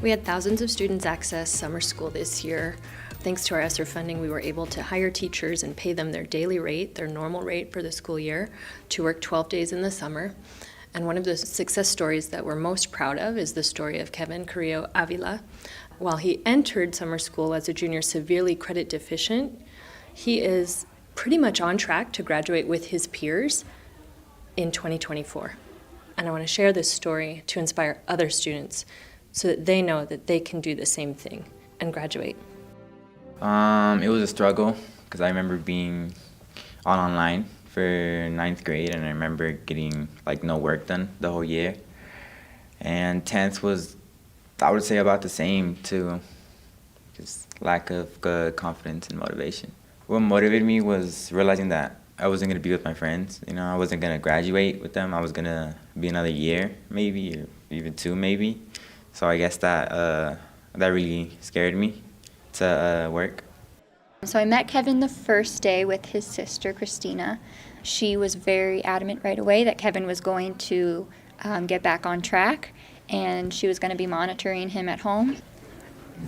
We had thousands of students access summer school this year. Thanks to our ESSER funding, we were able to hire teachers and pay them their daily rate, their normal rate for the school year, to work 12 days in the summer. And one of the success stories that we're most proud of is the story of Kevin Carrillo Avila. While he entered summer school as a junior severely credit deficient, he is pretty much on track to graduate with his peers in 2024. And I want to share this story to inspire other students so that they know that they can do the same thing and graduate. It was a struggle because I remember being online for ninth grade, and I remember getting no work done the whole year. And 10th was, I would say, about the same too, just lack of good confidence and motivation. What motivated me was realizing that I wasn't going to be with my friends. I wasn't going to graduate with them. I was going to be another year, maybe, or even 2, maybe. So I guess that really scared me to work. So I met Kevin the first day with his sister, Christina. She was very adamant right away that Kevin was going to get back on track, and she was going to be monitoring him at home.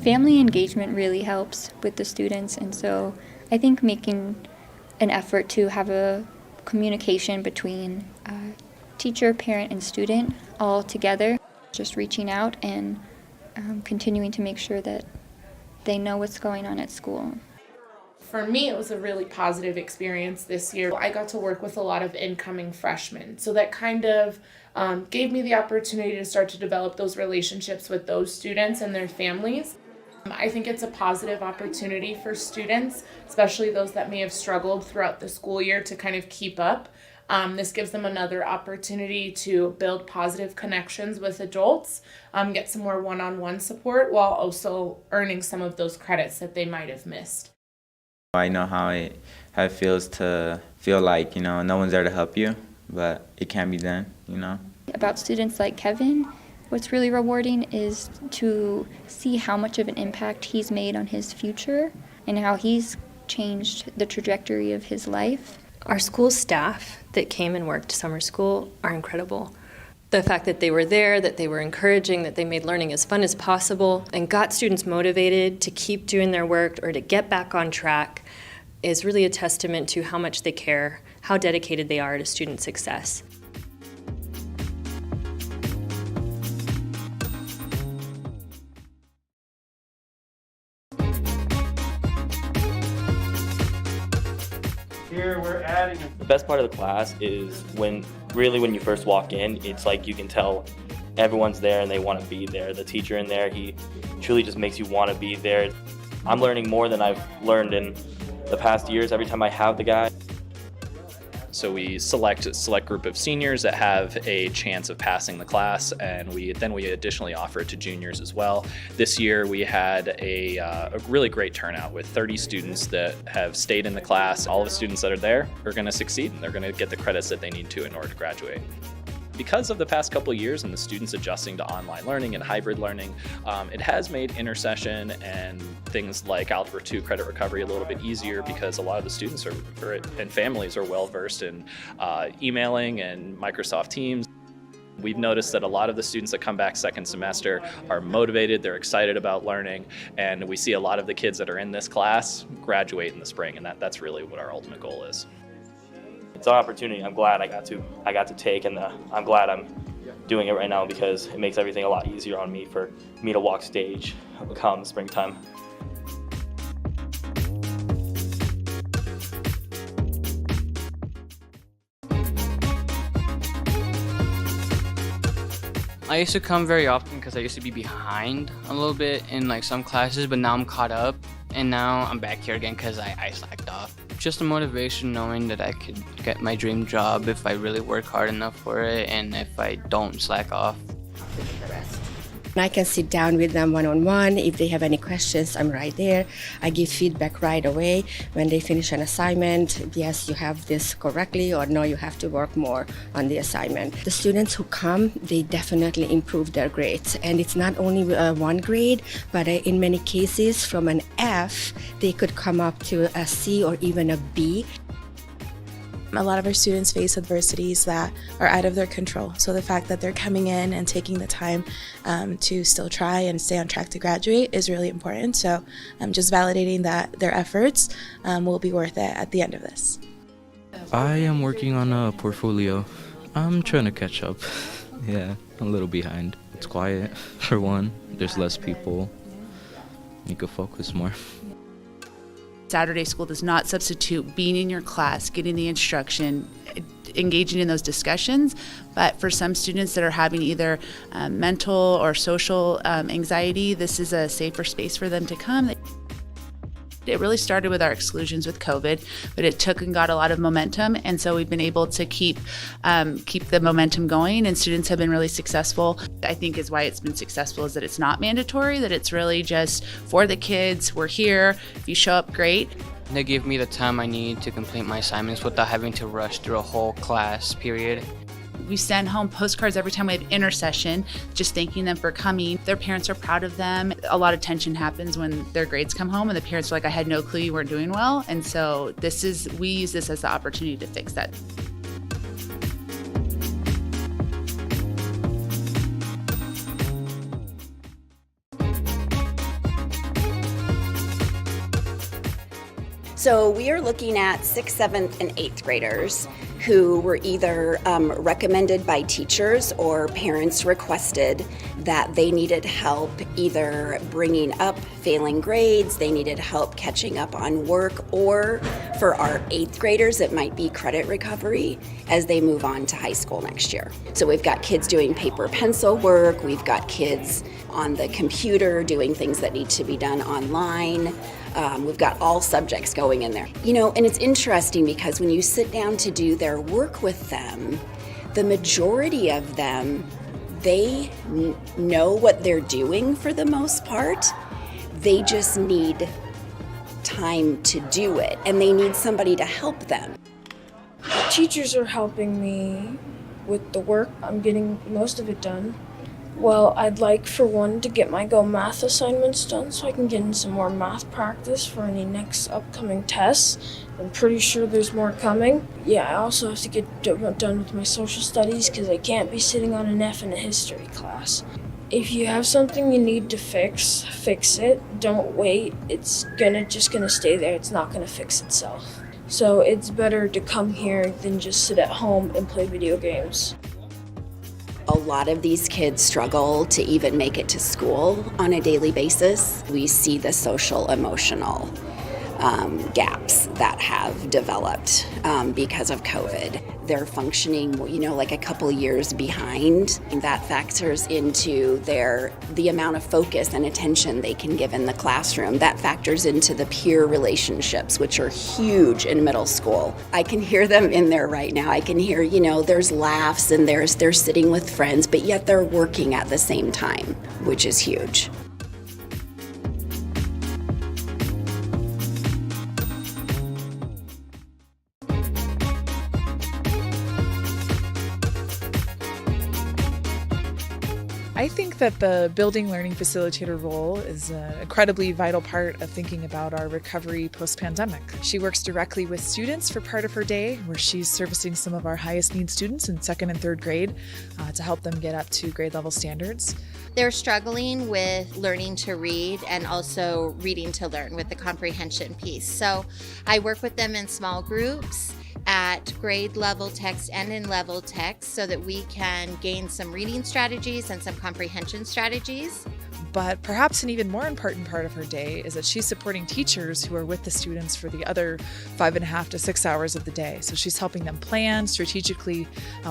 Family engagement really helps with the students, and so I think making an effort to have a communication between teacher, parent, and student all together, just reaching out and continuing to make sure that they know what's going on at school. For me, it was a really positive experience this year. I got to work with a lot of incoming freshmen, so that kind of gave me the opportunity to start to develop those relationships with those students and their families. I think it's a positive opportunity for students, especially those that may have struggled throughout the school year, to kind of keep up. This gives them another opportunity to build positive connections with adults, get some more one-on-one support while also earning some of those credits that they might have missed. I know how it feels to feel like, no one's there to help you, but it can be done, About students like Kevin, what's really rewarding is to see how much of an impact he's made on his future and how he's changed the trajectory of his life. Our school staff that came and worked summer school are incredible. The fact that they were there, that they were encouraging, that they made learning as fun as possible and got students motivated to keep doing their work or to get back on track is really a testament to how much they care, how dedicated they are to student success. Here we're adding The best part of the class is when you first walk in, it's like you can tell everyone's there and they want to be there. The teacher in there, he truly just makes you want to be there. I'm learning more than I've learned in the past years every time I have the guy. So we select a select group of seniors that have a chance of passing the class, and we additionally offer it to juniors as well. This year we had a really great turnout with 30 students that have stayed in the class. All the students that are there are going to succeed, and they're going to get the credits that they need to in order to graduate. Because of the past couple of years and the students adjusting to online learning and hybrid learning, it has made intercession and things like Algebra 2 credit recovery a little bit easier, because a lot of the students and families are well versed in emailing and Microsoft Teams. We've noticed that a lot of the students that come back second semester are motivated, they're excited about learning, and we see a lot of the kids that are in this class graduate in the spring, and that's really what our ultimate goal is. It's an opportunity I'm glad I got to take, and I'm glad I'm doing it right now because it makes everything a lot easier on me for me to walk stage come springtime. I used to come very often because I used to be behind a little bit in some classes, but now I'm caught up, and now I'm back here again because I slacked off. Just a motivation knowing that I could get my dream job if I really work hard enough for it and if I don't slack off. I can sit down with them one-on-one. If they have any questions, I'm right there. I give feedback right away. When they finish an assignment, yes, you have this correctly, or no, you have to work more on the assignment. The students who come, they definitely improve their grades. And it's not only one grade, but in many cases, from an F, they could come up to a C or even a B. A lot of our students face adversities that are out of their control. So the fact that they're coming in and taking the time to still try and stay on track to graduate is really important. So just validating that their efforts will be worth it at the end of this. I am working on a portfolio. I'm trying to catch up. Yeah, I'm a little behind. It's quiet, for one. There's less people. You can focus more. Saturday school does not substitute being in your class, getting the instruction, engaging in those discussions. But for some students that are having either mental or social anxiety, this is a safer space for them to come. It really started with our exclusions with COVID, but it took and got a lot of momentum, and so we've been able to keep the momentum going, and students have been really successful. I think is why it's been successful is that it's not mandatory, that it's really just for the kids. We're here. If you show up, great. They give me the time I need to complete my assignments without having to rush through a whole class period. We send home postcards every time we have intercession, just thanking them for coming. Their parents are proud of them. A lot of tension happens when their grades come home and the parents are like, I had no clue you weren't doing well. And so we use this as the opportunity to fix that. So we are looking at 6th, 7th, and 8th graders who were either recommended by teachers or parents requested that they needed help either bringing up failing grades, they needed help catching up on work, or for our 8th graders, it might be credit recovery as they move on to high school next year. So we've got kids doing paper pencil work, we've got kids on the computer doing things that need to be done online. We've got all subjects going in there. And it's interesting because when you sit down to do their work with them, the majority of them, they know what they're doing for the most part. They just need time to do it, and they need somebody to help them. Teachers are helping me with the work. I'm getting most of it done. Well, I'd like for one to get my Go Math assignments done so I can get in some more math practice for any next upcoming tests. I'm pretty sure there's more coming. Yeah, I also have to get done with my social studies because I can't be sitting on an F in a history class. If you have something you need to fix it. Don't wait. It's just gonna stay there. It's not gonna fix itself. So it's better to come here than just sit at home and play video games. A lot of these kids struggle to even make it to school on a daily basis. We see the social, emotional gaps that have developed because of COVID. They're functioning, like a couple years behind. That factors into the amount of focus and attention they can give in the classroom. That factors into the peer relationships, which are huge in middle school. I can hear them in there right now. I can hear, there's laughs and they're sitting with friends, but yet they're working at the same time, which is huge. I think that the building learning facilitator role is an incredibly vital part of thinking about our recovery post-pandemic. She works directly with students for part of her day, where she's servicing some of our highest need students in 2nd and 3rd grade to help them get up to grade level standards. They're struggling with learning to read and also reading to learn with the comprehension piece. So I work with them in small groups at grade level text and in level text so that we can gain some reading strategies and some comprehension strategies. But perhaps an even more important part of her day is that she's supporting teachers who are with the students for the other 5.5 to 6 hours of the day. So she's helping them plan strategically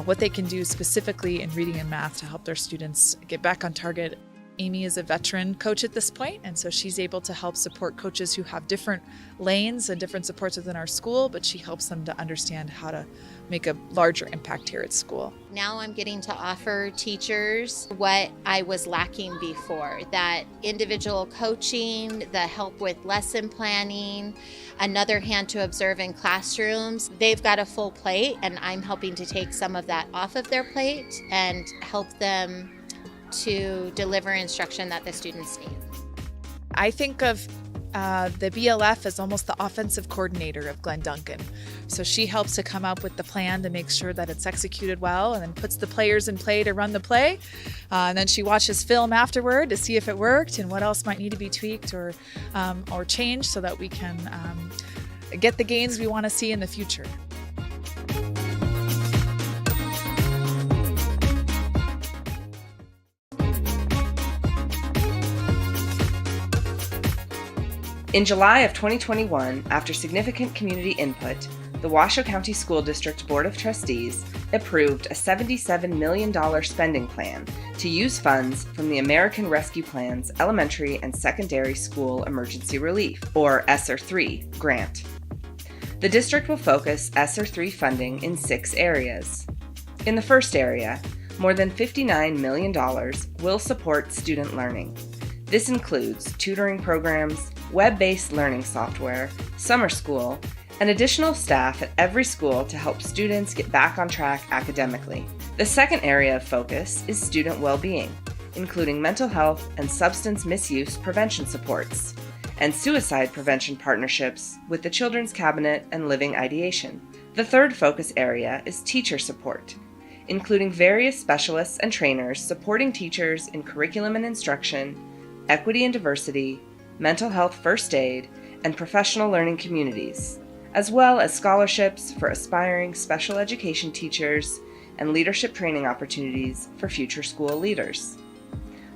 what they can do specifically in reading and math to help their students get back on target. Amy is a veteran coach at this point, and so she's able to help support coaches who have different lanes and different supports within our school, but she helps them to understand how to make a larger impact here at school. Now I'm getting to offer teachers what I was lacking before, that individual coaching, the help with lesson planning, another hand to observe in classrooms. They've got a full plate, and I'm helping to take some of that off of their plate and help them to deliver instruction that the students need. I think of The BLF is almost the offensive coordinator of Glenn Duncan. So she helps to come up with the plan to make sure that it's executed well, and then puts the players in play to run the play. And then she watches film afterward to see if it worked and what else might need to be tweaked or changed so that we can get the gains we want to see in the future. In July of 2021, after significant community input, the Washoe County School District Board of Trustees approved a $77 million spending plan to use funds from the American Rescue Plan's Elementary and Secondary School Emergency Relief, or ESSER 3, grant. The district will focus ESSER 3 funding in 6 areas. In the first area, more than $59 million will support student learning. This includes tutoring programs, web-based learning software, summer school, and additional staff at every school to help students get back on track academically. The second area of focus is student well-being, including mental health and substance misuse prevention supports, and suicide prevention partnerships with the Children's Cabinet and Living Ideation. The third focus area is teacher support, including various specialists and trainers supporting teachers in curriculum and instruction, equity and diversity, mental health first aid, and professional learning communities, as well as scholarships for aspiring special education teachers and leadership training opportunities for future school leaders.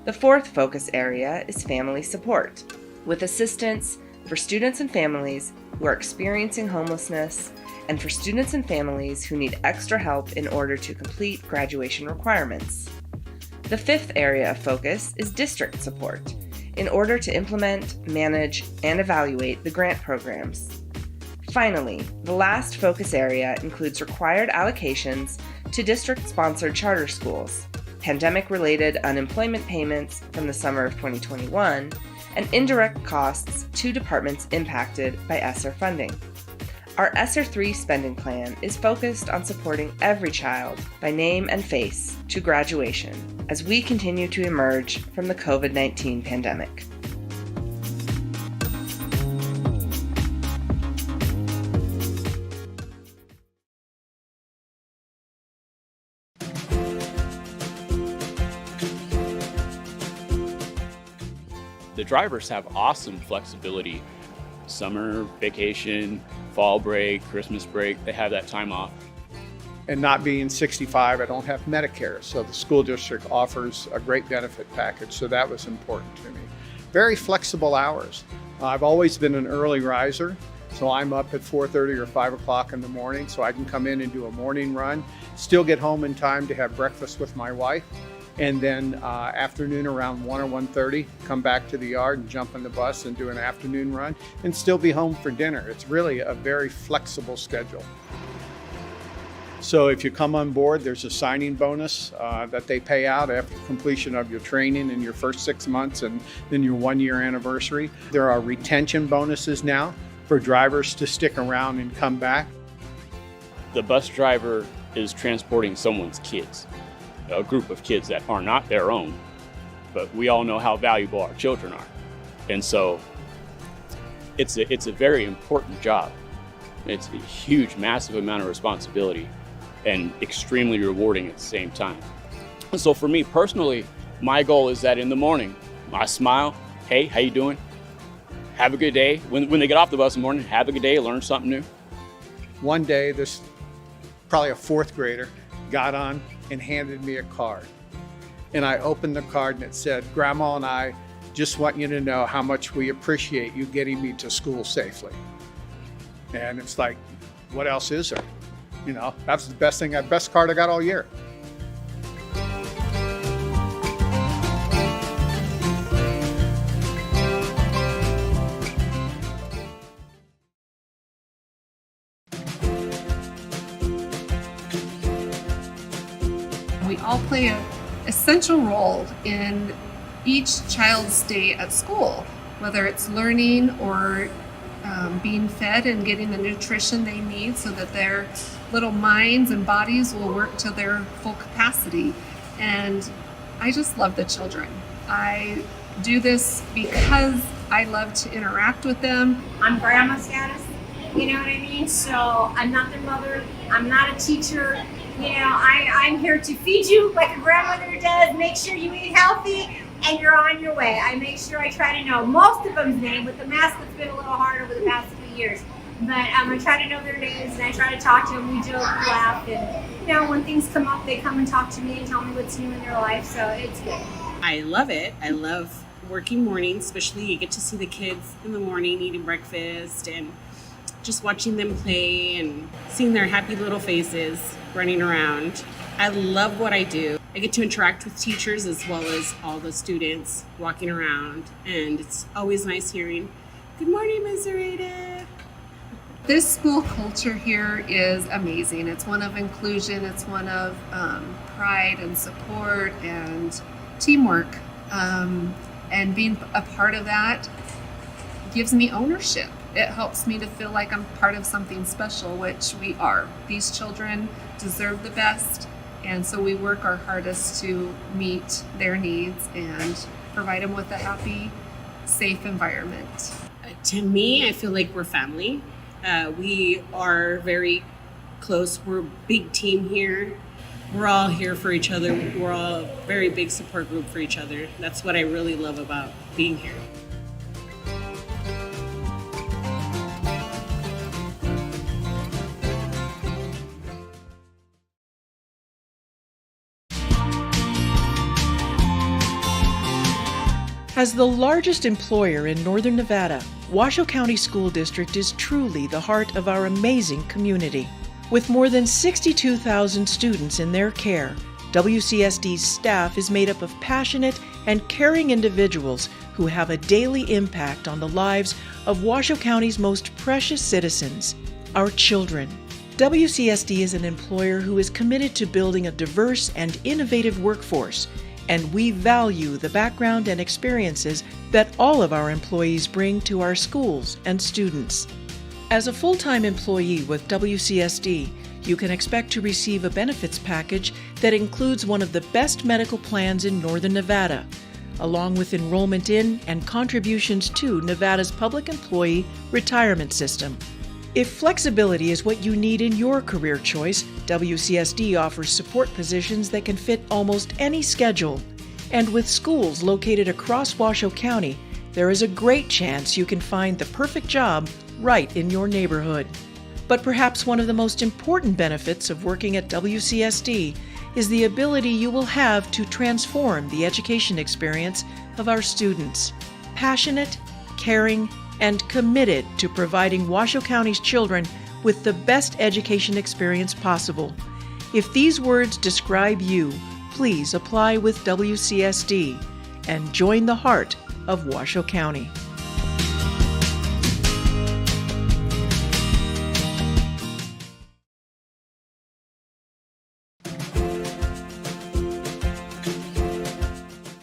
The fourth focus area is family support, with assistance for students and families who are experiencing homelessness and for students and families who need extra help in order to complete graduation requirements. The fifth area of focus is district support, in order to implement, manage, and evaluate the grant programs. Finally, the last focus area includes required allocations to district-sponsored charter schools, pandemic-related unemployment payments from the summer of 2021, and indirect costs to departments impacted by ESSER funding. Our ESSER 3 spending plan is focused on supporting every child by name and face to graduation as we continue to emerge from the COVID-19 pandemic. The drivers have awesome flexibility. Summer, vacation, fall break, Christmas break, they have that time off. And not being 65, I don't have Medicare, so the school district offers a great benefit package, so that was important to me. Very flexible hours. I've always been an early riser, so I'm up at 4:30 or 5 o'clock in the morning, so I can come in and do a morning run, still get home in time to have breakfast with my wife, and then afternoon around 1 or 1:30, come back to the yard and jump on the bus and do an afternoon run and still be home for dinner. It's really a very flexible schedule. So if you come on board, there's a signing bonus that they pay out after completion of your training in your first 6 months and then your 1-year anniversary. There are retention bonuses now for drivers to stick around and come back. The bus driver is transporting someone's kids, a group of kids that are not their own, but we all know how valuable our children are. And so it's a very important job. It's a huge, massive amount of responsibility and extremely rewarding at the same time. And so for me personally, my goal is that in the morning, I smile, hey, how you doing? Have a good day. When they get off the bus in the morning, have a good day, learn something new. One day, this probably a 4th grader got on and handed me a card. And I opened the card and it said, Grandma and I just want you to know how much we appreciate you getting me to school safely. And it's like, what else is there? You know, that's the best card I got all year. We all play an essential role in each child's day at school, whether it's learning or being fed and getting the nutrition they need so that their little minds and bodies will work to their full capacity. And I just love the children. I do this because I love to interact with them. I'm grandma status, you know what I mean? So I'm not their mother, I'm not a teacher. You know, I'm here to feed you like a grandmother does, make sure you eat healthy, and you're on your way. I make sure I try to know most of them's name. With the mascot's been a little hard over the past few years. But I try to know their names, and I try to talk to them. We joke, we laugh, and you know, when things come up, they come and talk to me and tell me what's new in their life, so it's good. I love it. I love working mornings, especially you get to see the kids in the morning eating breakfast and just watching them play and seeing their happy little faces running around. I love what I do. I get to interact with teachers as well as all the students walking around, and it's always nice hearing, "Good morning, Ms. Zareda." This school culture here is amazing. It's one of inclusion, it's one of pride and support and teamwork. And being a part of that gives me ownership. It helps me to feel like I'm part of something special, which we are. These children deserve the best, and so we work our hardest to meet their needs and provide them with a happy, safe environment. To me, I feel like we're family. We are very close. We're a big team here. We're all here for each other. We're all a very big support group for each other. That's what I really love about being here. As the largest employer in Northern Nevada, Washoe County School District is truly the heart of our amazing community. With more than 62,000 students in their care, WCSD's staff is made up of passionate and caring individuals who have a daily impact on the lives of Washoe County's most precious citizens, our children. WCSD is an employer who is committed to building a diverse and innovative workforce, and we value the background and experiences that all of our employees bring to our schools and students. As a full-time employee with WCSD, you can expect to receive a benefits package that includes one of the best medical plans in Northern Nevada, along with enrollment in and contributions to Nevada's public employee retirement system. If flexibility is what you need in your career choice, WCSD offers support positions that can fit almost any schedule. And with schools located across Washoe County, there is a great chance you can find the perfect job right in your neighborhood. But perhaps one of the most important benefits of working at WCSD is the ability you will have to transform the education experience of our students. Passionate, caring, and committed to providing Washoe County's children with the best education experience possible. If these words describe you, please apply with WCSD and join the heart of Washoe County.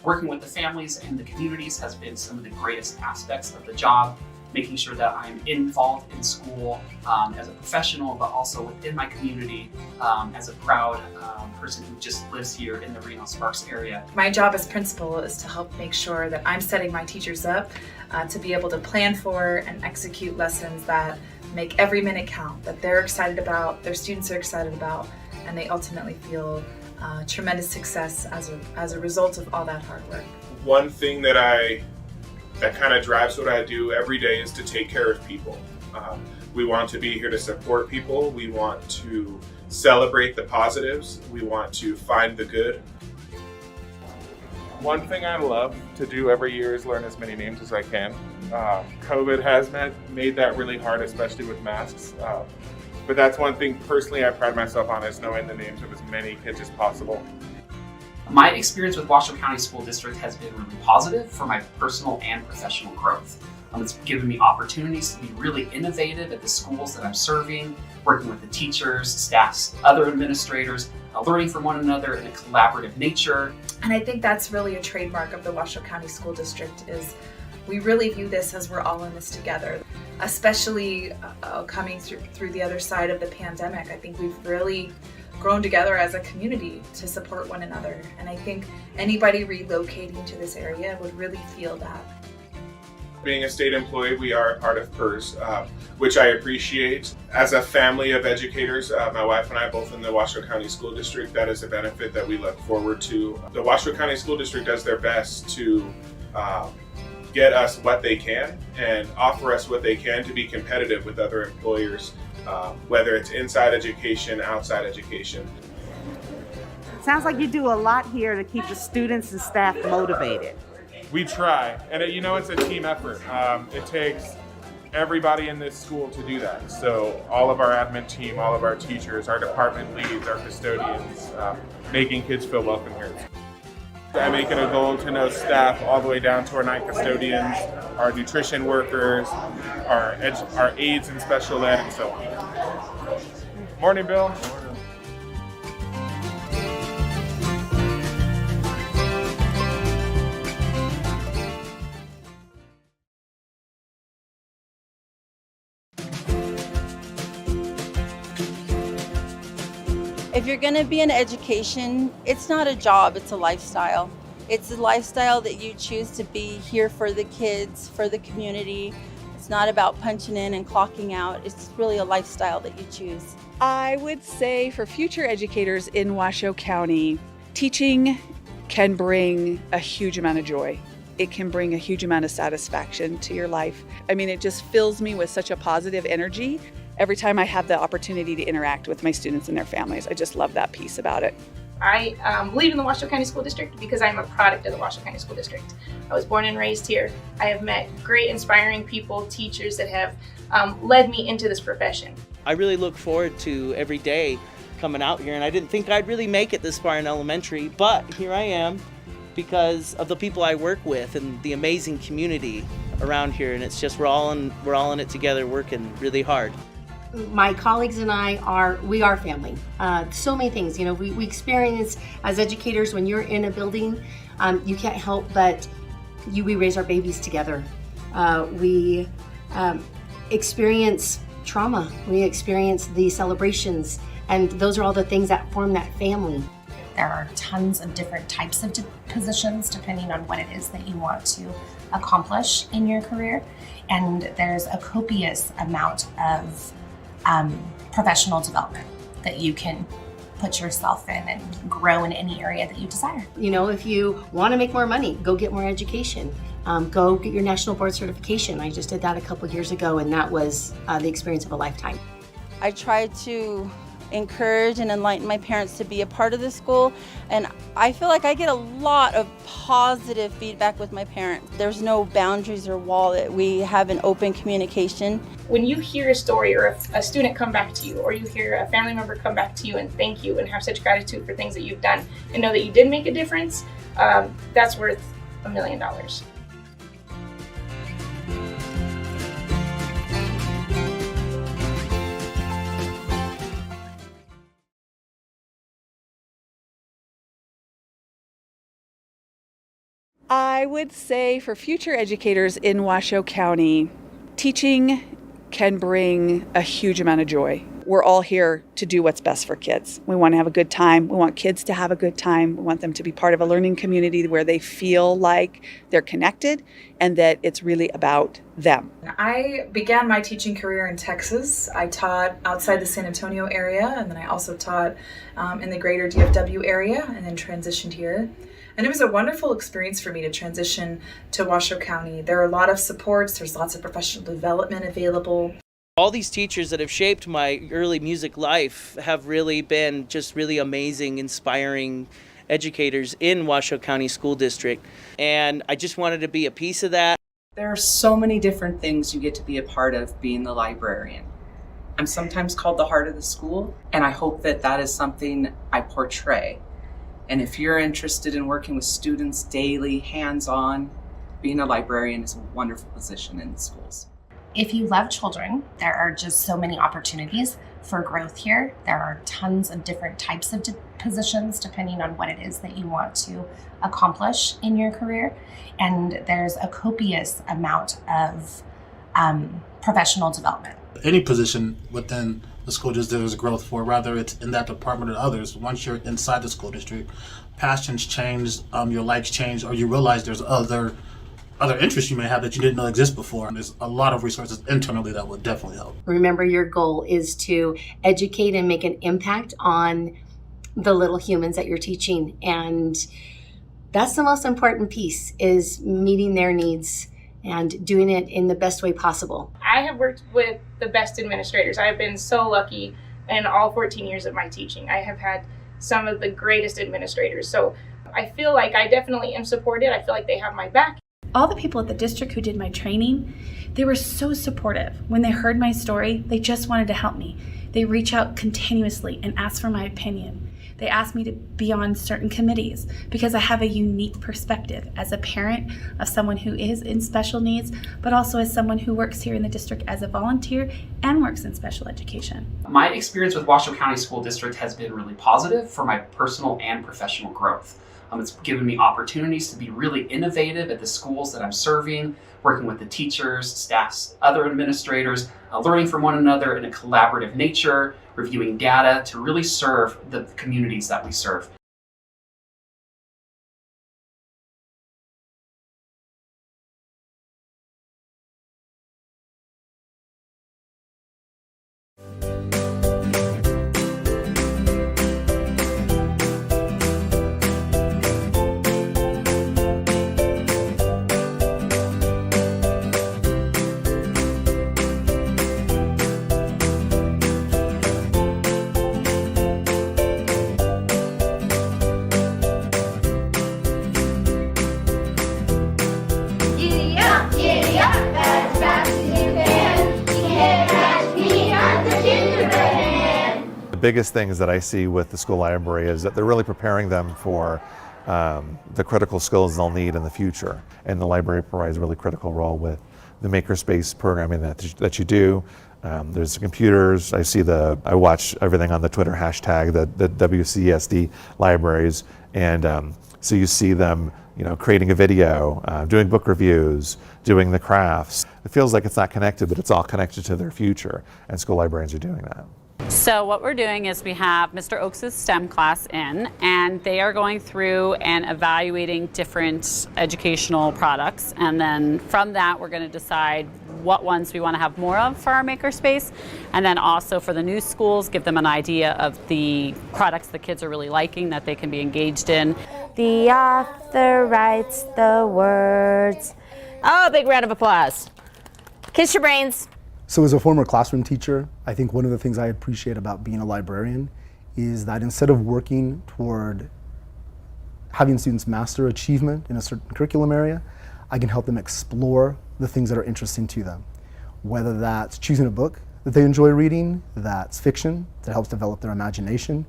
Working with the families and the communities has been some of the greatest aspects of the job, making sure that I'm involved in school as a professional, but also within my community as a proud person who just lives here in the Reno-Sparks area. My job as principal is to help make sure that I'm setting my teachers up to be able to plan for and execute lessons that make every minute count, that they're excited about, their students are excited about, and they ultimately feel tremendous success as a result of all that hard work. One thing that kind of drives what I do every day is to take care of people. We want to be here to support people. We want to celebrate the positives. We want to find the good. One thing I love to do every year is learn as many names as I can. COVID has made that really hard, especially with masks. But that's one thing personally I pride myself on, is knowing the names of as many kids as possible. My experience with Washoe County School District has been really positive for my personal and professional growth. It's given me opportunities to be really innovative at the schools that I'm serving, working with the teachers, staffs, other administrators, learning from one another in a collaborative nature. And I think that's really a trademark of the Washoe County School District is we really view this as we're all in this together, especially coming through the other side of the pandemic. I think we've really grown together as a community to support one another. And I think anybody relocating to this area would really feel that. Being a state employee, we are a part of PERS, which I appreciate. As a family of educators, my wife and I both in the Washoe County School District, that is a benefit that we look forward to. The Washoe County School District does their best to get us what they can and offer us what they can to be competitive with other employers, whether it's inside education, outside education. Sounds like you do a lot here to keep the students and staff motivated. We try, and it's a team effort. It takes everybody in this school to do that. So all of our admin team, all of our teachers, our department leads, our custodians, making kids feel welcome here. I make it a goal to know staff all the way down to our night custodians, our nutrition workers, our aides in special ed, and so on. Morning, Bill. If you're going to be in education, it's not a job, it's a lifestyle. It's a lifestyle that you choose to be here for the kids, for the community. It's not about punching in and clocking out. It's really a lifestyle that you choose. I would say for future educators in Washoe County, teaching can bring a huge amount of joy. It can bring a huge amount of satisfaction to your life. I mean, it just fills me with such a positive energy every time I have the opportunity to interact with my students and their families. I just love that piece about it. I believe in the Washoe County School District because I'm a product of the Washoe County School District. I was born and raised here. I have met great, inspiring people, teachers that have led me into this profession. I really look forward to every day coming out here, and I didn't think I'd really make it this far in elementary, but here I am because of the people I work with and the amazing community around here, and it's just we're all in it together, working really hard. My colleagues and I are family. So many things, we experience as educators when you're in a building, you can't help but we raise our babies together. We experience trauma, we experience the celebrations, and those are all the things that form that family. There are tons of different types of positions depending on what it is that you want to accomplish in your career, and there's a copious amount of professional development that you can put yourself in and grow in any area that you desire. If you want to make more money, go get more education. Go get your national board certification. I just did that a couple years ago, and that was the experience of a lifetime. I try to encourage and enlighten my parents to be a part of the school, and I feel like I get a lot of positive feedback with my parents. There's no boundaries or wall, that we have an open communication. When you hear a story or a student come back to you, or you hear a family member come back to you and thank you and have such gratitude for things that you've done and know that you did make a difference, that's worth $1 million. I would say for future educators in Washoe County, teaching can bring a huge amount of joy. We're all here to do what's best for kids. We want to have a good time. We want kids to have a good time. We want them to be part of a learning community where they feel like they're connected and that it's really about them. I began my teaching career in Texas. I taught outside the San Antonio area, and then I also taught in the greater DFW area, and then transitioned here. And it was a wonderful experience for me to transition to Washoe County. There are a lot of supports, there's lots of professional development available. All these teachers that have shaped my early music life have really been just really amazing, inspiring educators in Washoe County School District. And I just wanted to be a piece of that. There are so many different things you get to be a part of being the librarian. I'm sometimes called the heart of the school, and I hope that that is something I portray. And if you're interested in working with students daily, hands-on, being a librarian is a wonderful position in the schools. If you love children, there are just so many opportunities for growth here. There are tons of different types of positions depending on what it is that you want to accomplish in your career. And there's a copious amount of professional development. Any position within the school district there's growth for, whether it's in that department or others. Once you're inside the school district, passions change, your likes change, or you realize there's other other interests you may have that you didn't know exist before. And there's a lot of resources internally that would definitely help. Remember, your goal is to educate and make an impact on the little humans that you're teaching. And that's the most important piece, is meeting their needs and doing it in the best way possible. I have worked with the best administrators. I have been so lucky in all 14 years of my teaching. I have had some of the greatest administrators. So I feel like I definitely am supported. I feel like they have my back. All the people at the district who did my training, they were so supportive. When they heard my story, they just wanted to help me. They reach out continuously and ask for my opinion. They asked me to be on certain committees because I have a unique perspective as a parent of someone who is in special needs, but also as someone who works here in the district as a volunteer and works in special education. My experience with Washoe County School District has been really positive for my personal and professional growth. It's given me opportunities to be really innovative at the schools that I'm serving, working with the teachers, staffs, other administrators, learning from one another in a collaborative nature, reviewing data to really serve the communities that we serve. The biggest things that I see with the school library is that they're really preparing them for the critical skills they'll need in the future. And the library provides a really critical role with the makerspace programming that you do. There's computers. I watch everything on the Twitter hashtag, the WCSD libraries, and so you see them, creating a video, doing book reviews, doing the crafts. It feels like it's not connected, but it's all connected to their future, and school librarians are doing that. So what we're doing is we have Mr. Oaks' STEM class in, and they are going through and evaluating different educational products, and then from that we're going to decide what ones we want to have more of for our makerspace, and then also for the new schools give them an idea of the products the kids are really liking that they can be engaged in. The author writes the words. Oh, big round of applause. Kiss your brains. So as a former classroom teacher, I think one of the things I appreciate about being a librarian is that instead of working toward having students master achievement in a certain curriculum area, I can help them explore the things that are interesting to them. Whether that's choosing a book that they enjoy reading, that's fiction that helps develop their imagination,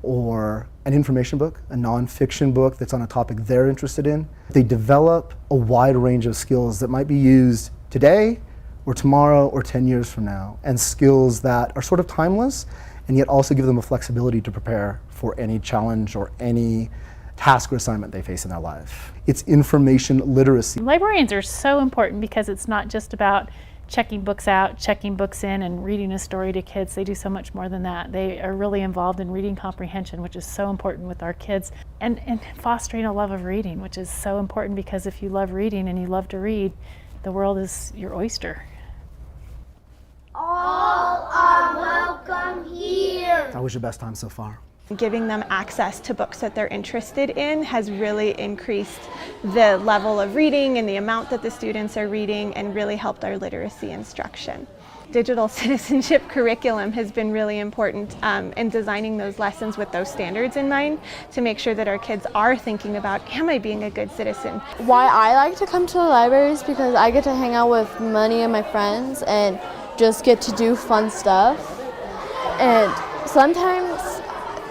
or an information book, a nonfiction book that's on a topic they're interested in. They develop a wide range of skills that might be used today, or tomorrow, or 10 years from now, and skills that are sort of timeless, and yet also give them a flexibility to prepare for any challenge or any task or assignment they face in their life. It's information literacy. Librarians are so important because it's not just about checking books out, checking books in, and reading a story to kids. They do so much more than that. They are really involved in reading comprehension, which is so important with our kids, and fostering a love of reading, which is so important because if you love reading and you love to read, the world is your oyster. All are welcome here. How was your best time so far? Giving them access to books that they're interested in has really increased the level of reading and the amount that the students are reading, and really helped our literacy instruction. Digital citizenship curriculum has been really important in designing those lessons with those standards in mind to make sure that our kids are thinking about, am I being a good citizen? Why I like to come to the library is because I get to hang out with many of my friends and just get to do fun stuff. And sometimes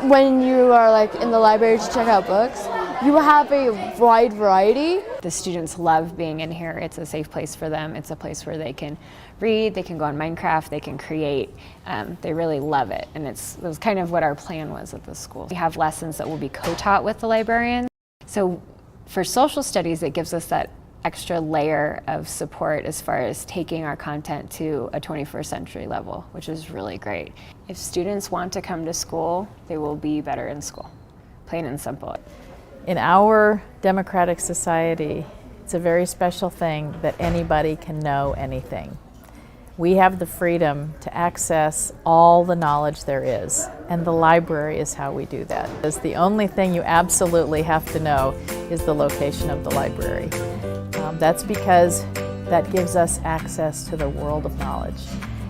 when you are in the library to check out books, you have a wide variety. The students love being in here. It's a safe place for them. It's a place where they can read, they can go on Minecraft, they can create. They really love it, and it was kind of what our plan was at the school. We have lessons that will be co-taught with the librarians. So for social studies, it gives us that extra layer of support as far as taking our content to a 21st century level, which is really great. If students want to come to school, they will be better in school, plain and simple. In our democratic society, It's a very special thing that anybody can know anything. We have the freedom to access all the knowledge there is, and the library is how we do that. It's the only thing you absolutely have to know is the location of the library. That's because that gives us access to the world of knowledge.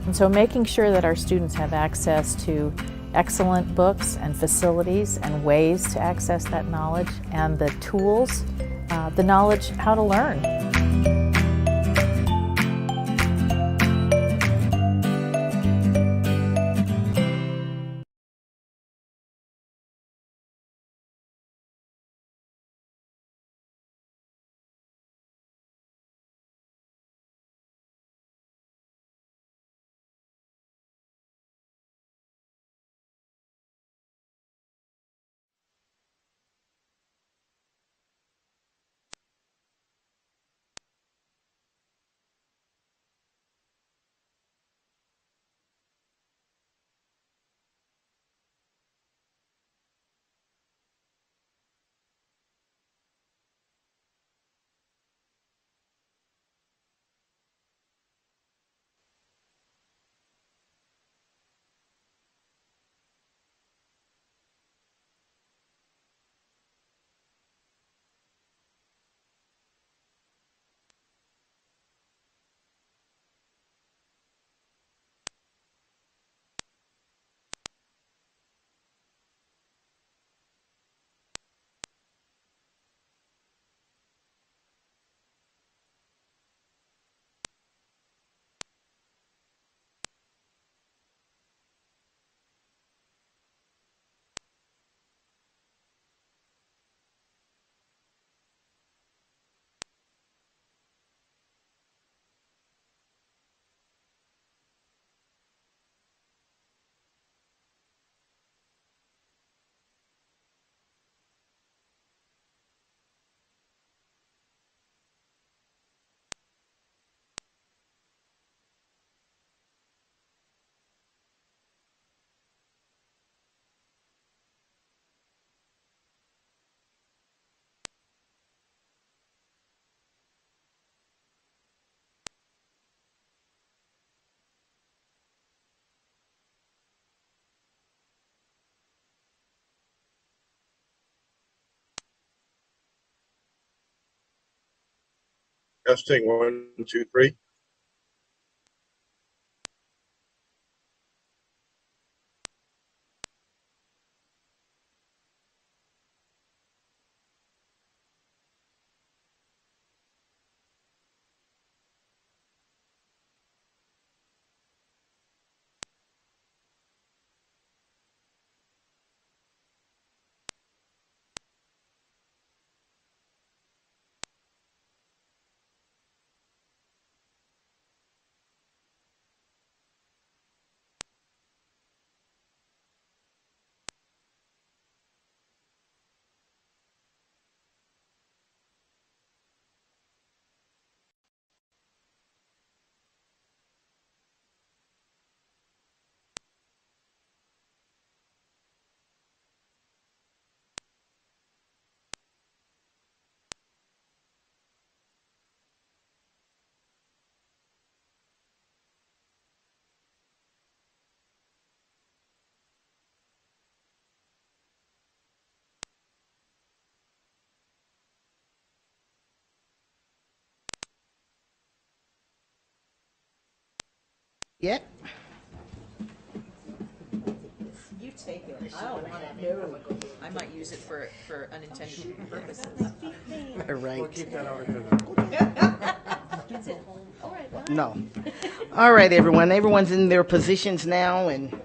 And so making sure that our students have access to excellent books and facilities and ways to access that knowledge and the tools, the knowledge how to learn. Testing 1, 2, 3. Yet? You take it. I don't want it. No. I might use it for unintended purposes. All right. We'll keep that over. No. All right, everyone. Everyone's in their positions now, and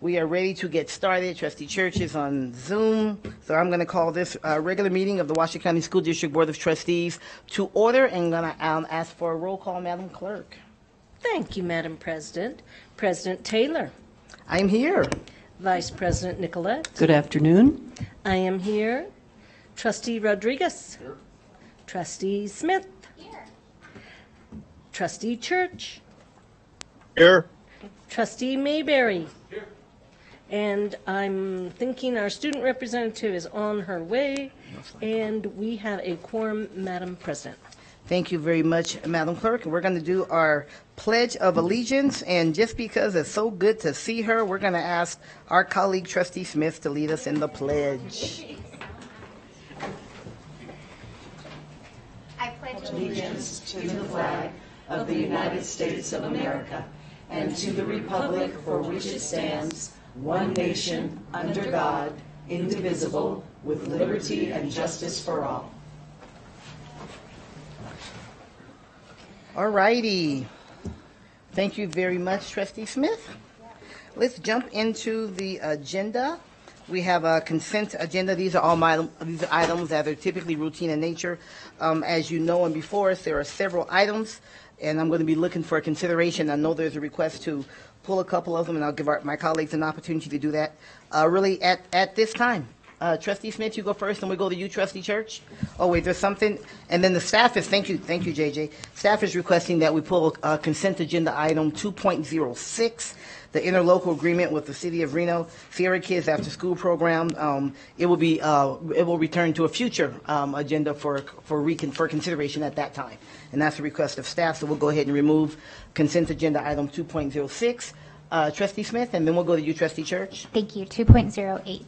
we are ready to get started. Trustee Church is on Zoom, so I'm going to call this regular meeting of the Washington County School District Board of Trustees to order, and going to ask for a roll call, Madam Clerk. Thank you, Madam President. President Taylor. I'm here. Vice President Nicolette. Good afternoon. I am here. Trustee Rodriguez. Here. Trustee Smith. Here. Trustee Church. Here. Trustee Mayberry. Here. And I'm thinking our student representative is on her way, and we have a quorum, Madam President. Thank you very much, Madam Clerk. We're going to do our Pledge of Allegiance, and just because it's so good to see her, we're going to ask our colleague, Trustee Smith, to lead us in the pledge. I pledge allegiance to the flag of the United States of America and to the republic for which it stands, one nation, under God, indivisible, with liberty and justice for all. All righty. Thank you very much, Trustee Smith. Let's jump into the agenda. We have a consent agenda. These are all these are items that are typically routine in nature. As you know, and before us, there are several items, and I'm going to be looking for consideration. I know there's a request to pull a couple of them, and I'll give my colleagues an opportunity to do that really at this time. Trustee Smith, you go first, and we go to you, Trustee Church. Oh, wait, there's something. And then the staff is, thank you, JJ. Staff is requesting that we pull consent agenda item 2.06, the interlocal agreement with the City of Reno, Sierra Kids After School Program. It will return to a future agenda for consideration at that time. And that's a request of staff, so we'll go ahead and remove consent agenda item 2.06. Trustee Smith, and then we'll go to you, Trustee Church. Thank you. 2.08.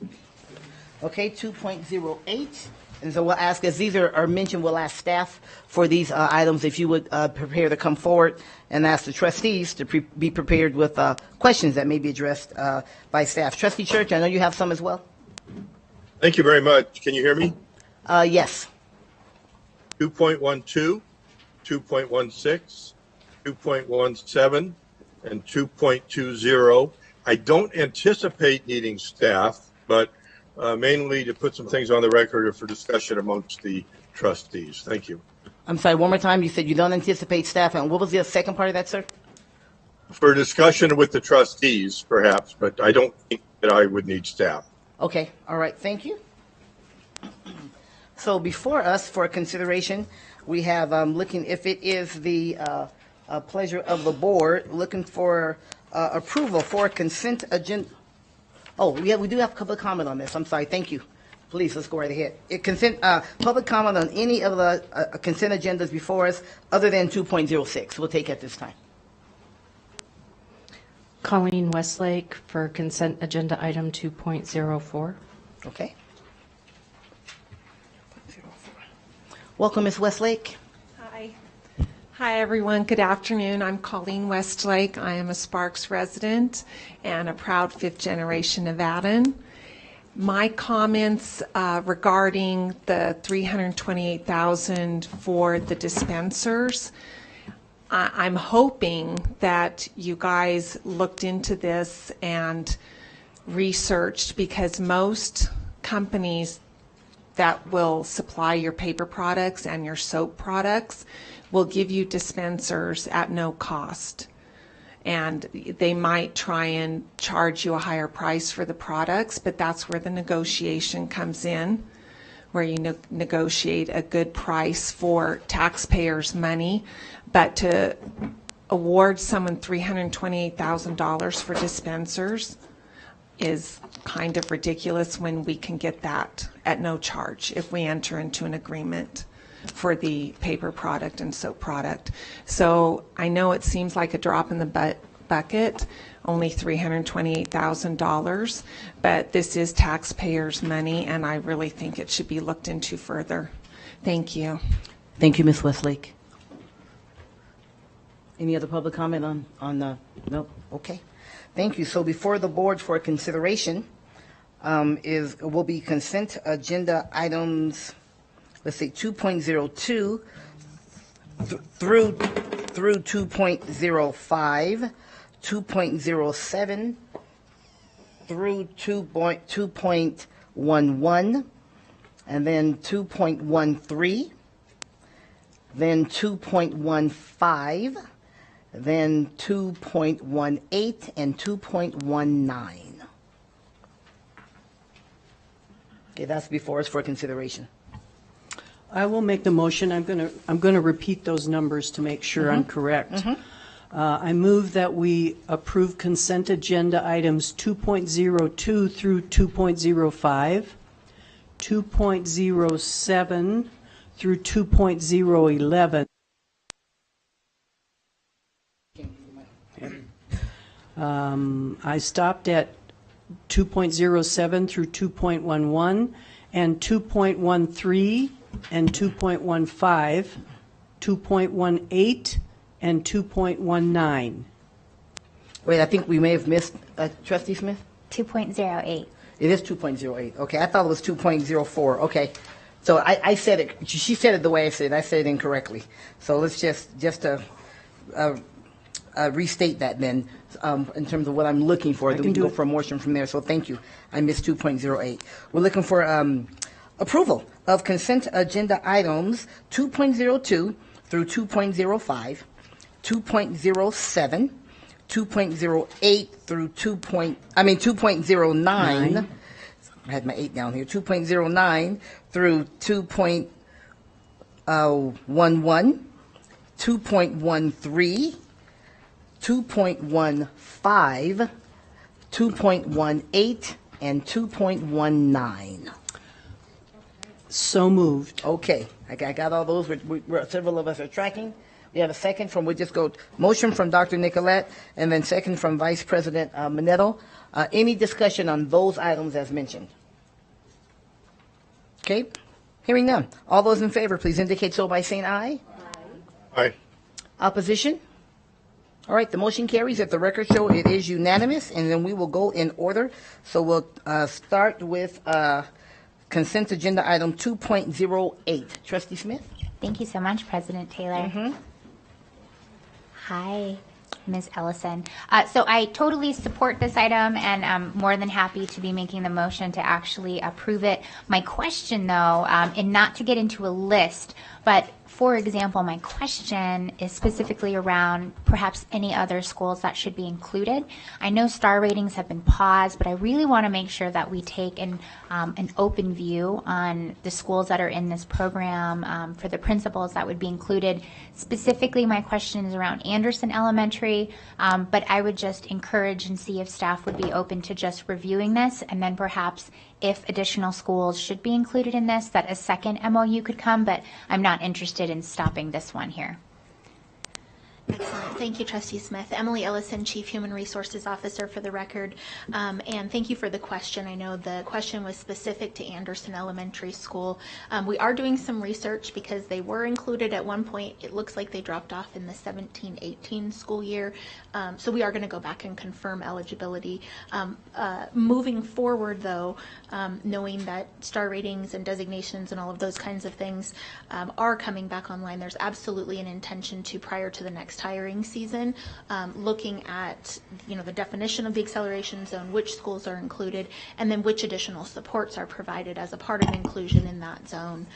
Okay, 2.08. And so we'll ask, as these are mentioned, we'll ask staff for these items if you would prepare to come forward, and ask the trustees to be prepared with questions that may be addressed by staff. Trustee Church, I know you have some as well. Thank you very much. Can you hear me? Yes. 2.12, 2.16, 2.17, and 2.20. I don't anticipate needing staff, but mainly to put some things on the record or for discussion amongst the trustees. Thank you. I'm sorry, one more time. You said you don't anticipate staff, and what was the second part of that, sir? For discussion with the trustees, perhaps, but I don't think that I would need staff. Okay, all right, thank you. So before us for consideration, we have looking, if it is the pleasure of the board, looking for approval for consent agenda. Oh, we do have public comment on this. I'm sorry. Thank you. Please, let's go right ahead. Public comment on any of the consent agendas before us other than 2.06. We'll take at this time. Colleen Westlake for consent agenda item 2.04. Okay. Welcome, Ms. Westlake. Hi. Hi, everyone. Good afternoon. I'm Colleen Westlake. I am a Sparks resident and a proud fifth-generation Nevadan. My comments regarding the $328,000 for the dispensers, I'm hoping that you guys looked into this and researched, because most companies that will supply your paper products and your soap products will give you dispensers at no cost. And they might try and charge you a higher price for the products, but that's where the negotiation comes in, where you negotiate a good price for taxpayers' money. But to award someone $328,000 for dispensers is kind of ridiculous when we can get that at no charge if we enter into an agreement for the paper product and soap product. So I know it seems like a drop in the bucket, only $328,000, but this is taxpayers' money, and I really think it should be looked into further. Thank you. Thank you, Ms. Westlake. Any other public comment on the, no? Okay. Thank you. So before the board for consideration will be consent agenda items, let's say 2.02 through 2.05, 2.07 through 2.11, and then 2.13, then 2.15, then 2.18, and 2.19. Okay, that's before us for consideration. I will make the motion. I'm going to repeat those numbers to make sure I'm correct. I move that we approve consent agenda items 2.02 through 2.05, 2.07 through 2.011. I stopped at 2.07 through 2.11 and 2.13 and 2.15, 2.18 and 2.19. Wait, I think we may have missed Trustee Smith? 2.08. It is 2.08. Okay, I thought it was 2.04. Okay, so I said it. She said it the way I said it. I said it incorrectly. So let's just restate that then in terms of what I'm looking for. Then we can go for a motion from there. So thank you. I missed 2.08. We're looking for approval of consent agenda items 2.02 through 2.05, 2.07, 2.08 through 2.09. I had my 8 down here. 2.09 through 2.11, 2.13, 2.15, 2.18, and 2.19. So moved. Okay, I got all those. Several of us are tracking. We have a second from, we'll just go, motion from Dr. Nicolette, and then second from Vice President Minetto. Any discussion on those items as mentioned? Okay, hearing none. All those in favor, please indicate so by saying aye. Aye. Opposition? All right, the motion carries. At the record show, it is unanimous, and then we will go in order. So we'll start with consent agenda item 2.08. Trustee Smith? Thank you so much, President Taylor. Hi, Ms. Ellison. So I totally support this item, and I'm more than happy to be making the motion to actually approve it. My question, though, and not to get into a list, but for example, my question is specifically around perhaps any other schools that should be included. I know star ratings have been paused, but I really want to make sure that we take an open view on the schools that are in this program for the principals that would be included. Specifically, my question is around Anderson Elementary, but I would just encourage and see if staff would be open to just reviewing this, and then perhaps if additional schools should be included in this, that a second MOU could come, but I'm not interested in stopping this one here. Excellent. Thank you, Trustee Smith. Emily Ellison, Chief Human Resources Officer for the record. And thank you for the question. I know the question was specific to Anderson Elementary School. We are doing some research because they were included at one point. It looks like they dropped off in the 17-18 school year. So we are going to go back and confirm eligibility. Moving forward, though, knowing that star ratings and designations and all of those kinds of things are coming back online, there's absolutely an intention to, prior to the next hiring season, looking at the definition of the acceleration zone, which schools are included, and then which additional supports are provided as a part of inclusion in that zone,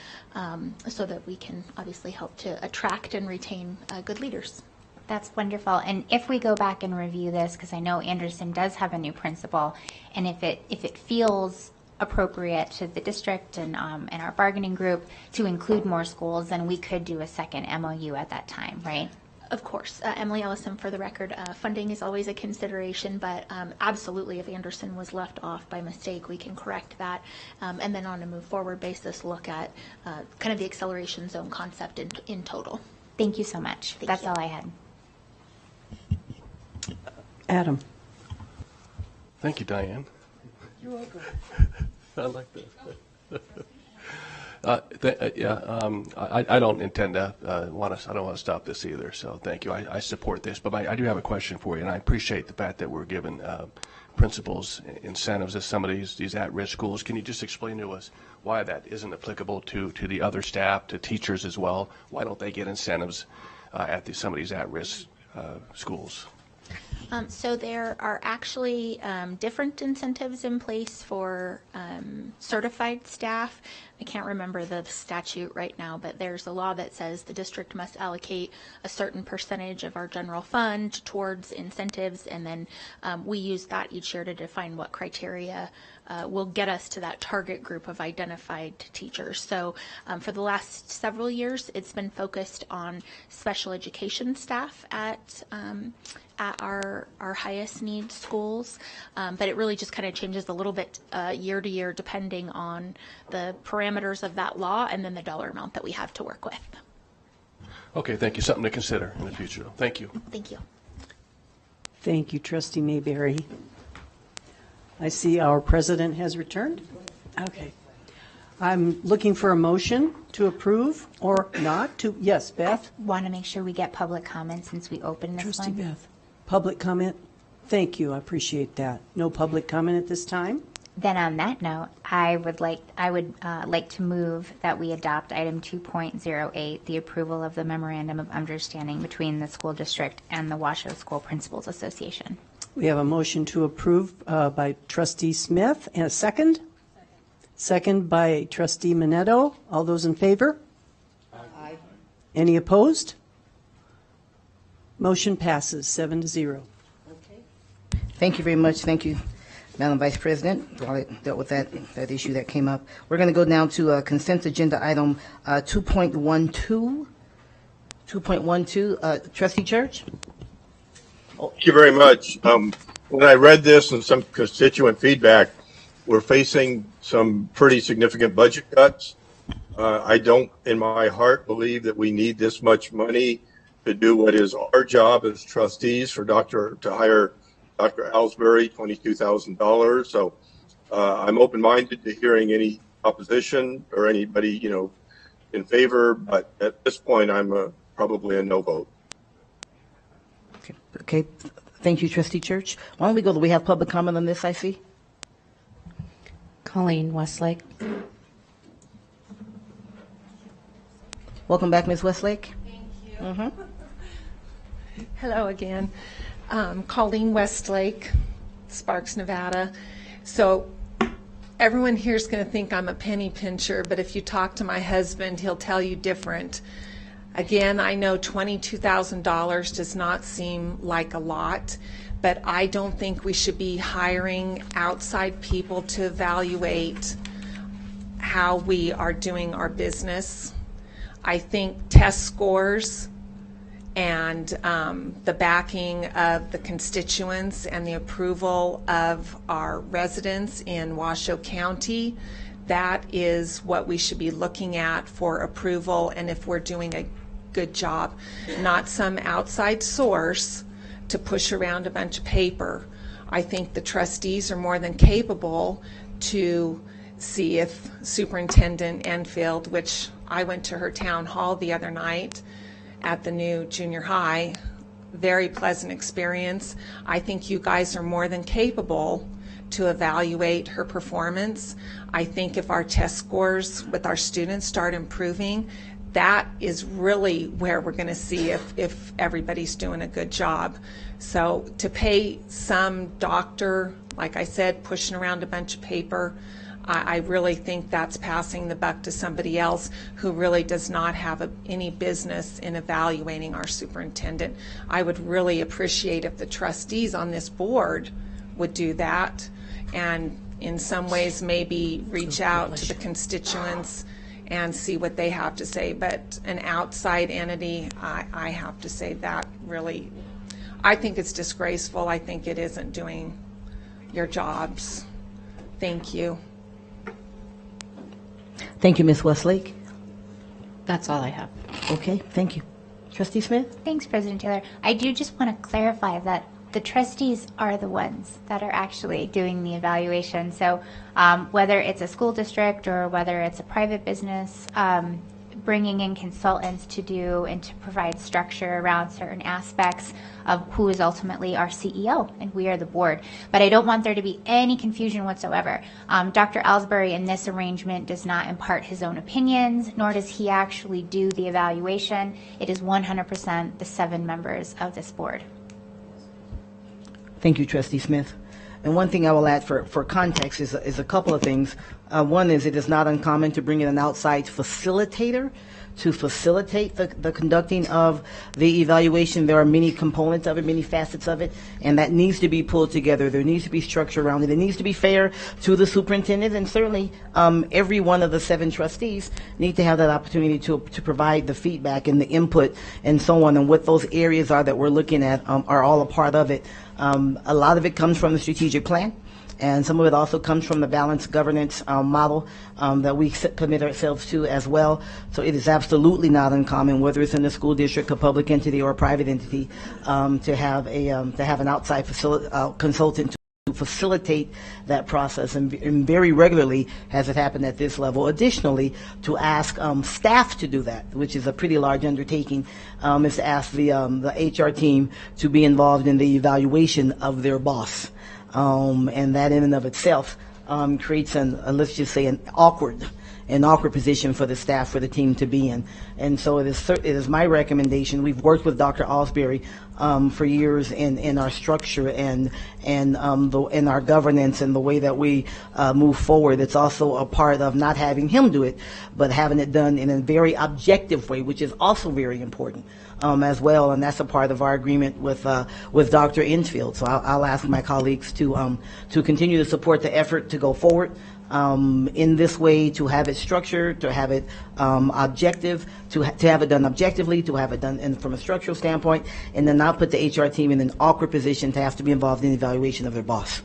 so that we can obviously help to attract and retain good leaders. That's wonderful. And if we go back and review this, because I know Anderson does have a new principal, and if it feels appropriate to the district and our bargaining group to include more schools, then we could do a second MOU at that time, right? Of course. Emily Ellison, for the record, funding is always a consideration, but absolutely if Anderson was left off by mistake, we can correct that, and then on a move forward basis look at kind of the acceleration zone concept in total. Thank you so much. That's all I had. Adam. Thank you, Diane. You're welcome. I like that. I don't intend to I don't want to stop this either. So thank you. I support this, but I do have a question for you, and I appreciate the fact that we're given principals incentives as some of these at-risk schools. Can you just explain to us why that isn't applicable to the other staff, to teachers as well? Why don't they get incentives at some of these at-risk schools? So there are actually different incentives in place for certified staff. I can't remember the statute right now, but there's a law that says the district must allocate a certain percentage of our general fund towards incentives, and then we use that each year to define what criteria will get us to that target group of identified teachers. So for the last several years, it's been focused on special education staff at our highest need schools, but it really just kind of changes a little bit year to year depending on the parameters of that law and then the dollar amount that we have to work with. Okay, thank you. Something to consider in the future. Thank you. Thank you. Thank you, Trustee Mayberry. I see our president has returned. Okay. I'm looking for a motion to approve or not to. Yes, Beth? Want to make sure we get public comment since we opened this Trustee one. Beth. Public comment? Thank you. I appreciate that. No public comment at this time? Then on that note, I would like to move that we adopt item 2.08, the approval of the memorandum of understanding between the school district and the Washoe School Principals Association. We have a motion to approve by Trustee Smith and a second. Second by Trustee Minetto. All those in favor? Aye. Any opposed? Motion passes 7-0. Thank you very much. Thank you, Madam Vice President, while it dealt with that issue that came up. We're going to go now to consent agenda item 2.12. 2.12, Trustee Church? Thank you very much. When I read this and some constituent feedback, we're facing some pretty significant budget cuts. I don't, in my heart, believe that we need this much money to do what is our job as trustees to hire Dr. Ellsbury, $22,000. So I'm open-minded to hearing any opposition or anybody, in favor. But at this point, I'm probably a no vote. Okay. Thank you, Trustee Church. Why don't we go? We have public comment on this, I see. Colleen Westlake. Welcome back, Ms. Westlake. Thank you. Hello again. Colleen Westlake, Sparks, Nevada. So everyone here is going to think I'm a penny pincher, but if you talk to my husband, he'll tell you different. Again, I know $22,000 does not seem like a lot, but I don't think we should be hiring outside people to evaluate how we are doing our business. I think test scores and the backing of the constituents and the approval of our residents in Washoe County, that is what we should be looking at for approval and if we're doing a good job, not some outside source to push around a bunch of paper. I think the trustees are more than capable to see if Superintendent Enfield, which I went to her town hall the other night at the new junior high, very pleasant experience. I think you guys are more than capable to evaluate her performance. I think if our test scores with our students start improving, that is really where we're going to see if everybody's doing a good job. So to pay some doctor, like I said, pushing around a bunch of paper, I really think that's passing the buck to somebody else who really does not have any business in evaluating our superintendent. I would really appreciate if the trustees on this board would do that and in some ways maybe reach out to the constituents and see what they have to say. But an outside entity, I have to say that really, I think it's disgraceful. I think it isn't doing your jobs. Thank you. Thank you, Ms. Westlake. That's all I have. Okay, thank you. Trustee Smith? Thanks, President Taylor. I do just want to clarify that the trustees are the ones that are actually doing the evaluation. So whether it's a school district or whether it's a private business, bringing in consultants to do and to provide structure around certain aspects of who is ultimately our CEO, and we are the board. But I don't want there to be any confusion whatsoever. Dr. Ellsbury in this arrangement does not impart his own opinions, nor does he actually do the evaluation. It is 100% the 7 members of this board. Thank you, Trustee Smith. And one thing I will add for context is a couple of things. One is it is not uncommon to bring in an outside facilitator to facilitate the conducting of the evaluation. There are many components of it, many facets of it, and that needs to be pulled together. There needs to be structure around it. It needs to be fair to the superintendent, and certainly every one of the 7 trustees need to have that opportunity to provide the feedback and the input and so on, and what those areas are that we're looking at are all a part of it. A lot of it comes from the strategic plan. And some of it also comes from the balanced governance model that we commit ourselves to as well. So it is absolutely not uncommon, whether it's in a school district, a public entity, or a private entity, to have an outside consultant to facilitate that process, and very regularly has it happened at this level. Additionally, to ask staff to do that, which is a pretty large undertaking, is to ask the HR team to be involved in the evaluation of their boss, and that in and of itself creates let's just say an awkward position for the staff, for the team to be in. And so it is my recommendation. We've worked with Dr. Alsbury for years in our structure and in our governance and the way that we move forward. It's also a part of not having him do it, but having it done in a very objective way, which is also very important as well. And that's a part of our agreement with Dr. Infield. So I'll ask my colleagues to continue to support the effort to go forward in this way, to have it structured, to have it objective, to have it done objectively, to have it done from a structural standpoint, and then not put the HR team in an awkward position to have to be involved in the evaluation of their boss.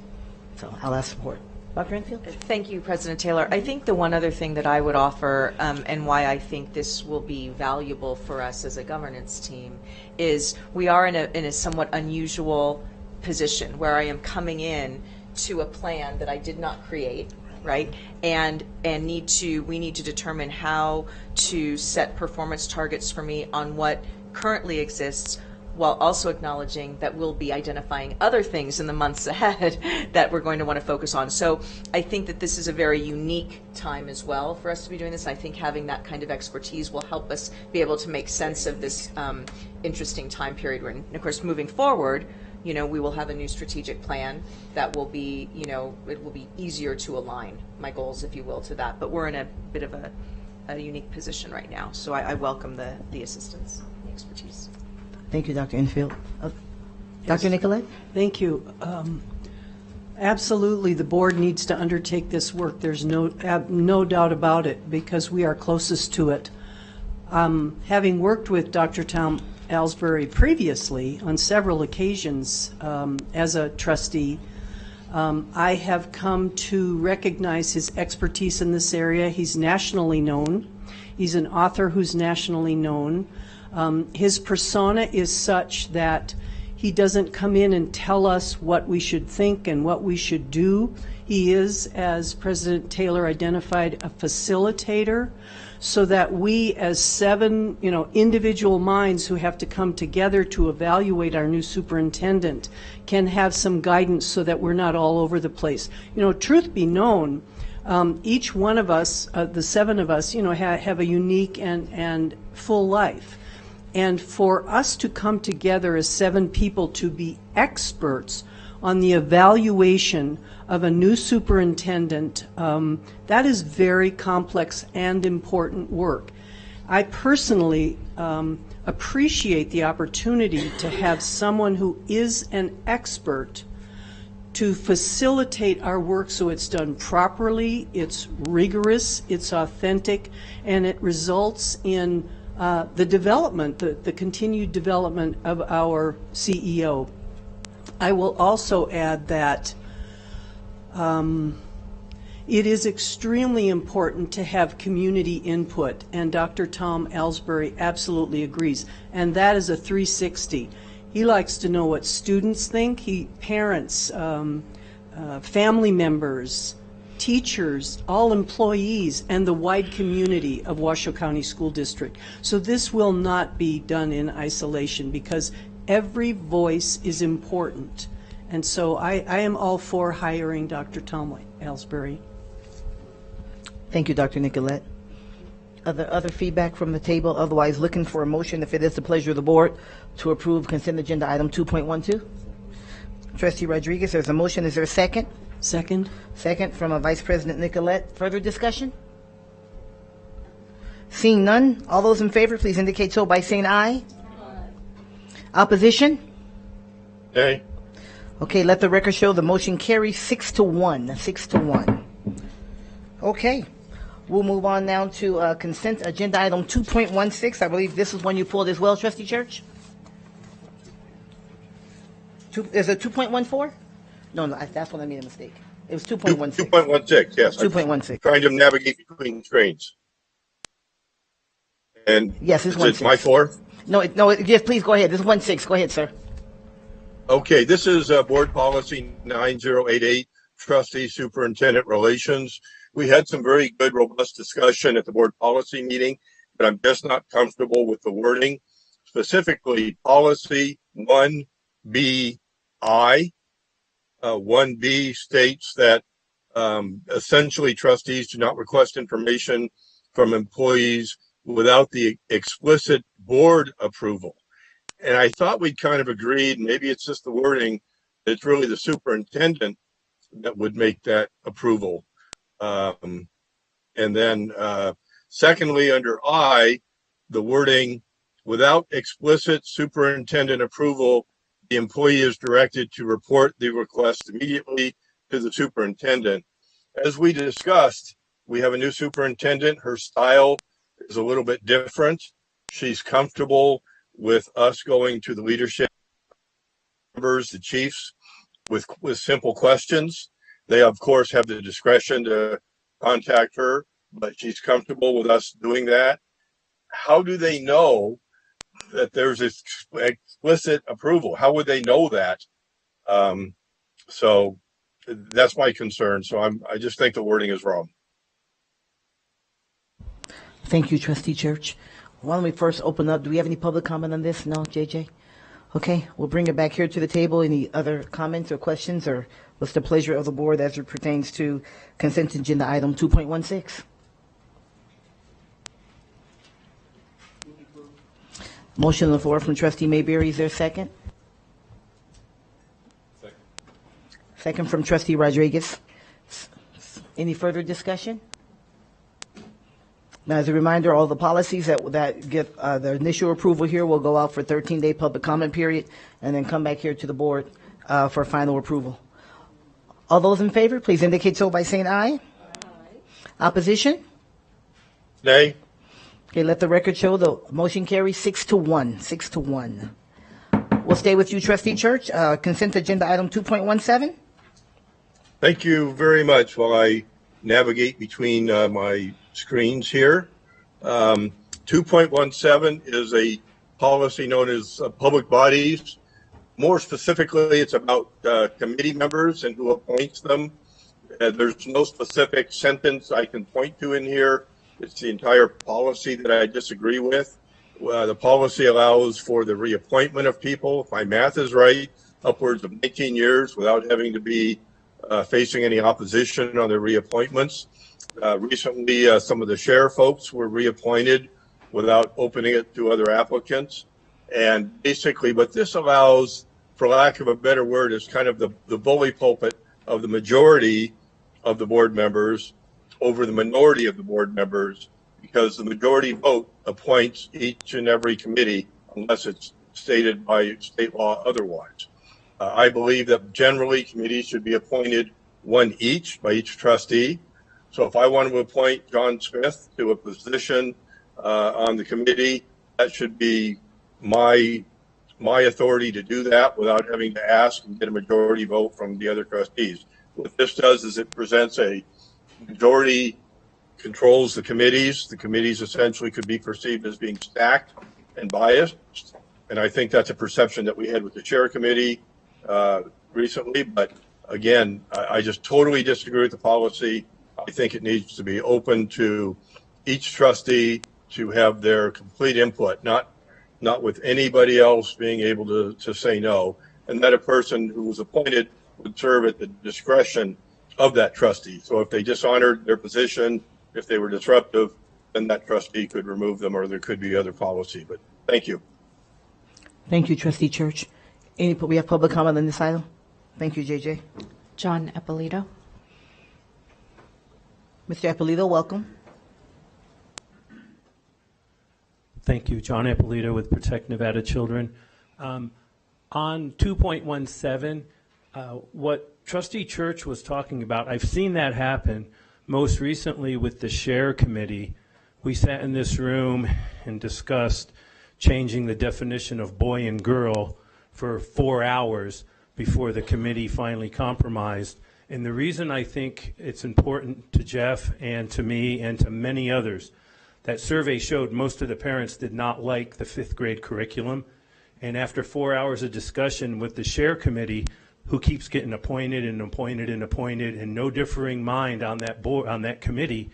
So I'll ask support. Dr. Enfield? Thank you, President Taylor. I think the one other thing that I would offer, and why I think this will be valuable for us as a governance team, is we are in a somewhat unusual position where I am coming in to a plan that I did not create, right? And we need to determine how to set performance targets for me on what currently exists, while also acknowledging that we'll be identifying other things in the months ahead that we're going to want to focus on. So I think that this is a very unique time as well for us to be doing this. I think having that kind of expertise will help us be able to make sense of this interesting time period. And of course, moving forward, we will have a new strategic plan that will be, it will be easier to align my goals, if you will, to that. But we're in a bit of a unique position right now. So I welcome the assistance, the expertise. Thank you, Dr. Enfield. Dr. Nicolette? Thank you. Absolutely, the board needs to undertake this work. There's no doubt about it, because we are closest to it. Having worked with Dr. Tom Alsbury previously on several occasions as a trustee, I have come to recognize his expertise in this area. He's nationally known. He's an author who's nationally known. His persona is such that he doesn't come in and tell us what we should think and what we should do. He is, as President Taylor identified, a facilitator, so that we as 7 individual minds who have to come together to evaluate our new superintendent can have some guidance so that we're not all over the place. Truth be known, each one of us, the 7 of us, have a unique and full life. And for us to come together as 7 people to be experts on the evaluation of a new superintendent, that is very complex and important work. I personally appreciate the opportunity to have someone who is an expert to facilitate our work so it's done properly, it's rigorous, it's authentic, and it results in the development, the continued development of our CEO. I will also add that it is extremely important to have community input, and Dr. Tom Alsbury absolutely agrees, and that is a 360. He likes to know what students think, parents, family members, teachers, all employees, and the wide community of Washoe County School District. So this will not be done in isolation, because every voice is important. And so I am all for hiring Dr. Tom Alsbury. Thank you, Dr. Nicolette. Other feedback from the table? Otherwise, looking for a motion, if it is the pleasure of the board, to approve consent agenda item 2.12. Trustee Rodriguez, there's a motion. Is there a second? Second. Second from Vice President Nicolette. Further discussion? Seeing none, all those in favor, please indicate so by saying aye. Opposition? Aye. Okay, let the record show the motion carries 6-1. 6-1. Okay, we'll move on now to consent agenda item 2.16. I believe this is one you pulled as well, Trustee Church? Is it 2.14? No, that's when I made a mistake. It was 2.16. 2.16, yes. 2.16. Trying to navigate between screens. And yes, it's is it my floor? No, yes, please go ahead. This is 1.6. Go ahead, sir. Okay, this is Board Policy 9088, Trustee Superintendent Relations. We had some very good, robust discussion at the Board Policy meeting, but I'm just not comfortable with the wording. Specifically, Policy 1BI. 1B states that essentially trustees do not request information from employees without the explicit board approval. And I thought we'd kind of agreed, maybe it's just the wording, it's really the superintendent that would make that approval. And then secondly, under I, the wording, without explicit superintendent approval, the employee is directed to report the request immediately to the superintendent. As we discussed, we have a new superintendent. Her style is a little bit different. She's comfortable with us going to the leadership members, the chiefs, with simple questions. They, of course, have the discretion to contact her, but she's comfortable with us doing that. How do they know that there's explicit approval? How would they know that? So that's my concern. So I just think the wording is wrong. Thank you, Trustee Church. Why don't we first open up? Do we have any public comment on this? No, JJ? Okay, we'll bring it back here to the table. Any other comments or questions, or what's the pleasure of the board as it pertains to consent agenda item 2.16? Motion on the floor from Trustee Mayberry. Is there a second? Second from Trustee Rodriguez. Any further discussion? Now, as a reminder, all the policies that get the initial approval here will go out for 13-day public comment period and then come back here to the board for final approval. All those in favor, please indicate so by saying aye. Opposition? Nay. Okay, let the record show the motion carries 6-1. 6-1. We'll stay with you, Trustee Church. Consent agenda item 2.17. Thank you very much. While I navigate between my screens here, 2.17 is a policy known as public bodies. More specifically, it's about committee members and who appoints them. There's no specific sentence I can point to in here. It's the entire policy that I disagree with. The policy allows for the reappointment of people, if my math is right, upwards of 19 years without having to be facing any opposition on their reappointments. Recently, some of the sheriff folks were reappointed without opening it to other applicants. And basically, what this allows, for lack of a better word, is kind of the bully pulpit of the majority of the board members over the minority of the board members, because the majority vote appoints each and every committee unless it's stated by state law otherwise. I believe that generally committees should be appointed one each by each trustee. So if I want to appoint John Smith to a position on the committee, that should be my authority to do that without having to ask and get a majority vote from the other trustees. What this does is it presents a majority controls the committees. The committees essentially could be perceived as being stacked and biased. And I think that's a perception that we had with the chair committee recently. But again, I just totally disagree with the policy. I think it needs to be open to each trustee to have their complete input, not with anybody else being able to say no. And that a person who was appointed would serve at the discretion of that trustee. So if they dishonored their position, if they were disruptive, then that trustee could remove them, or there could be other policy. But thank you. Thank you, Trustee Church. We have public comment on this item? Thank you, JJ. John Eppolito. Mr. Eppolito, welcome. Thank you. John Eppolito with Protect Nevada Children. On 2.17, what Trustee Church was talking about, I've seen that happen most recently with the Share Committee. We sat in this room and discussed changing the definition of boy and girl for 4 hours before the committee finally compromised And the reason I think it's important to Jeff and to me and to many others, that survey showed most of the parents did not like the 5th grade curriculum. And after 4 hours of discussion with the share committee, who keeps getting appointed and appointed and appointed, and no differing mind on that board, on that committee,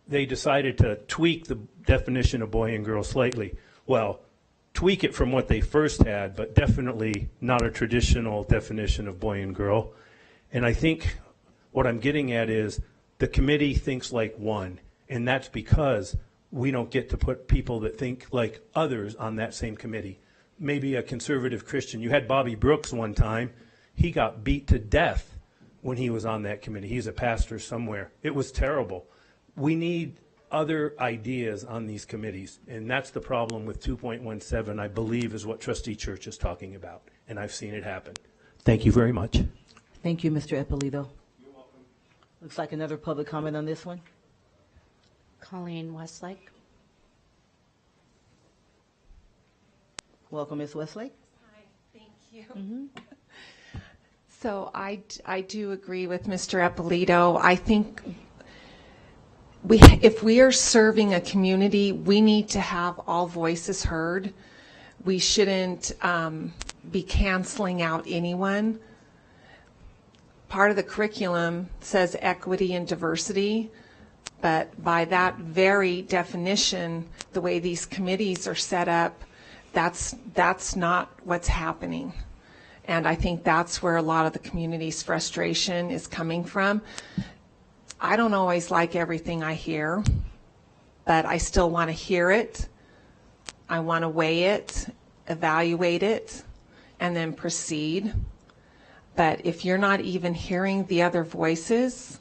they decided to tweak the definition of boy and girl slightly. Well, tweak it from what they first had, but definitely not a traditional definition of boy and girl. And I think what I'm getting at is the committee thinks like one, and that's because we don't get to put people that think like others on that same committee. Maybe a conservative Christian. You had Bobby Brooks one time. He got beat to death when he was on that committee. He's a pastor somewhere. It was terrible. We need other ideas on these committees, and that's the problem with 2.17, I believe, is what Trustee Church is talking about, and I've seen it happen. Thank you very much. Thank you, Mr. Ippolito. You're welcome. Looks like another public comment on this one. Colleen Westlake. Welcome, Ms. Westlake. Hi, thank you. So I do agree with Mr. Ippolito. I think if we are serving a community, we need to have all voices heard. We shouldn't be canceling out anyone. Part of the curriculum says equity and diversity, but by that very definition, the way these committees are set up, that's not what's happening. And I think that's where a lot of the community's frustration is coming from. I don't always like everything I hear, but I still want to hear it. I want to weigh it, evaluate it, and then proceed. But if you're not even hearing the other voices,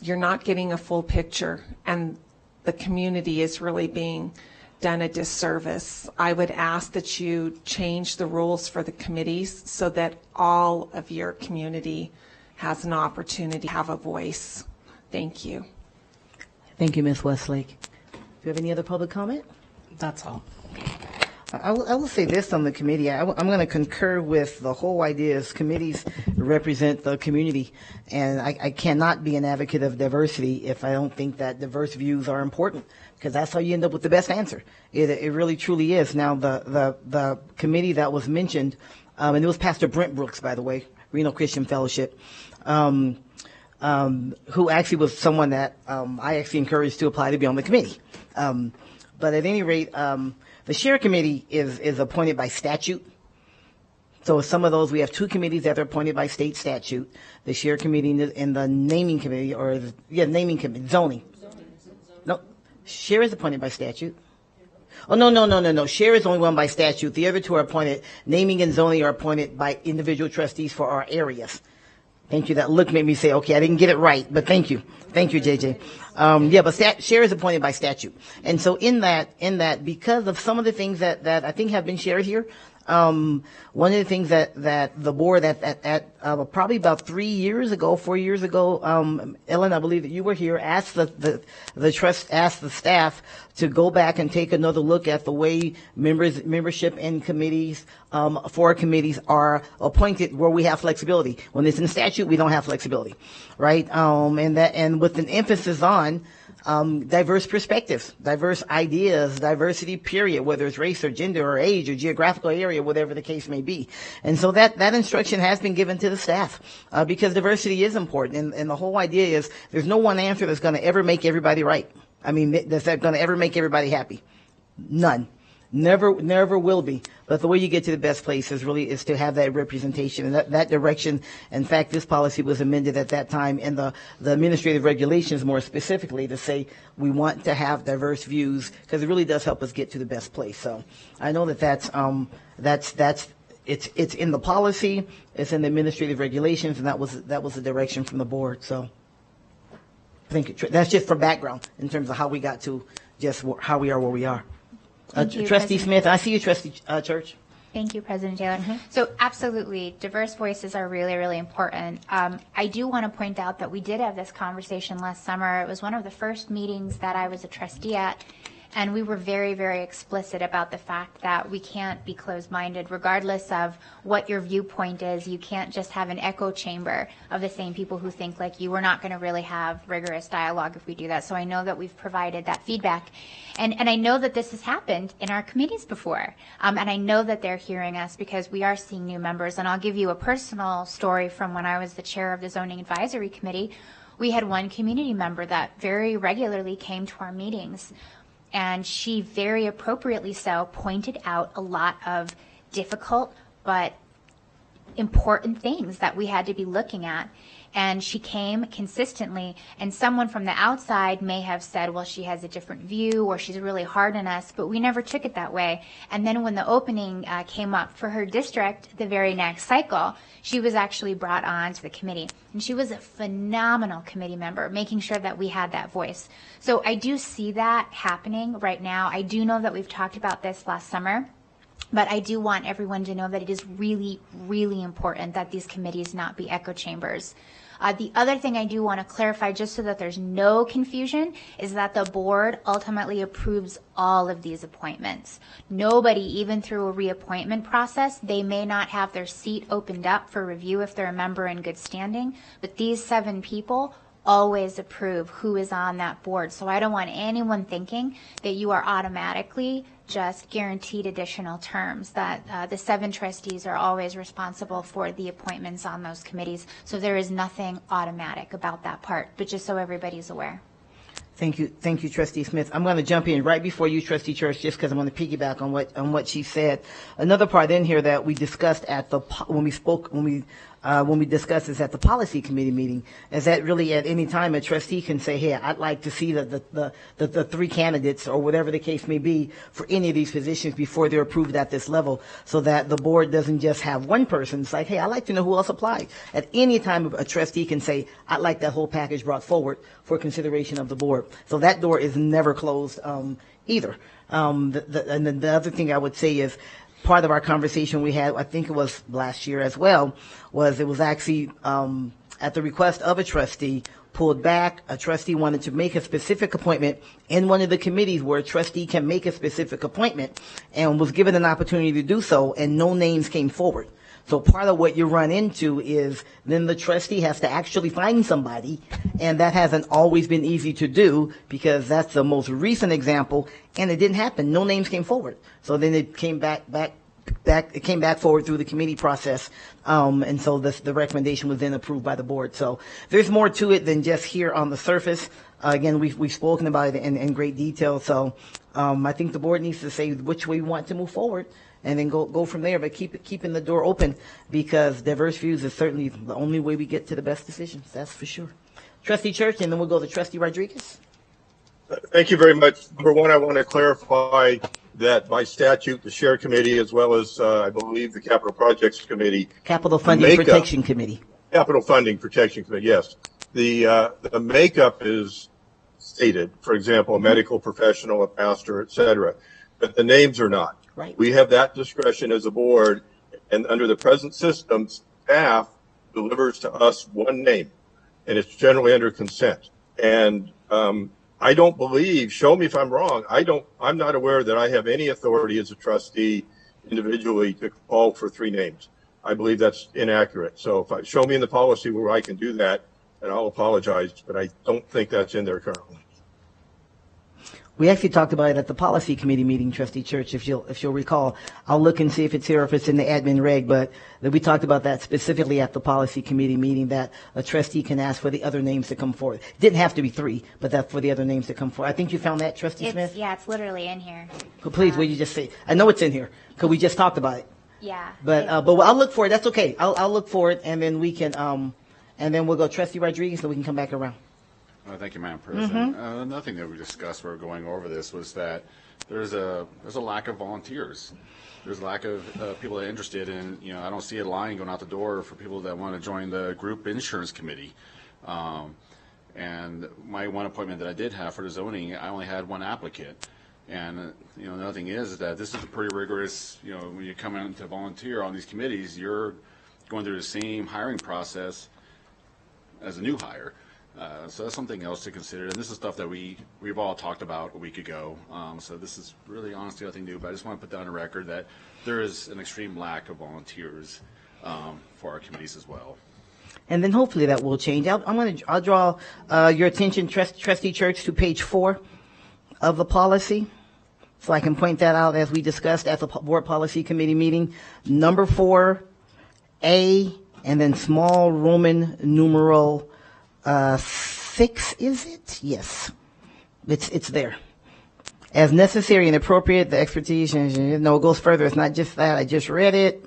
you're not getting a full picture, and the community is really being done a disservice. I would ask that you change the rules for the committees so that all of your community has an opportunity to have a voice. Thank you. Thank you, Ms. Westlake. Do you have any other public comment? That's all. I will say this on the committee. I'm going to concur with the whole idea is committees represent the community, and I cannot be an advocate of diversity if I don't think that diverse views are important, because that's how you end up with the best answer. It really truly is. Now, the committee that was mentioned, and it was Pastor Brent Brooks, by the way, Reno Christian Fellowship, who actually was someone that I actually encouraged to apply to be on the committee. But at any rate, the share committee is appointed by statute. So some of those, we have two committees that are appointed by state statute. The share committee and the naming committee, naming committee, zoning. No, share is appointed by statute. Oh, no. Share is only one by statute. The other two are appointed. Naming and zoning are appointed by individual trustees for our areas. Thank you. That look made me say, okay, I didn't get it right, but thank you. Thank you, JJ. But share is appointed by statute. And so in that, because of some of the things that I think have been shared here, one of the things that the board probably about 4 years ago, Ellen, I believe that you were here, asked the staff to go back and take another look at the way membership in committees, for committees are appointed where we have flexibility. When it's in statute, we don't have flexibility, right? And with an emphasis on diverse perspectives, diverse ideas, diversity, period, whether it's race or gender or age or geographical area, whatever the case may be. And so that instruction has been given to the staff, because diversity is important. And the whole idea is there's no one answer that's going to ever make everybody right. I mean, that's going to ever make everybody happy. None. Never will be. But the way you get to the best place is to have that representation and that direction. In fact, this policy was amended at that time in the administrative regulations more specifically to say we want to have diverse views, because it really does help us get to the best place. So I know that's it's in the policy, it's in the administrative regulations, and that was the direction from the board. So I think that's just for background in terms of how we got to just how we are where we are. Thank you, Trustee President. Smith, I see you, Trustee Church. Thank you, President Taylor. So absolutely, diverse voices are really, really important. I do want to point out that we did have this conversation last summer. It was one of the first meetings that I was a trustee at, And we were very, very explicit about the fact that we can't be closed-minded regardless of what your viewpoint is. You can't just have an echo chamber of the same people who think like you. We're not going to really have rigorous dialogue if we do that. So I know that we've provided that feedback. And I know that this has happened in our committees before. And I know that they're hearing us because we are seeing new members. And I'll give you a personal story from when I was the chair of the Zoning Advisory Committee. We had one community member that very regularly came to our meetings, and she very appropriately so pointed out a lot of difficult but important things that we had to be looking at. And she came consistently, and someone from the outside may have said, well, she has a different view or she's really hard on us, but we never took it that way. And then when the opening came up for her district the very next cycle, she was actually brought on to the committee. And she was a phenomenal committee member, making sure that we had that voice. So I do see that happening right now. I do know that we've talked about this last summer. But I do want everyone to know that it is really, really important that these committees not be echo chambers. The other thing I do want to clarify, just so that there's no confusion, is that the board ultimately approves all of these appointments. Nobody, even through a reappointment process, they may not have their seat opened up for review if they're a member in good standing, but these 7 people always approve who is on that board. So I don't want anyone thinking that you are automatically just guaranteed additional terms, that the 7 trustees are always responsible for the appointments on those committees. So there is nothing automatic about that part, but just so everybody's aware. Thank you, Trustee Smith. I'm going to jump in right before you, Trustee Church, just because I'm going to piggyback on what she said. Another part in here that we discussed at the when we discussed this at the policy committee meeting is that really at any time a trustee can say, hey, I'd like to see the 3 candidates or whatever the case may be for any of these positions before they're approved at this level, so that the board doesn't just have one person. It's like, hey, I'd like to know who else applied. At any time a trustee can say, I'd like that whole package brought forward for consideration of the board. So that door is never closed either. And then the other thing I would say is, part of our conversation we had, I think it was last year as well, was it was actually at the request of a trustee, pulled back. A trustee wanted to make a specific appointment in one of the committees where a trustee can make a specific appointment, and was given an opportunity to do so, and no names came forward. So part of what you run into is then the trustee has to actually find somebody, and that hasn't always been easy to do, because that's the most recent example, and it didn't happen. No names came forward. So then it came back forward through the committee process, and so the recommendation was then approved by the board. So there's more to it than just here on the surface. Again, we've spoken about it in great detail. So I think the board needs to say which way we want to move forward, and then go from there. But keeping the door open, because diverse views is certainly the only way we get to the best decisions. That's for sure. Trustee Church, and then we'll go to Trustee Rodriguez. Thank you very much. Number one, I want to clarify that by statute, the Share Committee, as well as I believe the Capital Projects Committee, Capital Funding Protection Committee. Capital Funding Protection Committee, yes. The makeup is stated. For example, a medical professional, a pastor, etc. But the names are not. Right. We have that discretion as a board, and under the present system, staff delivers to us one name, and it's generally under consent. And I don't believe, show me if I'm wrong, I'm not aware that I have any authority as a trustee individually to call for 3 names. I believe that's inaccurate. So if show me in the policy where I can do that, and I'll apologize, but I don't think that's in there currently. We actually talked about it at the policy committee meeting, Trustee Church, if you'll recall. I'll look and see if it's here or if it's in the admin reg, but we talked about that specifically at the policy committee meeting, that a trustee can ask for the other names to come forward. It didn't have to be 3, but that for the other names to come forward. I think you found that, Trustee Smith? Yeah, it's literally in here. Please, will you just say, I know it's in here, because we just talked about it. Yeah. But I'll look for it. That's okay. I'll look for it, and then we can, and then we'll go Trustee Rodriguez, so we can come back around. Thank you, Madam President. Another thing that we discussed when we were going over this was that there's a lack of volunteers. There's a lack of people that are interested in, I don't see a line going out the door for people that want to join the group insurance committee. And my one appointment that I did have for the zoning, I only had 1 applicant. And, another thing is that this is a pretty rigorous, when you come in to volunteer on these committees, you're going through the same hiring process as a new hire. So that's something else to consider. And this is stuff that we've all talked about a week ago. So this is really honestly nothing new, but I just want to put that on the record that there is an extreme lack of volunteers for our committees as well. And then hopefully that will change. I'll draw your attention, Trustee Church, to page 4 of the policy, so I can point that out as we discussed at the Board Policy Committee meeting. Number 4A, and then small Roman numeral 6, is it? Yes, it's there. As necessary and appropriate, the expertise, no, it goes further. It's not just that. I just read it.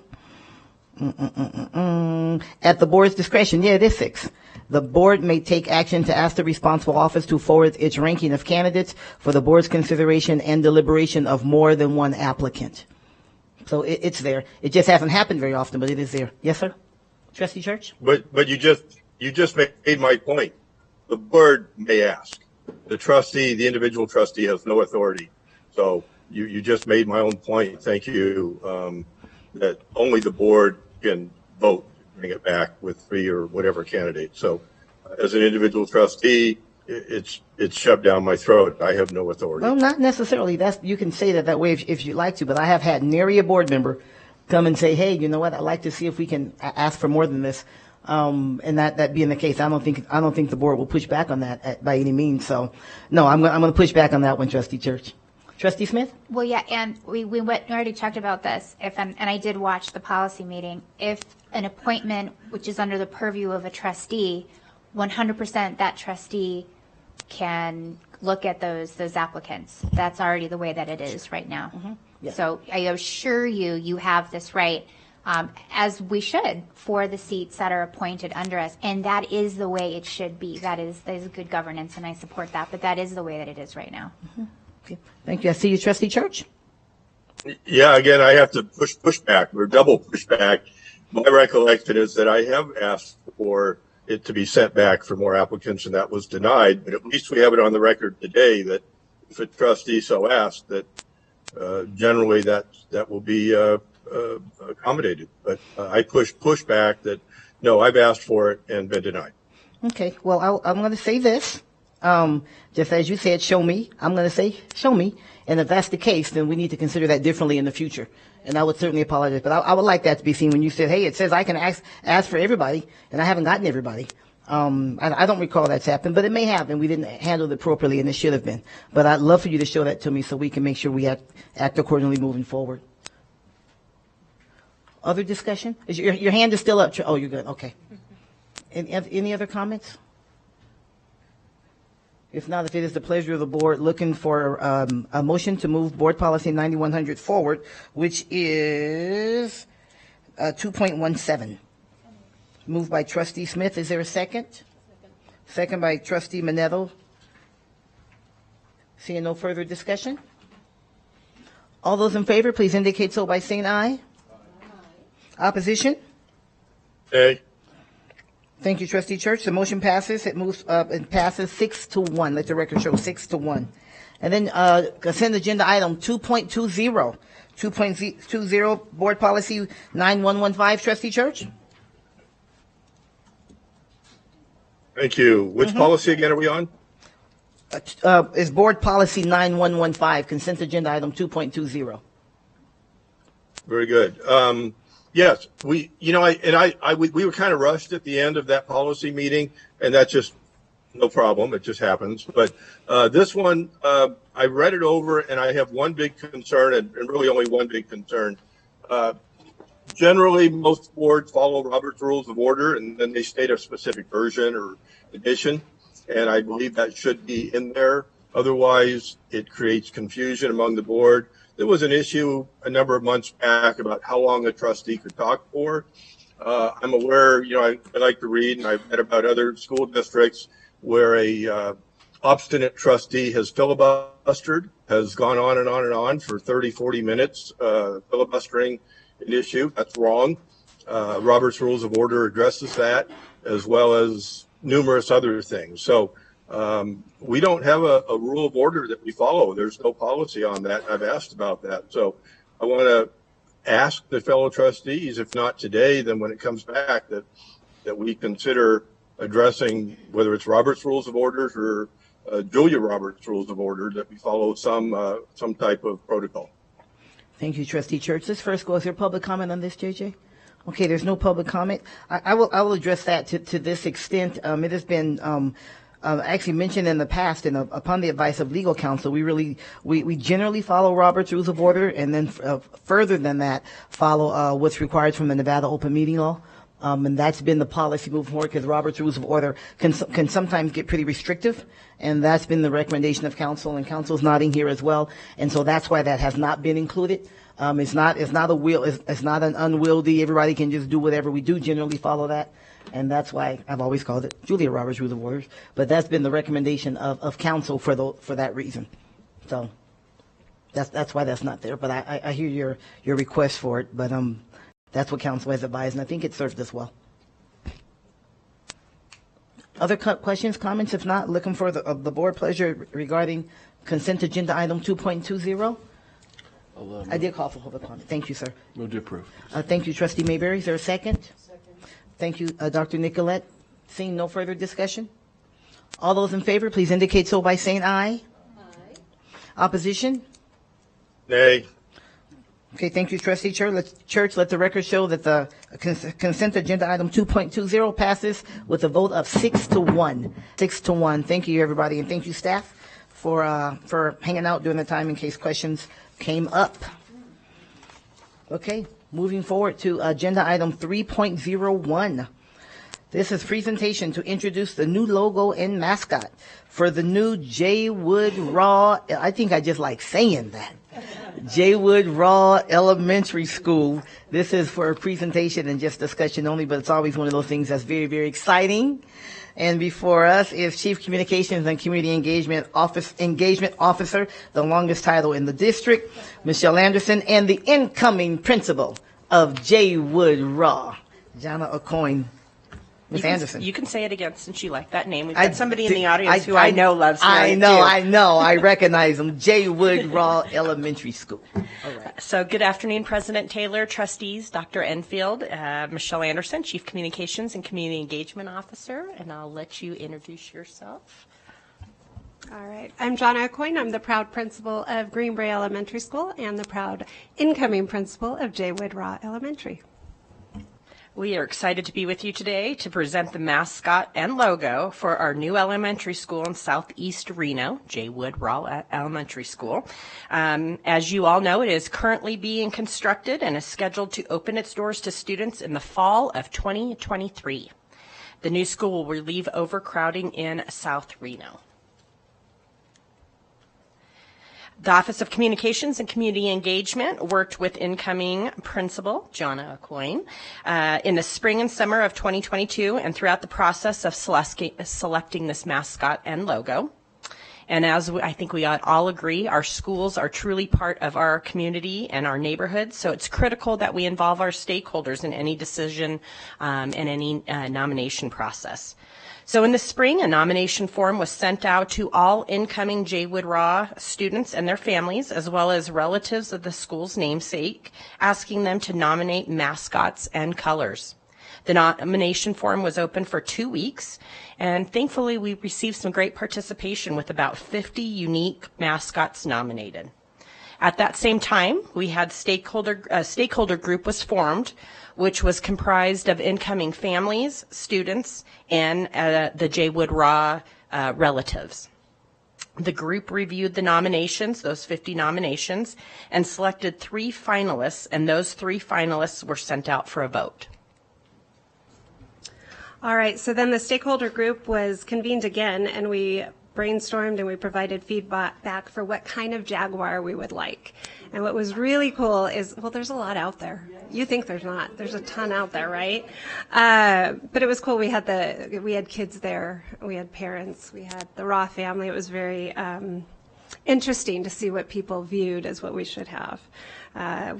At the board's discretion, yeah, it is 6. The board may take action to ask the responsible office to forward its ranking of candidates for the board's consideration and deliberation of more than one applicant. So it's there. It just hasn't happened very often, but it is there. Yes, sir? Trustee Church? But you just made my point. The board may ask. The individual trustee has no authority. So you just made my own point. Thank you. That only the board can vote to bring it back with 3 or whatever candidate. So as an individual trustee, it's shoved down my throat. I have no authority. Well, not necessarily. You can say that way if you'd like to, but I have had nary a board member come and say, hey, you know what, I'd like to see if we can ask for more than this. And that being the case, I don't think the board will push back on that by any means. So no, I'm going to push back on that one, Trustee Church. Trustee Smith? Well, yeah, and we already talked about this. And I did watch the policy meeting. If an appointment, which is under the purview of a trustee, 100% that trustee can look at those applicants. That's already the way that it is right now. Mm-hmm. Yeah. So I assure you have this right, as we should, for the seats that are appointed under us. And that is the way it should be. That is good governance, and I support that. But that is the way that it is right now. Mm-hmm. Okay. Thank you. I see you, Trustee Church. Yeah, again, I have to push back or double push back. My recollection is that I have asked for it to be sent back for more applicants, and that was denied. But at least we have it on the record today that if a trustee so asked, that generally that will be accommodated. But I push back that no, I've asked for it and been denied. Okay. Well, I'm going to say this. Just as you said, show me. I'm going to say, show me. And if that's the case, then we need to consider that differently in the future. And I would certainly apologize. But I would like that to be seen when you said, hey, it says I can ask for everybody, and I haven't gotten everybody. I don't recall that's happened, but it may have, and we didn't handle it appropriately, and it should have been. But I'd love for you to show that to me so we can make sure we act accordingly moving forward. Other discussion? Your hand is still up. Oh, you're good. Okay. Any other comments? If not, if it is the pleasure of the board, looking for a motion to move Board Policy 9100 forward, which is 2.17. Moved by Trustee Smith. Is there a second? Second by Trustee Manetto. Seeing no further discussion? All those in favor, please indicate so by saying aye. Opposition? Aye. Thank you, Trustee Church. The motion passes. It moves up and passes 6-1. Let the record show 6-1. And then consent agenda item 2.20. 2.20, Board Policy 9115. Trustee Church? Thank you. Which policy again are we on? Is Board Policy 9115, consent agenda item 2.20. Very good. Yes, we were kind of rushed at the end of that policy meeting, and that's just no problem. It just happens. But this one, I read it over, and I have one big concern, and really only one big concern. Generally, most boards follow Robert's Rules of Order, and then they state a specific version or edition, and I believe that should be in there. Otherwise, it creates confusion among the board. There was an issue a number of months back about how long a trustee could talk for. I'm aware, I like to read, and I've read about other school districts where a obstinate trustee has filibustered, has gone on and on and on for 30, 40 minutes, filibustering an issue. That's wrong. Robert's Rules of Order addresses that, as well as numerous other things. So we don't have a rule of order that we follow. There's no policy on that. I've asked about that. So I want to ask the fellow trustees, if not today, then when it comes back, that we consider addressing whether it's Robert's Rules of Order or Julia Roberts' Rules of Order, that we follow some type of protocol. Thank you, Trustee Church. Let's first go. Is there public comment on this, JJ? Okay, there's no public comment. I will address that to this extent. It has been actually mentioned in the past, and upon the advice of legal counsel, we generally follow Robert's Rules of Order, and then further than that, follow what's required from the Nevada Open Meeting Law. And that's been the policy moving forward, because Robert's Rules of Order can sometimes get pretty restrictive, and that's been the recommendation of counsel, and counsel's nodding here as well, and so that's why that has not been included. It's not an unwieldy, everybody can just do whatever. We do generally follow that, and that's why I've always called it Julia Roberts' Rules of Orders, but that's been the recommendation of counsel for that reason. So that's why that's not there, but I hear your request for it, but that's what counsel has advised, and I think it served us well. Other questions, comments? If not, looking for the board pleasure regarding consent agenda item 2.20. I did call for public comment. Thank you, sir. Move to approve. Thank you, Trustee Mayberry. Is there a second? Second. Thank you, Dr. Nicolette. Seeing no further discussion, all those in favor, please indicate so by saying aye. Aye. Opposition? Nay. Okay, thank you, Trustee Church. Let the record show that the consent agenda item 2.20 passes with a vote of 6-1. 6-1. Thank you, everybody, and thank you, staff, for hanging out during the time in case questions came up. Okay, moving forward to agenda item 3.01. This is presentation to introduce the new logo and mascot for the new J. Wood Raw. I think I just like saying that. J. Wood Raw Elementary School. This is for a presentation and just discussion only, but it's always one of those things that's very, very exciting. And before us is Chief Communications and Community Engagement Officer, the longest title in the district, Michelle Anderson, and the incoming principal of J. Wood Raw, Jana O'Coin. Ms. Anderson. You can say it again since you like that name. We've got somebody in the audience who I know loves it. I know. I recognize them. J. Wood Raw Elementary School. All right. So good afternoon, President Taylor, trustees, Dr. Enfield, Michelle Anderson, Chief Communications and Community Engagement Officer, and I'll let you introduce yourself. All right. I'm Jana O'Coin. I'm the proud principal of Greenbrae Elementary School and the proud incoming principal of J. Wood Raw Elementary. We are excited to be with you today to present the mascot and logo for our new elementary school in Southeast Reno, J. Wood Raw Elementary School. As you all know, it is currently being constructed and is scheduled to open its doors to students in the fall of 2023. The new school will relieve overcrowding in South Reno. The Office of Communications and Community Engagement worked with incoming principal, Jana O'Coin, in the spring and summer of 2022 and throughout the process of selecting this mascot and logo. And as I think we all agree, our schools are truly part of our community and our neighborhood, so it's critical that we involve our stakeholders in any decision and any nomination process. So in the spring, a nomination form was sent out to all incoming J. Wood Raw students and their families, as well as relatives of the school's namesake, asking them to nominate mascots and colors. The nomination form was open for 2 weeks, and thankfully we received some great participation with about 50 unique mascots nominated. At that same time, we had a stakeholder group was formed, which was comprised of incoming families, students, and the J. Wood Raw relatives. The group reviewed the nominations, those 50 nominations, and selected 3 finalists, and those 3 finalists were sent out for a vote. All right, so then the stakeholder group was convened again, and we brainstormed and we provided feedback for what kind of Jaguar we would like. And what was really cool is, well, there's a lot out there. You think there's not. There's a ton out there, right? But it was cool. We had kids there. We had parents. We had the Raw family. It was very interesting to see what people viewed as what we should have.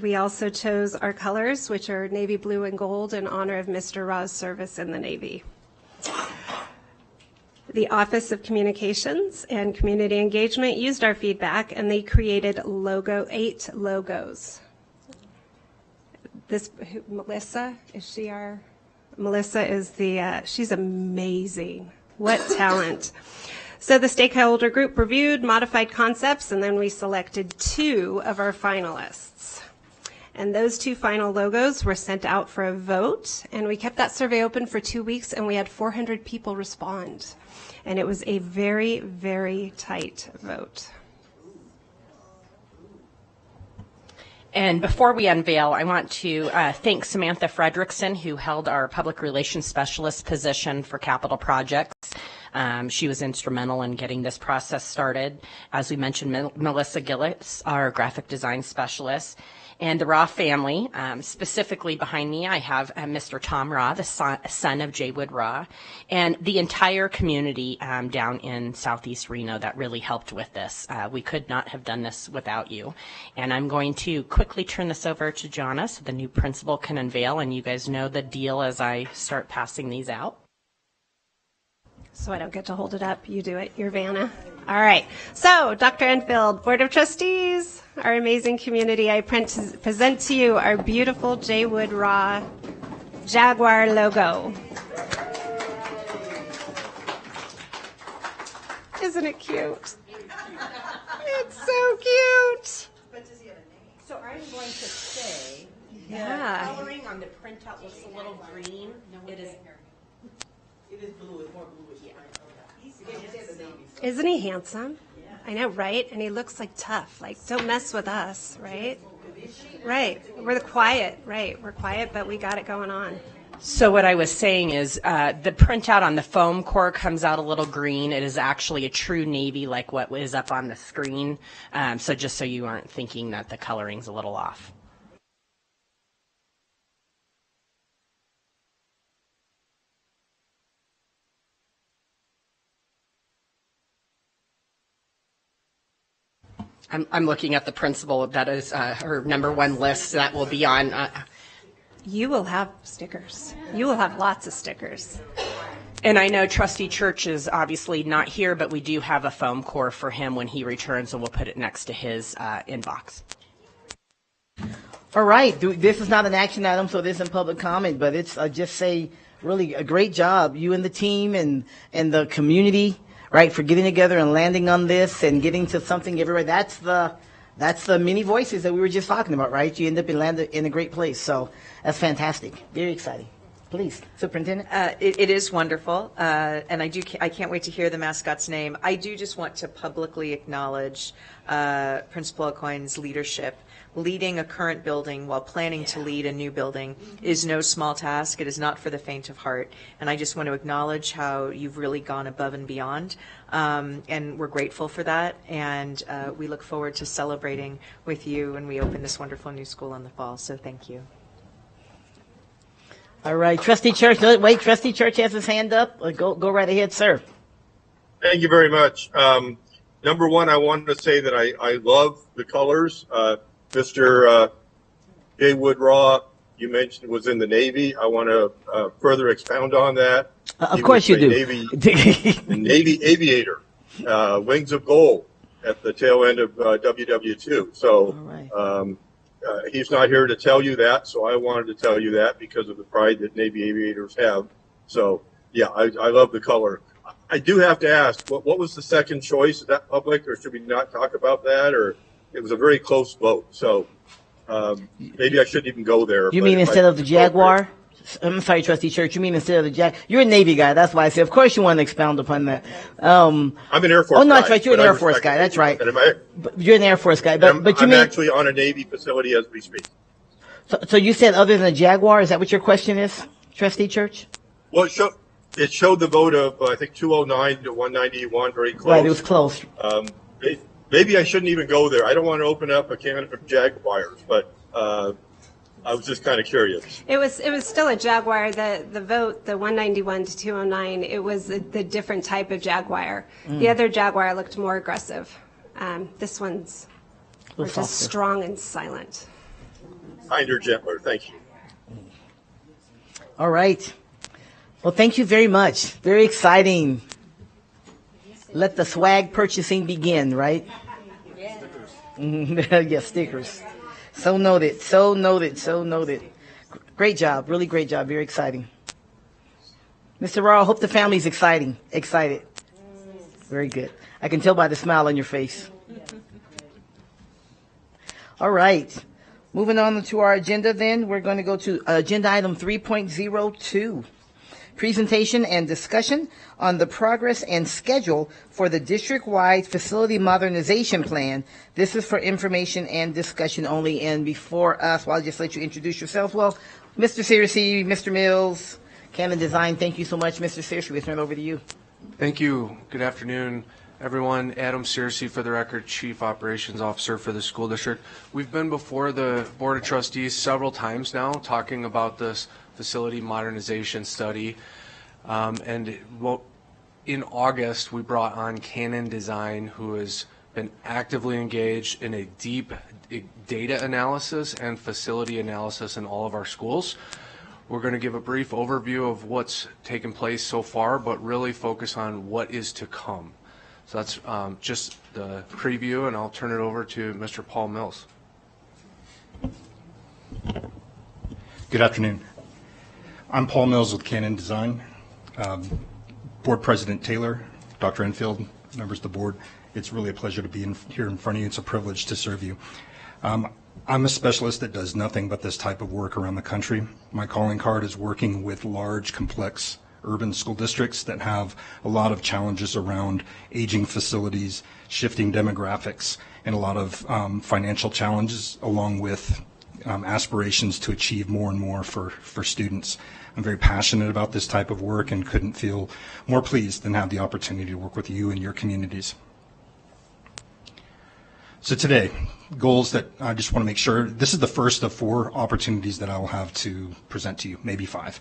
We also chose our colors, which are navy blue and gold, in honor of Mr. Raw's service in the Navy. The Office of Communications and Community Engagement used our feedback, and they created 8 logos. Melissa, is she our? Melissa is she's amazing. What talent. So the stakeholder group reviewed modified concepts, and then we selected 2 of our finalists. And those 2 final logos were sent out for a vote, and we kept that survey open for 2 weeks, and we had 400 people respond. And it was a very, very tight vote. And before we unveil, I want to thank Samantha Fredrickson, who held our public relations specialist position for capital projects. She was instrumental in getting this process started. As we mentioned, Melissa Gillis, our graphic design specialist, and the Raw family. Specifically behind me, I have Mr. Tom Raw, the son of Jaywood Raw, and the entire community down in Southeast Reno that really helped with this. We could not have done this without you. And I'm going to quickly turn this over to Jonna so the new principal can unveil, and you guys know the deal as I start passing these out. So I don't get to hold it up. You do it. You're Vanna. All right. So, Dr. Enfield, Board of Trustees, our amazing community, I present to you our beautiful Jaywood Raw Jaguar logo. Isn't it cute? It's so cute. So I'm going to say Yeah. the coloring on the printout looks a little green. It is blue. It's more blue. Yeah. Isn't he handsome? I know, right? And he looks like tough. Like, don't mess with us, right? Right. We're quiet, right? We're quiet, but we got it going on. So what I was saying is the printout on the foam core comes out a little green. It is actually a true navy like what is up on the screen. So just so you aren't thinking that the coloring's a little off. I'm looking at the principal. That is her number 1 list. That will be on. You will have stickers. You will have lots of stickers. And I know Trustee Church is obviously not here, but we do have a foam core for him when he returns, and we'll put it next to his inbox. All right. This is not an action item, so this isn't public comment, but it's just say really a great job, you and the team and the community, right, for getting together and landing on this and getting to something everywhere. That's the many voices that we were just talking about, right? You end up landed in a great place. So that's fantastic. Very exciting. Please, Superintendent. It is wonderful, and I can't wait to hear the mascot's name. I do just want to publicly acknowledge Principal Aucoin's leadership. Leading a current building while planning to lead a new building is no small task. It is not for the faint of heart. And I just want to acknowledge how you've really gone above and beyond. And we're grateful for that. And we look forward to celebrating with you when we open this wonderful new school in the fall. So thank you. All right. Trustee Church. Wait, Trustee Church has his hand up. Go right ahead, sir. Thank you very much. Number one, I wanted to say that I love the colors. Mr. Jaywood Raw, you mentioned was in the Navy. I want to further expound on that. Of course you do. Navy aviator, wings of gold at the tail end of WW2. So he's not here to tell you that, so I wanted to tell you that because of the pride that Navy aviators have. So, yeah, I love the color. I do have to ask, what was the second choice? Is that public, or should we not talk about that? Or it was a very close vote, so maybe I shouldn't even go there. You mean instead of the Jaguar? I'm sorry, Trustee Church. You mean instead of the Jag? You're a Navy guy. That's why I said, of course you want to expound upon that. I'm an Air Force guy. Oh, no, that's right. You're an Air Force guy. That's right. You're an Air Force guy. But you I'm mean actually on a Navy facility as we speak. So you said other than the Jaguar? Is that what your question is, Trustee Church? Well, it showed the vote of, I think, 209 to 191, very close. Right, it was close. Maybe I shouldn't even go there. I don't want to open up a can of Jaguars, but I was just kind of curious. It was still a Jaguar. The vote, the 191 to 209, it was the different type of Jaguar. The other Jaguar looked more aggressive. This one's just strong and silent. Kinder, gentler. Thank you. All right. Well, thank you very much. Very exciting. Let the swag purchasing begin, right? Yeah, stickers. So noted. So noted. So noted. Great job. Really great job. Very exciting. Mr. Raw, I hope the family's excited. Very good. I can tell by the smile on your face. All right. Moving on to our agenda then, we're going to go to agenda item 3.02. Presentation and discussion on the progress and schedule for the district-wide facility modernization plan. This is for information and discussion only. And before us, well, I'll just let you introduce yourselves. Well, Mr. Searcy, Mr. Mills, Canon Design, thank you so much. Mr. Searcy, we turn it over to you. Thank you. Good afternoon, everyone. Adam Searcy, for the record, Chief Operations Officer for the school district. We've been before the Board of Trustees several times now talking about this facility modernization study. In August, we brought on Canon Design, who has been actively engaged in a deep data analysis and facility analysis in all of our schools. We're going to give a brief overview of what's taken place so far, but really focus on what is to come. So that's just the preview, and I'll turn it over to Mr. Paul Mills. Good afternoon. I'm Paul Mills with Canon Design. Board President Taylor, Dr. Enfield, members of the board, it's really a pleasure to be here in front of you. It's a privilege to serve you. I'm a specialist that does nothing but this type of work around the country. My calling card is working with large, complex urban school districts that have a lot of challenges around aging facilities, shifting demographics, and a lot of financial challenges, along with aspirations to achieve more and more for students. I'm very passionate about this type of work and couldn't feel more pleased than have the opportunity to work with you and your communities. So today, goals that I just want to make sure, this is the first of 4 opportunities that I will have to present to you, maybe 5.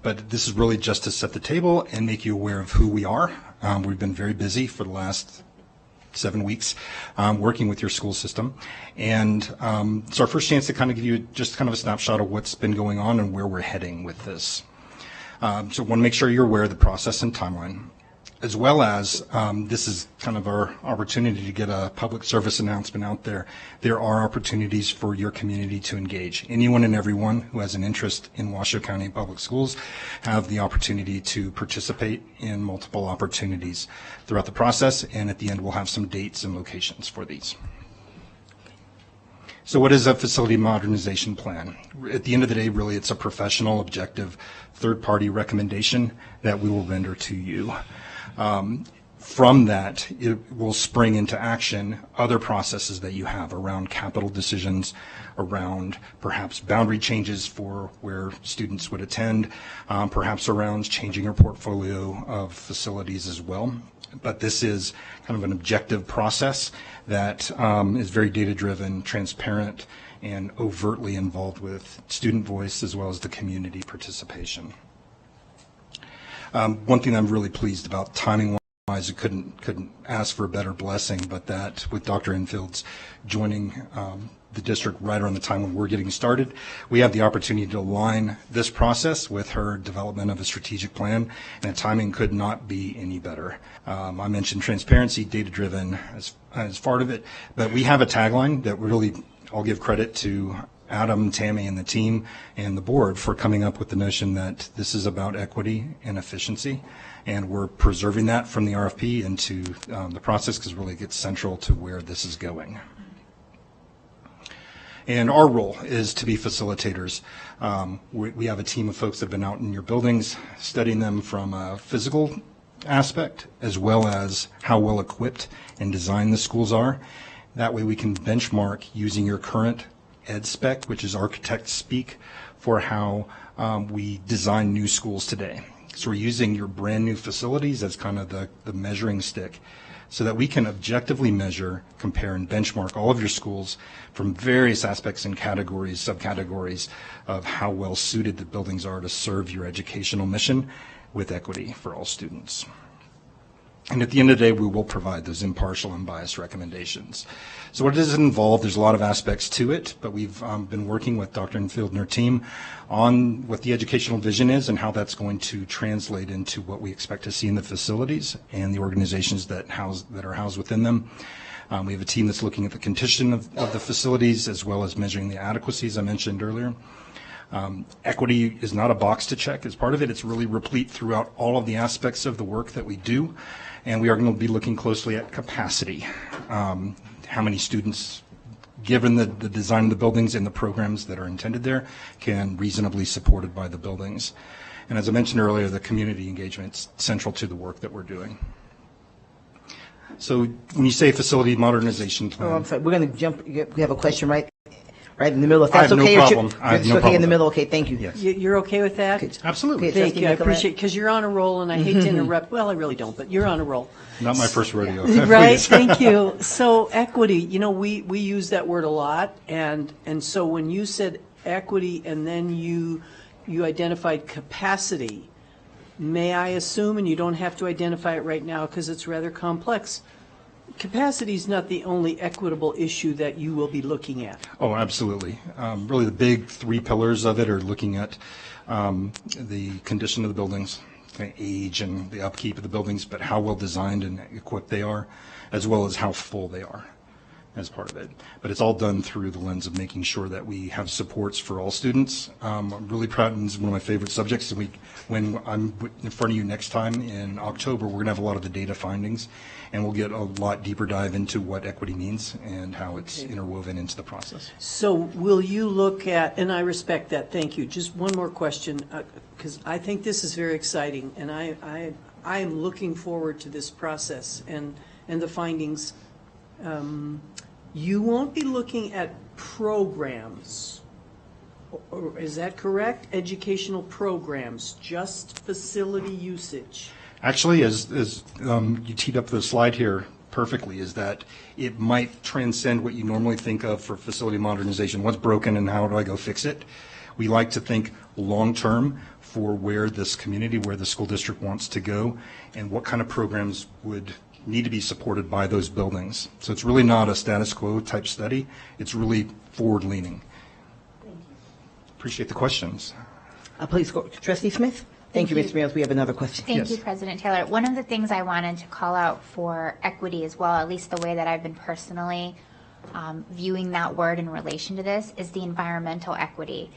But this is really just to set the table and make you aware of who we are. We've been very busy for the last 7 weeks working with your school system. And it's our first chance to kind of give you just kind of a snapshot of what's been going on and where we're heading with this. So I want to make sure you're aware of the process and timeline, as well as this is kind of our opportunity to get a public service announcement out there. There are opportunities for your community to engage. Anyone and everyone who has an interest in Washoe County Public Schools have the opportunity to participate in multiple opportunities throughout the process, and at the end we'll have some dates and locations for these. So what is a facility modernization plan? At the end of the day, really, it's a professional, objective, third-party recommendation that we will render to you. From that, it will spring into action other processes that you have around capital decisions, around perhaps boundary changes for where students would attend, perhaps around changing your portfolio of facilities as well. But this is kind of an objective process that is very data-driven, transparent, and overtly involved with student voice as well as the community participation. One thing I'm really pleased about, timing-wise, I couldn't ask for a better blessing, but that with Dr. Enfield's joining the district right around the time when we're getting started, we have the opportunity to align this process with her development of a strategic plan, and the timing could not be any better. I mentioned transparency, data-driven as part of it, but we have a tagline that really, I'll give credit to Adam, Tammy, and the team and the board for coming up with the notion that this is about equity and efficiency, and we're preserving that from the RFP into the process because it really gets central to where this is going. And our role is to be facilitators. We have a team of folks that have been out in your buildings studying them from a physical aspect as well as how well equipped and designed the schools are. That way we can benchmark using your current ed spec, which is architect speak, for how we design new schools today. So we're using your brand new facilities as kind of the measuring stick so that we can objectively measure, compare, and benchmark all of your schools from various aspects and categories, subcategories of how well suited the buildings are to serve your educational mission with equity for all students. And at the end of the day, we will provide those impartial and biased recommendations. So what does it involve? There's a lot of aspects to it, but we've been working with Dr. Enfield and her team on what the educational vision is and how that's going to translate into what we expect to see in the facilities and the organizations that are housed within them. We have a team that's looking at the condition of the facilities as well as measuring the adequacy, as I mentioned earlier. Equity is not a box to check as part of it. It's really replete throughout all of the aspects of the work that we do. And we are going to be looking closely at capacity. How many students, given the design of the buildings and the programs that are intended there, can reasonably supported by the buildings. And as I mentioned earlier, the community engagement is central to the work that we're doing. So when you say facility modernization plan. Oh, I'm sorry. We're going to jump. We have a question right in the middle. If that's I have okay. no problem. I have it's no okay problem in the with middle. Okay, thank you. Yes. You're okay with that? Okay. Absolutely. Okay, Thank you. I Nicolette. appreciate it because you're on a roll, and I hate to interrupt. Well, I really don't, but you're on a roll. Not my first rodeo. Right. Please. Thank you. So equity, you know, we use that word a lot, and so when you said equity and then you identified capacity, may I assume, and you don't have to identify it right now because it's rather complex, capacity is not the only equitable issue that you will be looking at. Oh, absolutely. Really, the big three pillars of it are looking at the condition of the buildings, the age and the upkeep of the buildings, but how well designed and equipped they are, as well as how full they are as part of it. But it's all done through the lens of making sure that we have supports for all students. I'm really proud, and it's one of my favorite subjects. When I'm in front of you next time in October, we're going to have a lot of the data findings, and we'll get a lot deeper dive into what equity means and how it's interwoven into the process. So will you look at, and I respect that, thank you. Just one more question, because I think this is very exciting, and I am looking forward to this process and the findings. You won't be looking at programs, or is that correct? Educational programs, just facility usage. Actually, as you teed up the slide here perfectly, is that it might transcend what you normally think of for facility modernization. What's broken and how do I go fix it? We like to think long-term for where this community, where the school district wants to go, and what kind of programs would need to be supported by those buildings. So it's really not a status quo type study. It's really forward-leaning. Thank you. Appreciate the questions. Please go, Trustee Smith. Thank you, Ms. Mills. We have another question. Thank you, President Taylor. One of the things I wanted to call out for equity as well, at least the way that I've been personally viewing that word in relation to this, is the environmental equity.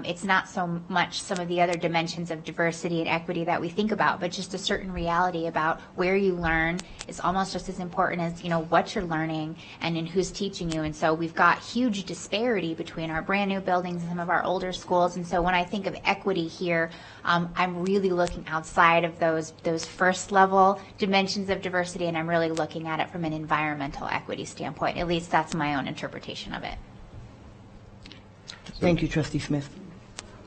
It's not so much some of the other dimensions of diversity and equity that we think about, but just a certain reality about where you learn is almost just as important as, you know, what you're learning and in who's teaching you. And so we've got huge disparity between our brand new buildings and some of our older schools. And so when I think of equity here, I'm really looking outside of those first level dimensions of diversity, and I'm really looking at it from an environmental equity standpoint. At least that's my own interpretation of it. Thank you, Trustee Smith.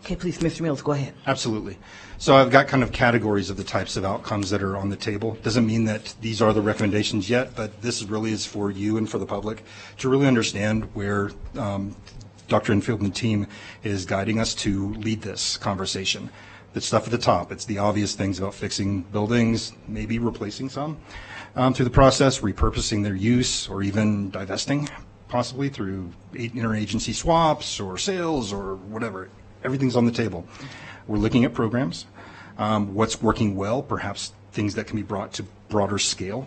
Okay, please, Mr. Mills, go ahead. Absolutely. So I've got kind of categories of the types of outcomes that are on the table. Doesn't mean that these are the recommendations yet, but this really is for you and for the public to really understand where Dr. Enfield and the team is guiding us to lead this conversation. The stuff at the top, it's the obvious things about fixing buildings, maybe replacing some through the process, repurposing their use, or even divesting, possibly through interagency swaps or sales or whatever. Everything's on the table. We're looking at programs, what's working well, perhaps things that can be brought to broader scale.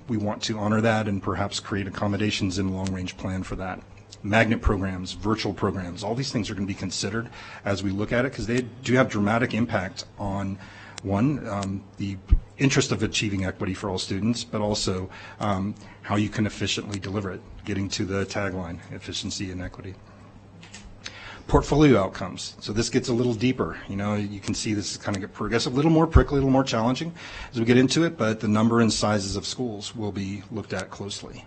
We want to honor that and perhaps create accommodations in a long-range plan for that. Magnet programs, virtual programs, all these things are going to be considered as we look at it because they do have dramatic impact on, one, the interest of achieving equity for all students, but also how you can efficiently deliver it, getting to the tagline, efficiency and equity. Portfolio outcomes. So this gets a little deeper. You know, you can see this is kind of get progressive, a little more prickly, a little more challenging as we get into it, but the number and sizes of schools will be looked at closely.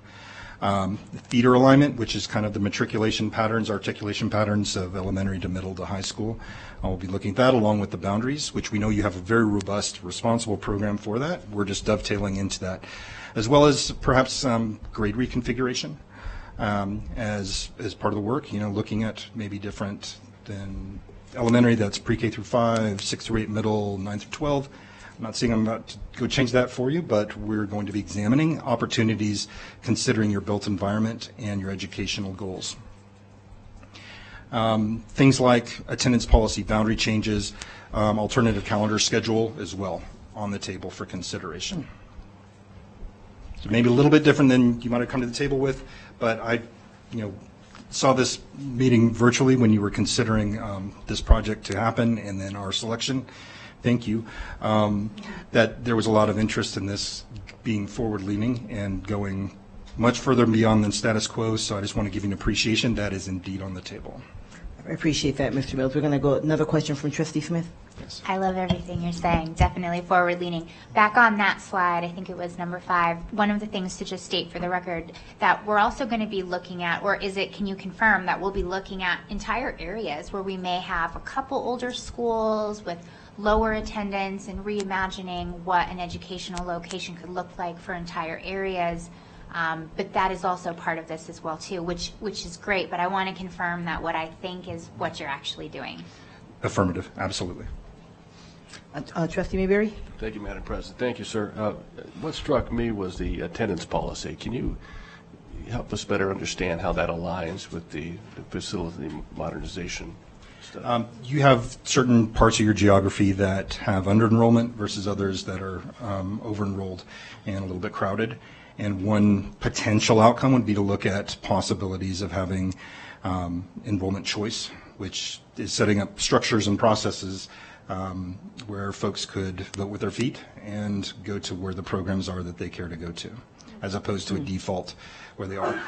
Feeder alignment, which is kind of the matriculation patterns, articulation patterns of elementary to middle to high school. I'll be looking at that along with the boundaries, which we know you have a very robust, responsible program for that. We're just dovetailing into that, as well as perhaps grade reconfiguration as part of the work. You know, looking at maybe different than elementary, that's pre-K through 5, 6 through 8 middle, 9 through 12. I'm not saying I'm about to go change that for you, but we're going to be examining opportunities considering your built environment and your educational goals. Things like attendance policy, boundary changes, alternative calendar schedule as well on the table for consideration. So maybe a little bit different than you might have come to the table with, but saw this meeting virtually when you were considering this project to happen and then our selection, thank you, that there was a lot of interest in this being forward-leaning and going much further beyond than status quo, so I just want to give you an appreciation. That is indeed on the table. I appreciate that, Mr. Mills. We're going to go another question from Trustee Smith. Yes. I love everything you're saying. Definitely forward leaning. Back on that slide, I think it was number 5. One of the things to just state for the record that we're also going to be looking at, or is it, can you confirm that we'll be looking at entire areas where we may have a couple older schools with lower attendance and reimagining what an educational location could look like for entire areas. But that is also part of this as well too, which is great. But I want to confirm that what I think is what you're actually doing. Affirmative, absolutely. Trustee Mayberry? Thank you, Madam President. Thank you, sir. What struck me was the attendance policy. Can you help us better understand how that aligns with the facility modernization stuff? You have certain parts of your geography that have under-enrollment versus others that are over-enrolled and a little bit crowded. And one potential outcome would be to look at possibilities of having enrollment choice, which is setting up structures and processes where folks could vote with their feet and go to where the programs are that they care to go to, as opposed to a default where they are.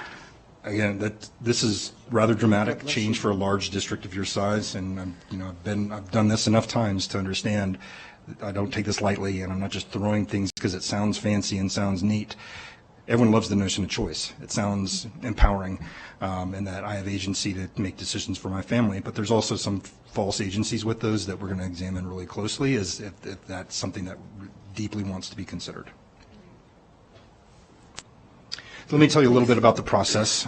Again, this is rather dramatic change for a large district of your size, and I've done this enough times to understand that I don't take this lightly, and I'm not just throwing things because it sounds fancy and sounds neat. Everyone loves the notion of choice. It sounds empowering, and that I have agency to make decisions for my family, but there's also some false agencies with those that we're going to examine really closely as if that's something that deeply wants to be considered. So let me tell you a little bit about the process.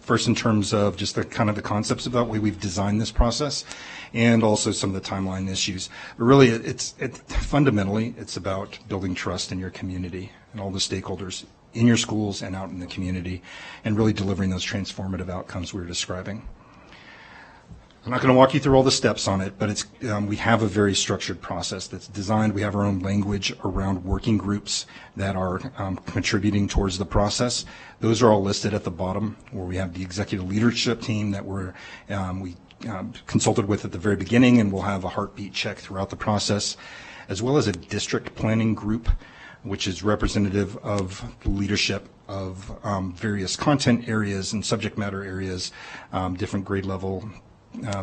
First, in terms of just the kind of the concepts about the way we've designed this process, and also some of the timeline issues. But really, fundamentally, it's about building trust in your community and all the stakeholders in your schools and out in the community, and really delivering those transformative outcomes we were describing. I'm not going to walk you through all the steps on it, but we have a very structured process that's designed. We have our own language around working groups that are contributing towards the process. Those are all listed at the bottom, where we have the executive leadership team that we consulted with at the very beginning, and we'll have a heartbeat check throughout the process, as well as a district planning group, which is representative of the leadership of various content areas and subject matter areas, different grade level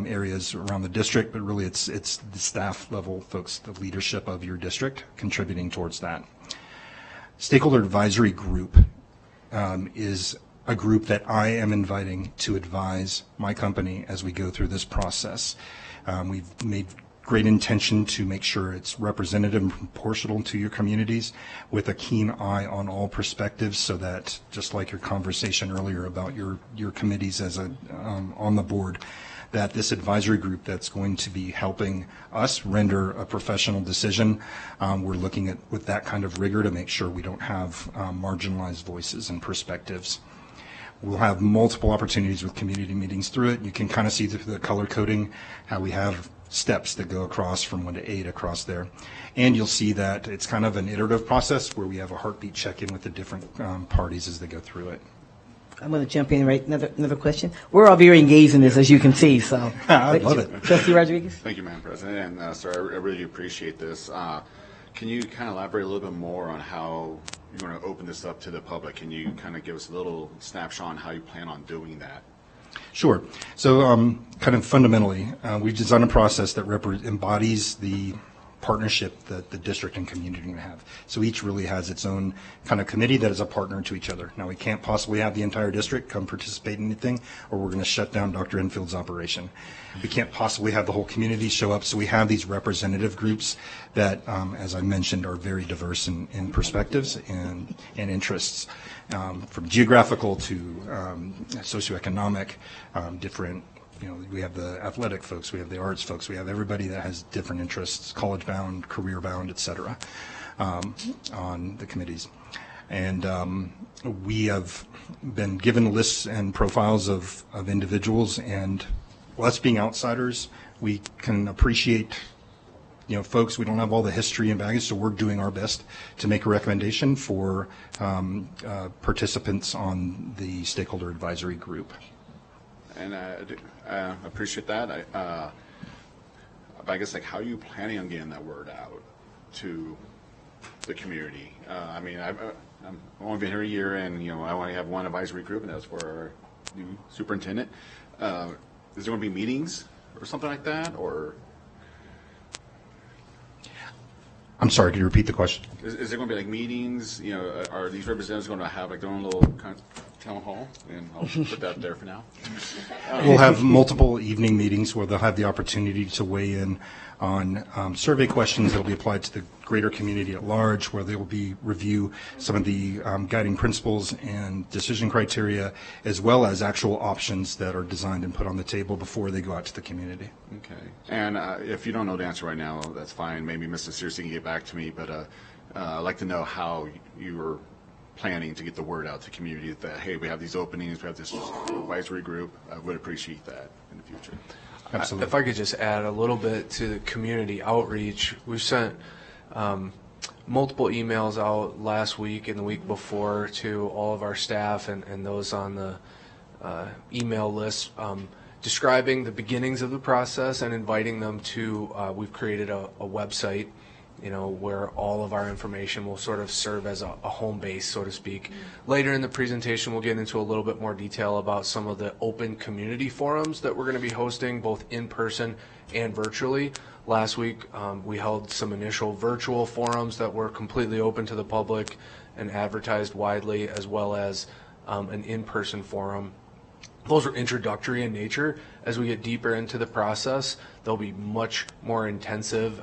areas around the district, but really it's the staff level folks, the leadership of your district contributing towards that. Stakeholder advisory group is a group that I am inviting to advise my company as we go through this process. We've made great intention to make sure it's representative and proportional to your communities, with a keen eye on all perspectives, so that, just like your conversation earlier about your committees as on the board, that this advisory group that's going to be helping us render a professional decision, we're looking at with that kind of rigor to make sure we don't have marginalized voices and perspectives. We'll have multiple opportunities with community meetings through it. You can kind of see the color coding, how we have steps that go across from 1 to 8 across there. And you'll see that it's kind of an iterative process where we have a heartbeat check-in with the different parties as they go through it. I'm going to jump in, right? Another question. We're all very engaged in this, as you can see. So I love it. Trustee Rodriguez. Thank you, Madam President. And sir, I really appreciate this. Can you kind of elaborate a little bit more on how you're going to open this up to the public? Can you kind of give us a little snapshot on how you plan on doing that? Sure. So kind of fundamentally, we've designed a process that embodies the partnership that the district and community have. So each really has its own kind of committee that is a partner to each other. Now, we can't possibly have the entire district come participate in anything, or we're going to shut down Dr. Enfield's operation. We can't possibly have the whole community show up, so we have these representative groups that, as I mentioned, are very diverse in perspectives and interests, from geographical to socioeconomic, different. We have the athletic folks, we have the arts folks, we have everybody that has different interests, college-bound, career-bound, et cetera, on the committees. And we have been given lists and profiles of individuals, and us being outsiders, we can appreciate folks. We don't have all the history and baggage, so we're doing our best to make a recommendation for participants on the stakeholder advisory group. And I appreciate that. I guess, like, how are you planning on getting that word out to the community? I mean, I've only been here a year, and I only have one advisory group, and that's for our new superintendent. Is there going to be meetings or something like that, or? I'm sorry, could you repeat the question? Is there going to be like meetings? Are these representatives going to have like their own little kind of town hall? And I'll put that there for now. We'll have multiple evening meetings where they'll have the opportunity to weigh in on survey questions that will be applied to the greater community at large, where they will review some of the guiding principles and decision criteria, as well as actual options that are designed and put on the table before they go out to the community. Okay. And if you don't know the answer right now, that's fine. Maybe Mr. Searcy can get back to me, but I'd like to know how you were planning to get the word out to community that, hey, we have these openings, we have this advisory group. I would appreciate that in the future. Absolutely. If I could just add a little bit to the community outreach, we've sent multiple emails out last week and the week before to all of our staff and those on the email list, describing the beginnings of the process and inviting them to, we've created a website, where all of our information will sort of serve as a home base, so to speak. Later in the presentation, we'll get into a little bit more detail about some of the open community forums that we're going to be hosting, both in person and virtually. Last week, we held some initial virtual forums that were completely open to the public and advertised widely, as well as an in-person forum. Those are introductory in nature. As we get deeper into the process, they'll be much more intensive,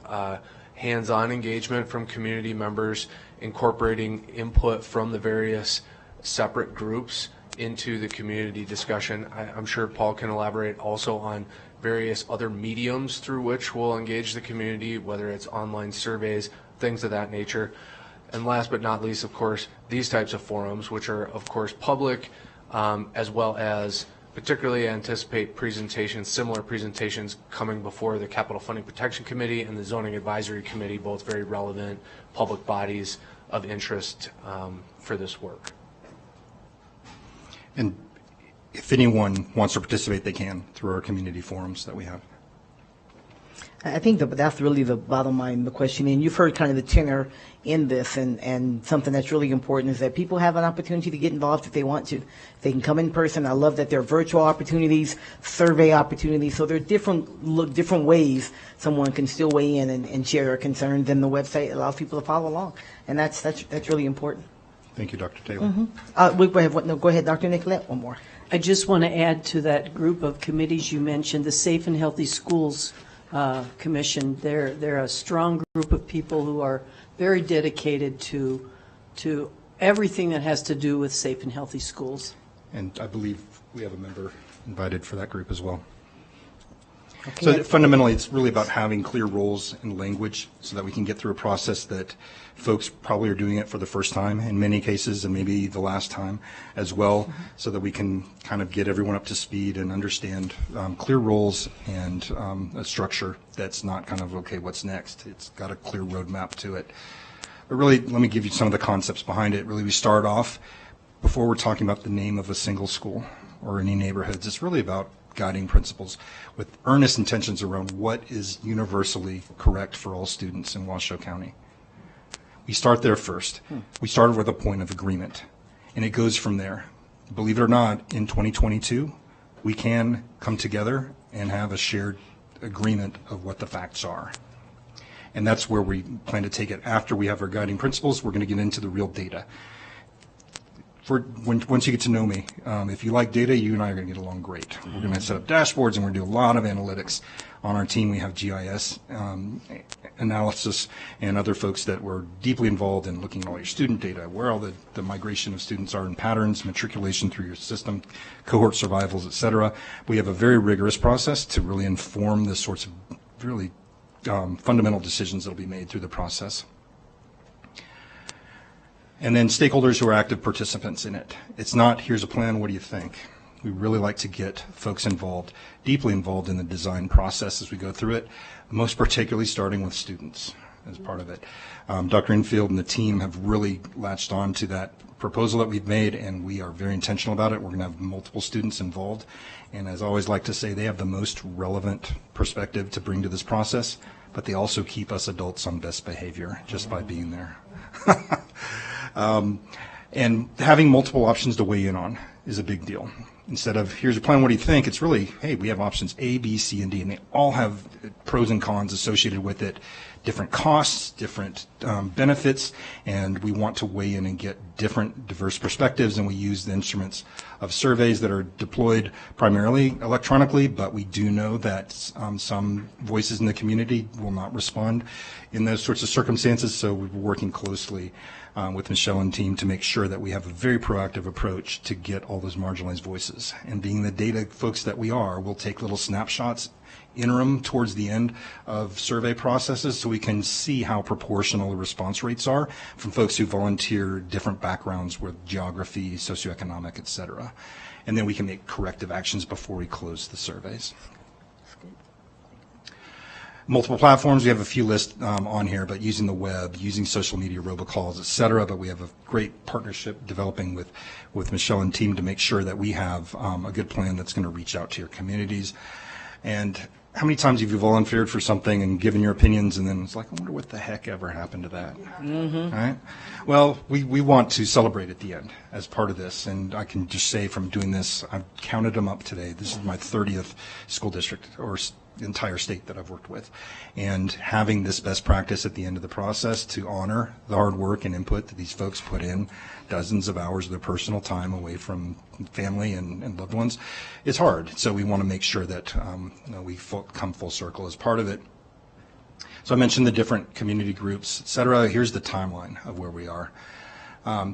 hands-on engagement from community members, incorporating input from the various separate groups into the community discussion. I'm sure Paul can elaborate also on various other mediums through which we'll engage the community, whether it's online surveys, things of that nature. And last but not least, of course, these types of forums, which are, of course, public, as well as particularly anticipate presentations, similar presentations coming before the Capital Funding Protection Committee and the Zoning Advisory Committee, both very relevant public bodies of interest for this work. And if anyone wants to participate, they can through our community forums that we have. I think that's really the bottom line of the question. And you've heard kind of the tenor in this, and something that's really important is that people have an opportunity to get involved if they want to. They can come in person. I love that there are virtual opportunities, survey opportunities. So there are different ways someone can still weigh in and share their concerns, and the website allows people to follow along. And that's really important. Thank you, Dr. Taylor. Go ahead, Dr. Nicolette, one more. I just want to add to that group of committees you mentioned, the Safe and Healthy Schools Commission. They're a strong group of people who are very dedicated to everything that has to do with safe and healthy schools. And I believe we have a member invited for that group as well. Okay. So fundamentally, it's really about having clear roles and language so that we can get through a process that folks probably are doing it for the first time in many cases, and maybe the last time as well, so that we can kind of get everyone up to speed and understand clear roles and a structure that's not kind of, okay, what's next? It's got a clear roadmap to it. But really, let me give you some of the concepts behind it. Really, we start off, before we're talking about the name of a single school or any neighborhoods, it's really about guiding principles with earnest intentions around what is universally correct for all students in Washoe County. We start there first. We started with a point of agreement, and it goes from there. Believe it or not, in 2022, we can come together and have a shared agreement of what the facts are. And that's where we plan to take it. After we have our guiding principles, we're going to get into the real data. Once you get to know me, if you like data, you and I are going to get along great. We're going to set up dashboards, and we're going to do a lot of analytics. On our team, we have GIS analysis and other folks that were deeply involved in looking at all your student data, where all the migration of students are in patterns, matriculation through your system, cohort survivals, et cetera. We have a very rigorous process to really inform the sorts of really fundamental decisions that will be made through the process. And then stakeholders who are active participants in it. It's not, here's a plan, what do you think? We really like to get folks involved, deeply involved in the design process as we go through it, most particularly starting with students as part of it. Dr. Infield and the team have really latched on to that proposal that we've made, and we are very intentional about it. We're going to have multiple students involved, and as I always like to say, they have the most relevant perspective to bring to this process, but they also keep us adults on best behavior just by being there. And having multiple options to weigh in on is a big deal. Instead of, here's your plan, what do you think? It's really, hey, we have options A, B, C, and D, and they all have pros and cons associated with it, different costs, different benefits, and we want to weigh in and get different, diverse perspectives, and we use the instruments of surveys that are deployed primarily electronically, but we do know that some voices in the community will not respond in those sorts of circumstances, so we're working closely with Michelle and team to make sure that we have a very proactive approach to get all those marginalized voices. And being the data folks that we are, we'll take little snapshots interim towards the end of survey processes so we can see how proportional the response rates are from folks who volunteer different backgrounds with geography, socioeconomic, et cetera. And then we can make corrective actions before we close the surveys. Multiple platforms, we have a few lists on here, but using the web, using social media, robocalls, et cetera, but we have a great partnership developing with Michelle and team to make sure that we have a good plan that's going to reach out to your communities. And how many times have you volunteered for something and given your opinions and then it's like, I wonder what the heck ever happened to that? Mm-hmm. Right? Well, we want to celebrate at the end as part of this, and I can just say from doing this, I've counted them up today. This is my 30th school district or entire state that I've worked with, and having this best practice at the end of the process to honor the hard work and input that these folks put in, dozens of hours of their personal time away from family and loved ones, is hard. So we want to make sure that we come full circle as part of it. So I mentioned the different community groups, et cetera. Here's the timeline of where we are.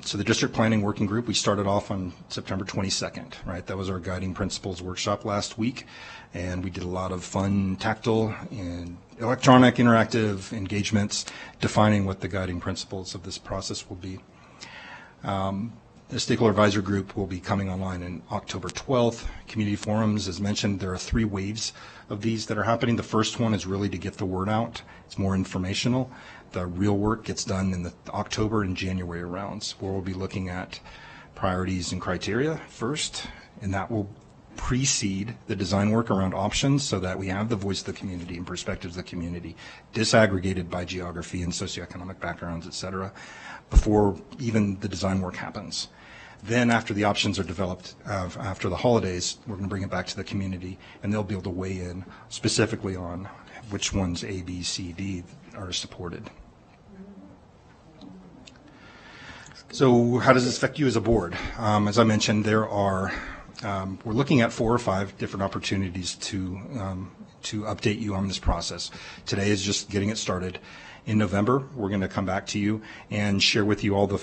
So the district planning working group, we started off on September 22nd, right? That was our guiding principles workshop last week, and we did a lot of fun, tactile, and electronic, interactive engagements defining what the guiding principles of this process will be. The stakeholder advisor group will be coming online in October 12th. Community forums, as mentioned, there are 3 waves of these that are happening. The first one is really to get the word out. It's more informational. The real work gets done in the October and January rounds, where we'll be looking at priorities and criteria first, and that will precede the design work around options so that we have the voice of the community and perspectives of the community disaggregated by geography and socioeconomic backgrounds, et cetera, before even the design work happens. Then after the options are developed after the holidays, we're going to bring it back to the community, and they'll be able to weigh in specifically on which ones A, B, C, D are supported. So how does this affect you as a board? As I mentioned, there are, we're looking at 4 or 5 different opportunities to update you on this process. Today is just getting it started. In November, we're going to come back to you and share with you all the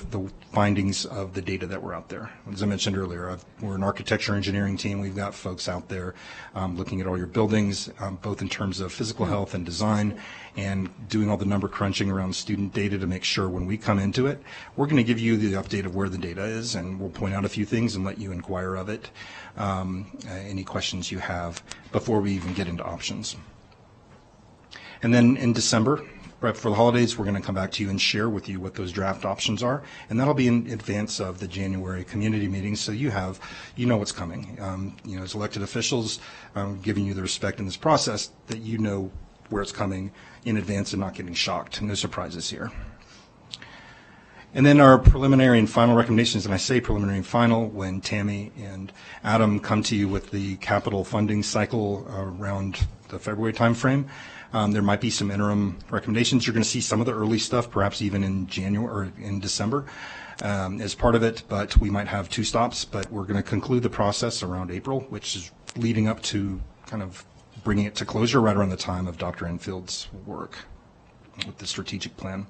findings of the data that were out there. As I mentioned earlier, we're an architecture engineering team. We've got folks out there looking at all your buildings, both in terms of physical health and design, and doing all the number crunching around student data to make sure when we come into it, we're going to give you the update of where the data is, and we'll point out a few things and let you inquire of it, any questions you have before we even get into options. And then in December, right before the holidays, we're going to come back to you and share with you what those draft options are, and that'll be in advance of the January community meetings, so you know what's coming. As elected officials, giving you the respect in this process that you know where it's coming in advance and not getting shocked. No surprises here. And then our preliminary and final recommendations, and I say preliminary and final when Tammy and Adam come to you with the capital funding cycle around the February timeframe. There might be some interim recommendations. You're going to see some of the early stuff, perhaps even in January or in December as part of it, but we might have 2 stops, but we're going to conclude the process around April, which is leading up to kind of bringing it to closure right around the time of Dr. Enfield's work with the strategic plan.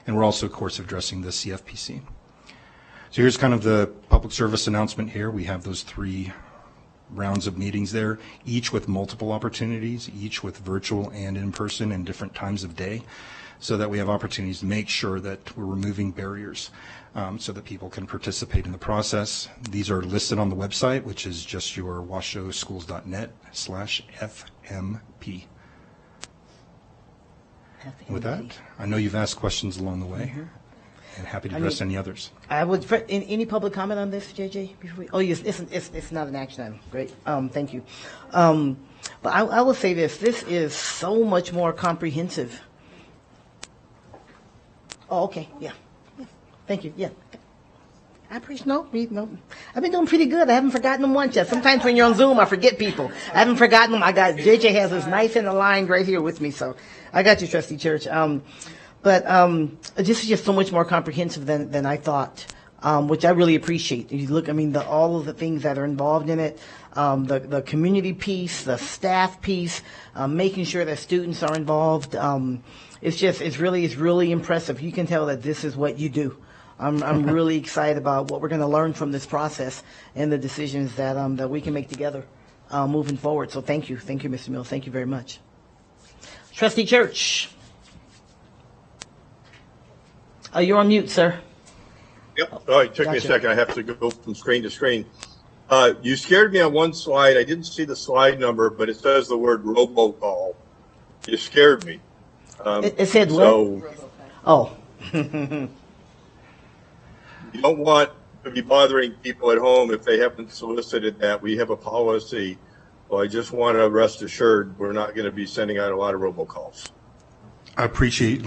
And we're also, of course, addressing the CFPC. So here's kind of the public service announcement here. We have those 3 rounds of meetings there, each with multiple opportunities, each with virtual and in-person and different times of day, so that we have opportunities to make sure that we're removing barriers so that people can participate in the process. These are listed on the website, which is just your washoschools.net/FMP. With that, I know you've asked questions along the way. and happy to address any others. I would, any public comment on this, JJ? Before we, oh, yes, it's not an action item. Great. Thank you. But I will say this. This is so much more comprehensive. Oh, okay. Yeah. Thank you. Yeah. I appreciate, no, I've been doing pretty good. I haven't forgotten them once yet. Sometimes when you're on Zoom, I forget people. I haven't forgotten them. JJ has his knife in the line right here with me, so I got you, Trustee Church. But this is just so much more comprehensive than I thought, which I really appreciate. You look, all of the things that are involved in it, the community piece, the staff piece, making sure that students are involved. It's really impressive. You can tell that this is what you do. I'm really excited about what we're going to learn from this process and the decisions that we can make together moving forward. So thank you, Mr. Mills. Thank you very much. Trustee Church. You're on mute, sir. Yep. Oh, it took me a second. I have to go from screen to screen. You scared me on one slide. I didn't see the slide number, but it says the word robocall. You scared me. It said what? Oh. You don't want to be bothering people at home if they haven't solicited that. We have a policy. Well, I just want to rest assured we're not going to be sending out a lot of robocalls. I appreciate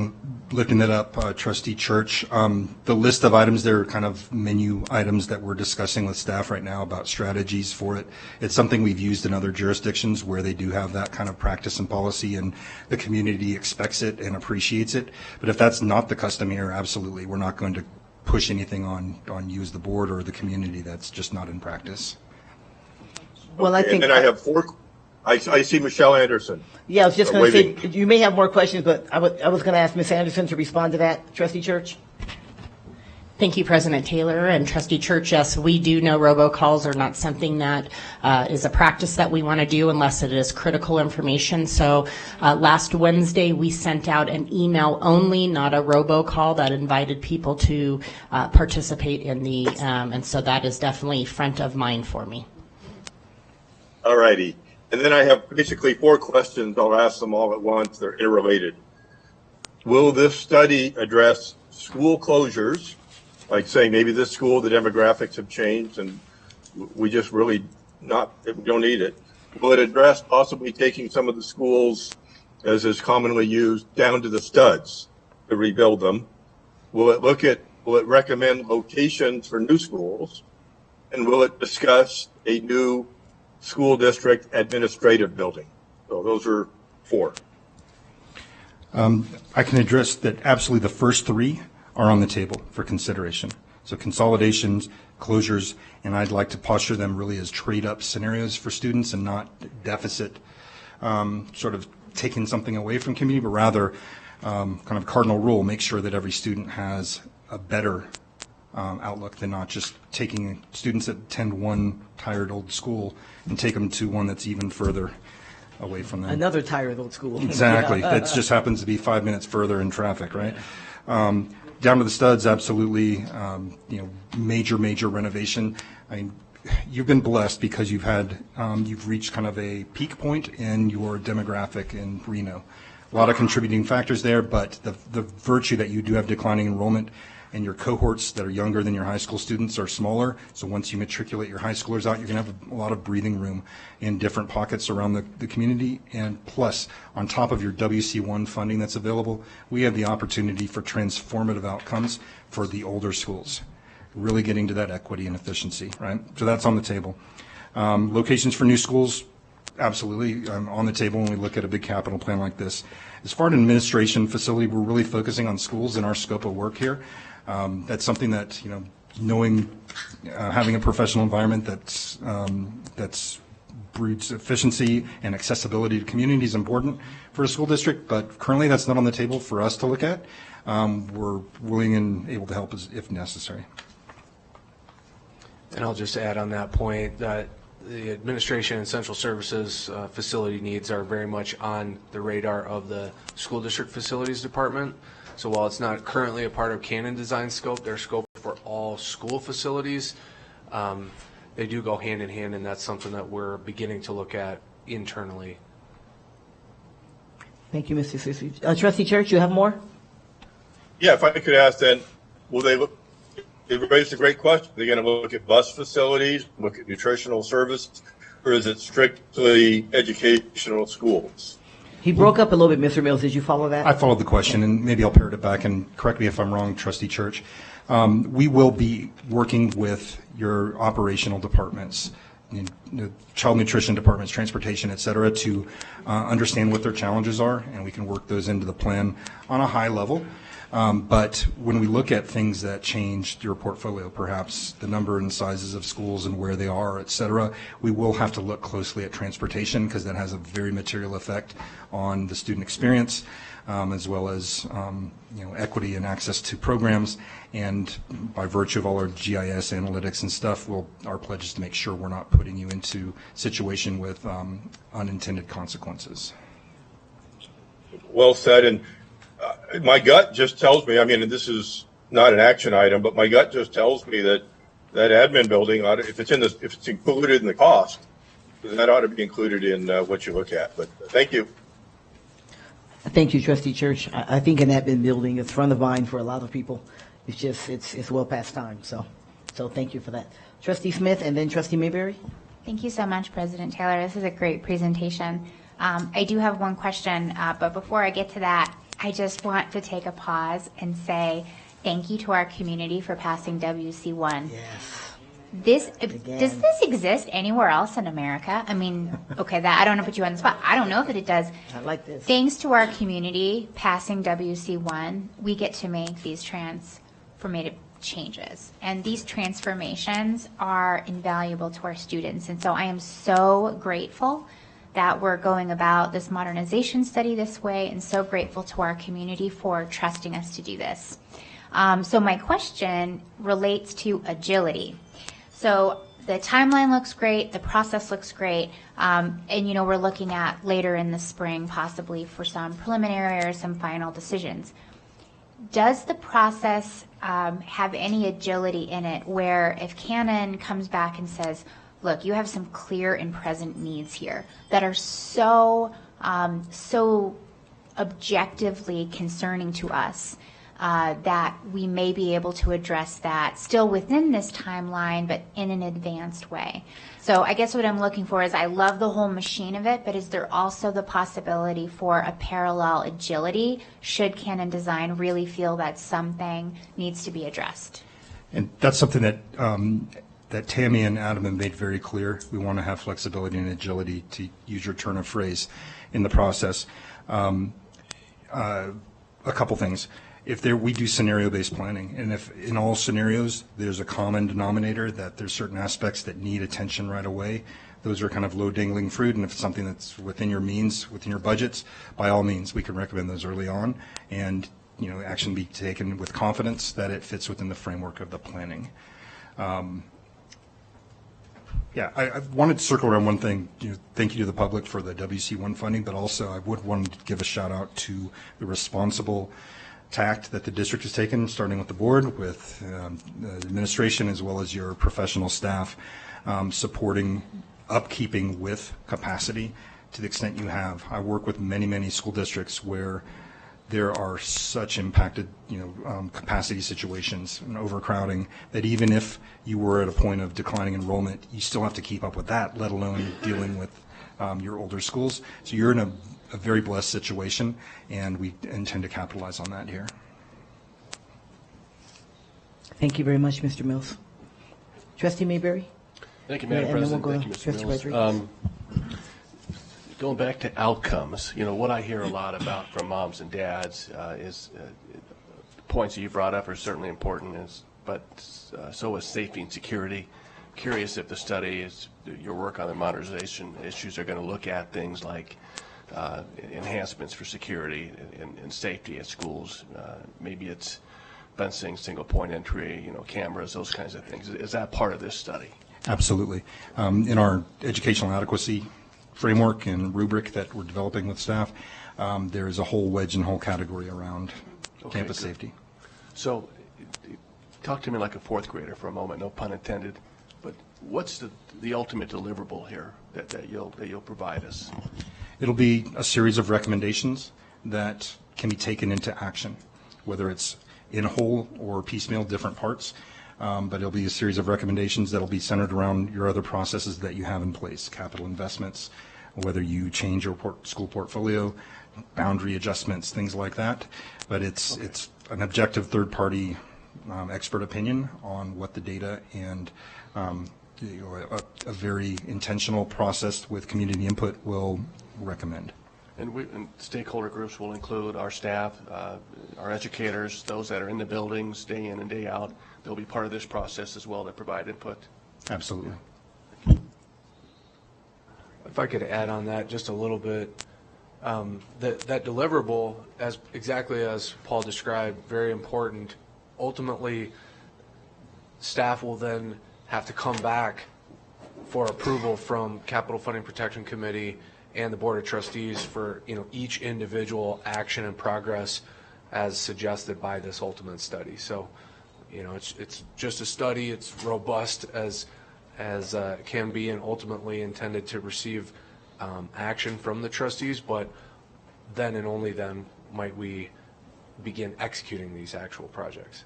lifting that up, Trustee Church. The list of items there are kind of menu items that we're discussing with staff right now about strategies for it. It's something we've used in other jurisdictions where they do have that kind of practice and policy, and the community expects it and appreciates it. But if that's not the custom here, absolutely, we're not going to push anything on you as the board or the community. That's just not in practice. Well, I think. And then I have four. I see Michelle Anderson. Yeah, I was just going to say, you may have more questions, but I was going to ask Ms. Anderson to respond to that. Trustee Church? Thank you, President Taylor and Trustee Church. Yes, we do know robocalls are not something that is a practice that we want to do unless it is critical information. So last Wednesday, we sent out an email only, not a robocall, that invited people to participate in the, and so that is definitely front of mind for me. All righty. And then I have basically four questions. I'll ask them all at once. They're interrelated. Will this study address school closures? Like saying maybe this school, the demographics have changed and we just really we don't need it. Will it address possibly taking some of the schools, as is commonly used, down to the studs to rebuild them? Will it recommend locations for new schools? And will it discuss a new school district administrative building? So those are four. I can address that. Absolutely, the first three are on the table for consideration. So consolidations, closures, and I'd like to posture them really as trade-up scenarios for students and not deficit, sort of taking something away from community, but rather kind of cardinal rule, make sure that every student has a better outlook than not just taking students that attend one tired old school and take them to one that's even further away from them. Another tired old school. Exactly. That just happens to be 5 minutes further in traffic, right? Down to the studs, absolutely. Major renovation. I mean, you've been blessed because you've reached kind of a peak point in your demographic in Reno. A lot of contributing factors there, but the virtue that you do have declining enrollment and your cohorts that are younger than your high school students are smaller. So once you matriculate your high schoolers out, you're going to have a lot of breathing room in different pockets around the community. And plus, on top of your WC1 funding that's available, we have the opportunity for transformative outcomes for the older schools, really getting to that equity and efficiency, right? So that's on the table. Locations for new schools, absolutely on the table when we look at a big capital plan like this. As far as an administration facility, we're really focusing on schools in our scope of work here. That's something that, knowing, having a professional environment that's breeds efficiency and accessibility to community is important for a school district, but currently that's not on the table for us to look at. We're willing and able to help if necessary. And I'll just add on that point that the administration and central services facility needs are very much on the radar of the school district facilities department. So while it's not currently a part of Canon Design scope, their scope for all school facilities, they do go hand in hand, and that's something that we're beginning to look at internally. Thank you, Mr. Sissi. Trustee Church, you have more? Yeah, if I could ask then, will they look? It raised a great question. They're going to look at bus facilities, look at nutritional services, or is it strictly educational schools? He broke up a little bit, Mr. Mills. Did you follow that? I followed the question, and maybe I'll parrot it back, and correct me if I'm wrong, Trustee Church. We will be working with your operational departments, child nutrition departments, transportation, et cetera, to understand what their challenges are, and we can work those into the plan on a high level. But when we look at things that changed your portfolio, perhaps the number and sizes of schools and where they are, et cetera, we will have to look closely at transportation because that has a very material effect on the student experience, as well as equity and access to programs. And by virtue of all our GIS analytics and stuff, our pledge is to make sure we're not putting you into a situation with unintended consequences. Well said. And my gut just tells me, I mean, and this is not an action item, but my gut just tells me that admin building, if it's included in the cost, that ought to be included in what you look at. But thank you. Thank you, Trustee Church. I think an admin building is front of mind for a lot of people. It's just, it's well past time. So thank you for that. Trustee Smith and then Trustee Mayberry. Thank you so much, President Taylor. This is a great presentation. I do have one question, but before I get to that, I just want to take a pause and say thank you to our community for passing WC1. Yes. Does this exist anywhere else in America? I mean, okay, that I don't know, put you on the spot. I don't know that it does. I like this. Thanks to our community passing WC1, we get to make these transformative changes. And these transformations are invaluable to our students. And so I am so grateful that we're going about this modernization study this way, and so grateful to our community for trusting us to do this. So my question relates to agility. So the timeline looks great, the process looks great, and we're looking at later in the spring possibly for some preliminary or some final decisions. Does the process have any agility in it where if Canon comes back and says, look, you have some clear and present needs here that are so objectively concerning to us that we may be able to address that still within this timeline, but in an advanced way. So I guess what I'm looking for is I love the whole machine of it, but is there also the possibility for a parallel agility should Canon Design really feel that something needs to be addressed? And that's something that that Tammy and Adam have made very clear. We want to have flexibility and agility, to use your turn of phrase, in the process. A couple things. We do scenario-based planning, and if in all scenarios there's a common denominator that there's certain aspects that need attention right away, those are kind of low-dangling fruit, and if it's something that's within your means, within your budgets, by all means, we can recommend those early on, and action be taken with confidence that it fits within the framework of the planning. I wanted to circle around one thing. Thank you to the public for the WC1 funding, but also I would want to give a shout out to the responsible tact that the district has taken, starting with the board, with the administration, as well as your professional staff, supporting upkeeping with capacity to the extent you have. I work with many, many school districts where there are such impacted, capacity situations and overcrowding that even if you were at a point of declining enrollment, you still have to keep up with that, let alone dealing with your older schools. So you're in a very blessed situation, and we intend to capitalize on that here. Thank you very much, Mr. Mills. Trustee Mayberry? Thank you, Madam President. Thank you, Mr. Mills. Going back to outcomes, what I hear a lot about from moms and dads is the points that you brought up are certainly important, but so is safety and security. Curious if the study your work on the modernization issues are going to look at things like enhancements for security and safety at schools. Maybe it's fencing, single point entry, cameras, those kinds of things. Is that part of this study? Absolutely. In our educational adequacy framework and rubric that we're developing with staff, there is a whole wedge and whole category around campus safety. So talk to me like a fourth grader for a moment, no pun intended, but what's the ultimate deliverable here that you'll provide us? It'll be a series of recommendations that can be taken into action, whether it's in whole or piecemeal, different parts. But it'll be a series of recommendations that'll be centered around your other processes that you have in place, capital investments, whether you change your school portfolio, boundary adjustments, things like that. But it's an objective third-party expert opinion on what the data and a very intentional process with community input will recommend. And stakeholder groups will include our staff, our educators, those that are in the buildings day in and day out. They'll be part of this process as well to provide input. Absolutely. If I could add on that just a little bit, that deliverable, exactly as Paul described, very important. Ultimately, staff will then have to come back for approval from Capital Funding Protection Committee and the Board of Trustees for each individual action and progress as suggested by this ultimate study. So, it's just a study. It's robust as can be, and ultimately intended to receive action from the trustees. But then and only then might we begin executing these actual projects.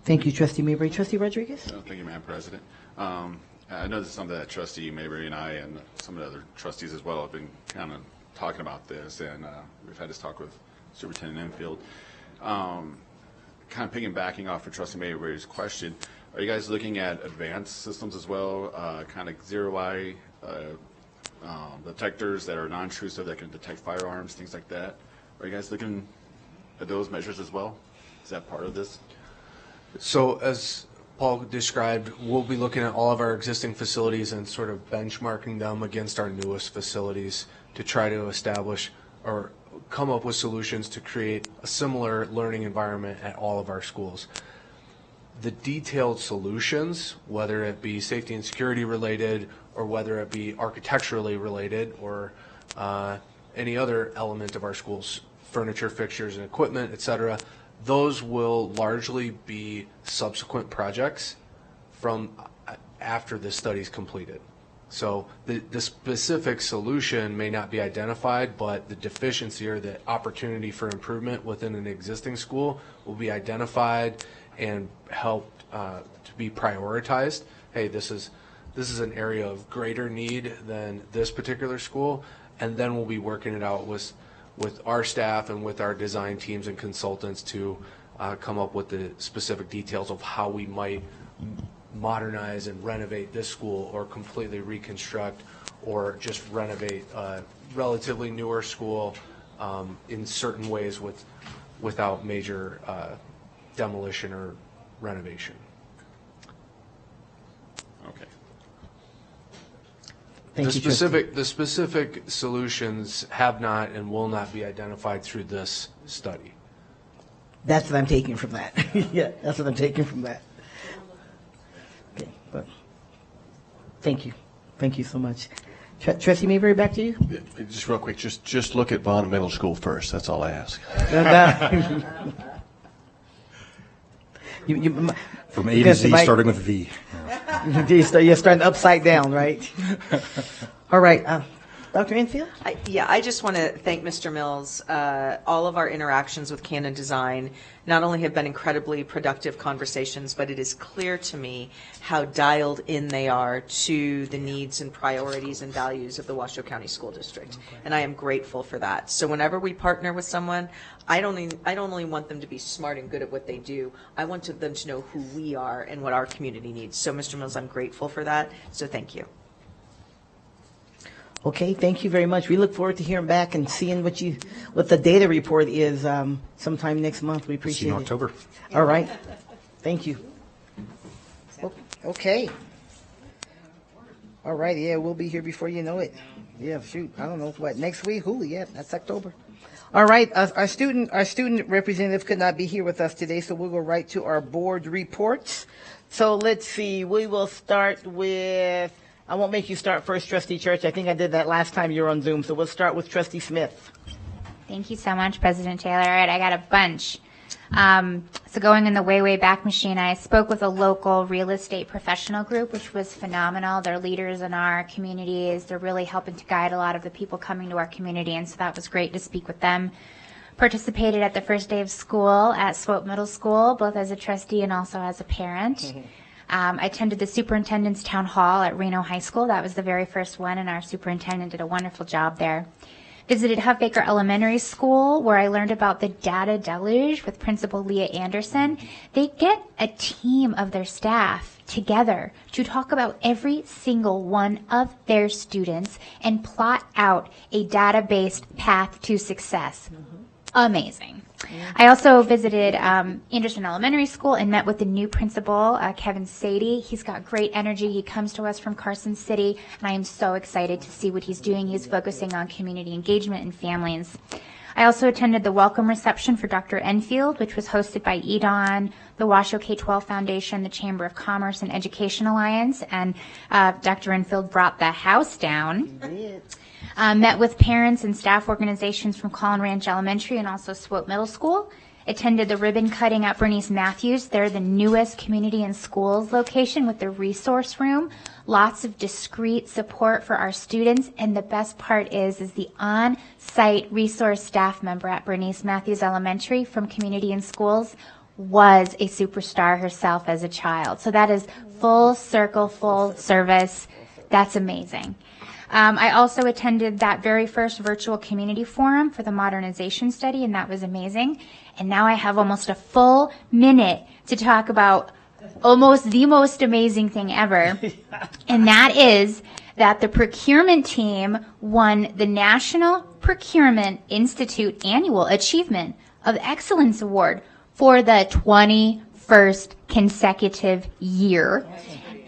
Thank you, Trustee Mayberry. Trustee Rodriguez? Thank you, Madam President. I know this is something that Trustee Mayberry and I and some of the other trustees as well have been kind of talking about this, and we've had this talk with Superintendent Enfield. Kind of piggybacking off of Trustee Mayberry's question, are you guys looking at advanced systems as well, kind of zero-eye detectors that are non-intrusive that can detect firearms, things like that? Are you guys looking at those measures as well? Is that part of this? So as Paul described, we'll be looking at all of our existing facilities and sort of benchmarking them against our newest facilities to try to establish or come up with solutions to create a similar learning environment at all of our schools. The detailed solutions, whether it be safety and security related or whether it be architecturally related or any other element of our schools, furniture, fixtures, and equipment, etc., those will largely be subsequent projects from after the study is completed. So the specific solution may not be identified, but the deficiency or the opportunity for improvement within an existing school will be identified and helped to be prioritized. Hey, this is an area of greater need than this particular school, and then we'll be working it out with our staff and with our design teams and consultants to come up with the specific details of how we might modernize and renovate this school or completely reconstruct or just renovate a relatively newer school in certain ways without major demolition or renovation. Okay. The specific solutions have not and will not be identified through this study. That's what I'm taking from that. Yeah, that's what I'm taking from that. Okay, but thank you. Thank you so much. Trustee Mayberry, back to you. Just real quick, just look at Vaughn Middle School first. That's all I ask. From A to Z, starting with V. You're starting upside down, right? All right. Dr. Enfield? I just want to thank Mr. Mills. All of our interactions with Canon Design not only have been incredibly productive conversations, but it is clear to me how dialed in they are to the needs and priorities and values of the Washoe County School District. And I am grateful for that. So whenever we partner with someone, I don't only want them to be smart and good at what they do. I want them to know who we are and what our community needs. So Mr. Mills, I'm grateful for that. So thank you. Okay, thank you very much. We look forward to hearing back and seeing what the data report is sometime next month. We appreciate it. See you in October. All right. Thank you. Okay. All right, yeah, we'll be here before you know it. Yeah, shoot, I don't know what, next week? Yeah, that's October. All right, our student representative could not be here with us today, so we'll go right to our board reports. So let's see, we will start with, I won't make you start first, Trustee Church. I think I did that last time you were on Zoom, so we'll start with Trustee Smith. Thank you so much, President Taylor. All right, I got a bunch. So going in the way, way back machine, I spoke with a local real estate professional group, which was phenomenal. They're leaders in our communities. They're really helping to guide a lot of the people coming to our community, and so that was great to speak with them. Participated at the first day of school at Swope Middle School, both as a trustee and also as a parent. I attended the superintendent's town hall at Reno High School. That was the very first one, and our superintendent did a wonderful job there. Visited Huff Acre Elementary School, where I learned about the data deluge with Principal Leah Anderson. They get a team of their staff together to talk about every single one of their students and plot out a data-based path to success. Amazing. I also visited Anderson Elementary School and met with the new principal, Kevin Sadie. He's got great energy. He comes to us from Carson City, and I am so excited to see what he's doing. He's focusing on community engagement and families. I also attended the welcome reception for Dr. Enfield, which was hosted by EDON, the Washoe K-12 Foundation, the Chamber of Commerce and Education Alliance, and Dr. Enfield brought the house down. Met with parents and staff organizations from Collin Ranch Elementary and also Swope Middle School. Attended the ribbon cutting at Bernice Matthews. They're the newest community and schools location with the resource room. Lots of discreet support for our students. And the best part is the on-site resource staff member at Bernice Matthews Elementary from Community and Schools was a superstar herself as a child. So that is full circle, full service. That's amazing. I also attended that very first virtual community forum for the modernization study, and that was amazing. And now I have almost a full minute to talk about almost the most amazing thing ever, and that is that the procurement team won the National Procurement Institute Annual Achievement of Excellence Award for the 21st consecutive year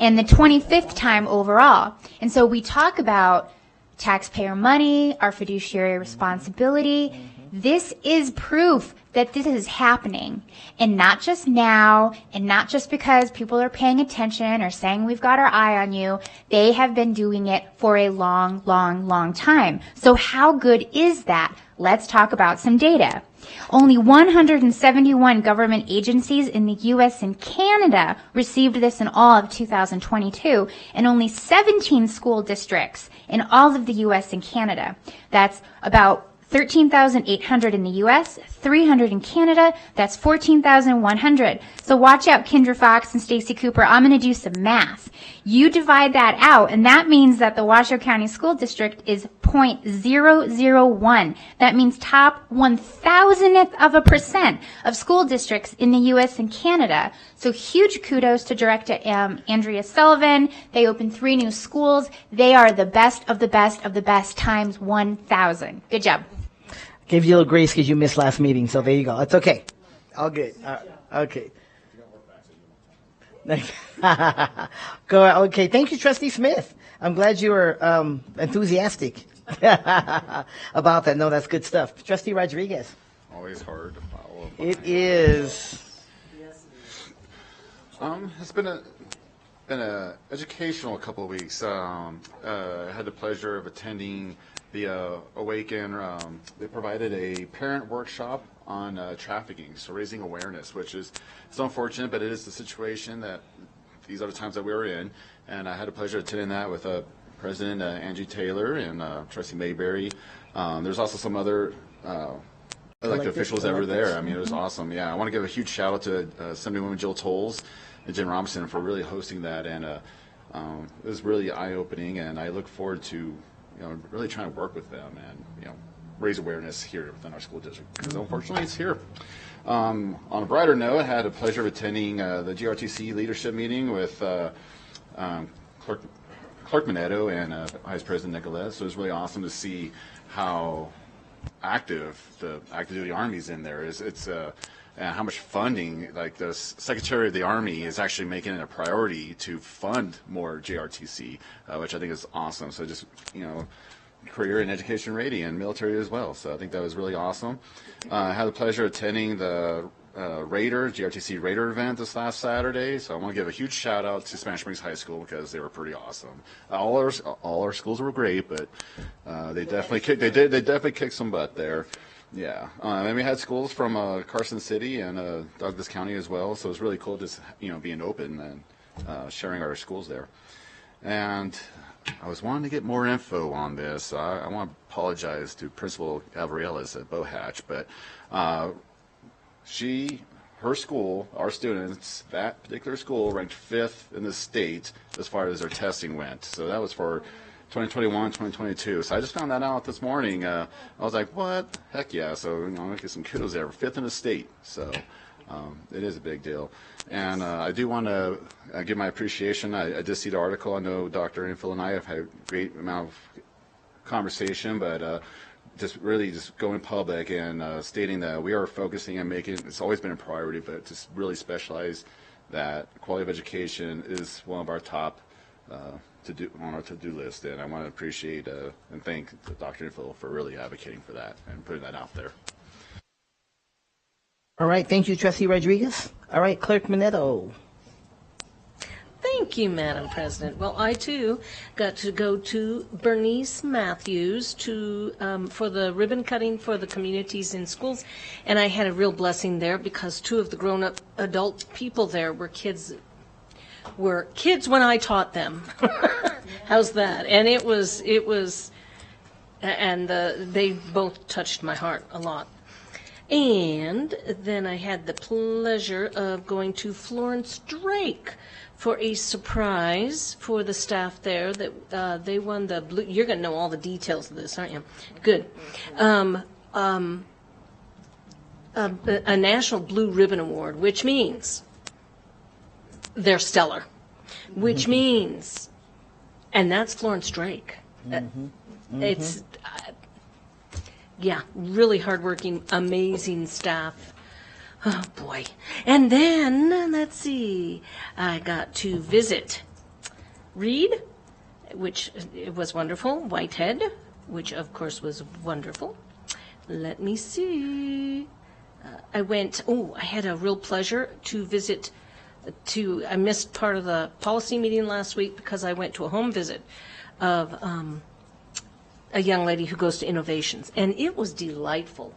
and the 25th time overall. And so we talk about taxpayer money, our fiduciary responsibility. This is proof that this is happening, and not just now, and not just because people are paying attention or saying we've got our eye on you. They have been doing it for a long, long, long time. So how good is that? Let's talk about some data. Only 171 government agencies in the U.S. and Canada received this in all of 2022, and only 17 school districts in all of the U.S. and Canada. That's about 13,800 in the U.S., 300 in Canada. That's 14,100. So watch out, Kendra Fox and Stacy Cooper. I'm going to do some math. You divide that out, and that means that the Washoe County School District is 0.001. That means top 1,000th% of school districts in the U.S. and Canada. So huge kudos to Director Andrea Sullivan. They opened 3 new schools. They are the best of the best of the best times 1,000. Good job. Gave you a little grace because you missed last meeting, so there you go. It's okay. All good. Okay. Go. Okay. Thank you, Trustee Smith. I'm glad you were enthusiastic about that. No, that's good stuff. Trustee Rodriguez. Always hard to follow. It is. It's been a educational couple of weeks. I had the pleasure of attending the Awaken. They provided a parent workshop on trafficking, so raising awareness, which is so unfortunate, but it is the situation that these are the times that we're in. And I had the pleasure of attending that with President Angie Taylor and Trustee Mayberry. There's also some other elected officials that were there. I mean, it was awesome. Yeah, I want to give a huge shout out to Assemblywoman Jill Tolles and Jen Robinson for really hosting that, and it was really eye-opening. And I look forward to really trying to work with them and raise awareness here within our school district, because unfortunately it's here. On a brighter note, I had the pleasure of attending the GRTC leadership meeting with Clerk Minetto and Vice President Nicolette. So it was really awesome to see how active the active duty Army's in there. It's how much funding, like the Secretary of the Army is actually making it a priority to fund more JRTC, which I think is awesome. So just, career and education ready and military as well. So I think that was really awesome. I had the pleasure of attending the GRTC Raider event this last Saturday. So I want to give a huge shout out to Spanish Springs High School because they were pretty awesome. All our schools were great, but they definitely kicked some butt there. Yeah, and we had schools from Carson City and Douglas County as well, so it's really cool just being open and sharing our schools there. And I was wanting to get more info on this. I want to apologize to Principal Gavrielis at Bohatch, but her school, our students, that particular school ranked 5th in the state as far as their testing went. So that was for 2021, 2022. So I just found that out this morning. I was like, what? Heck yeah. So, I'm going to get some kudos there. 5th in the state. So it is a big deal. And I do want to give my appreciation. I did see the article. I know Dr. Infill and I have had a great amount of conversation, but just going public and stating that we are focusing on making, it's always been a priority, but just really specialize that quality of education is one of our top on our to-do list, and I want to appreciate and thank Dr. Infill for really advocating for that and putting that out there. All right, thank you, Trustee Rodriguez. All right, Clerk Minetto. Thank you, Madam President. Well, I too got to go to Bernice Matthews for the ribbon cutting for the communities in schools, and I had a real blessing there because 2 of the grown-up adult people there were kids when I taught them. How's that? And they both touched my heart a lot. And then I had the pleasure of going to Florence Drake for a surprise for the staff there that they won the blue. You're going to know all the details of this, aren't you? Good. A National Blue Ribbon Award, which means they're stellar, which means, and that's Florence Drake. It's, really hardworking, amazing staff. Oh, boy. And then, let's see, I got to visit Reed, which it was wonderful, Whitehead, which of course was wonderful. Let me see. I had a real pleasure to visit I missed part of the policy meeting last week because I went to a home visit of a young lady who goes to Innovations, and it was delightful.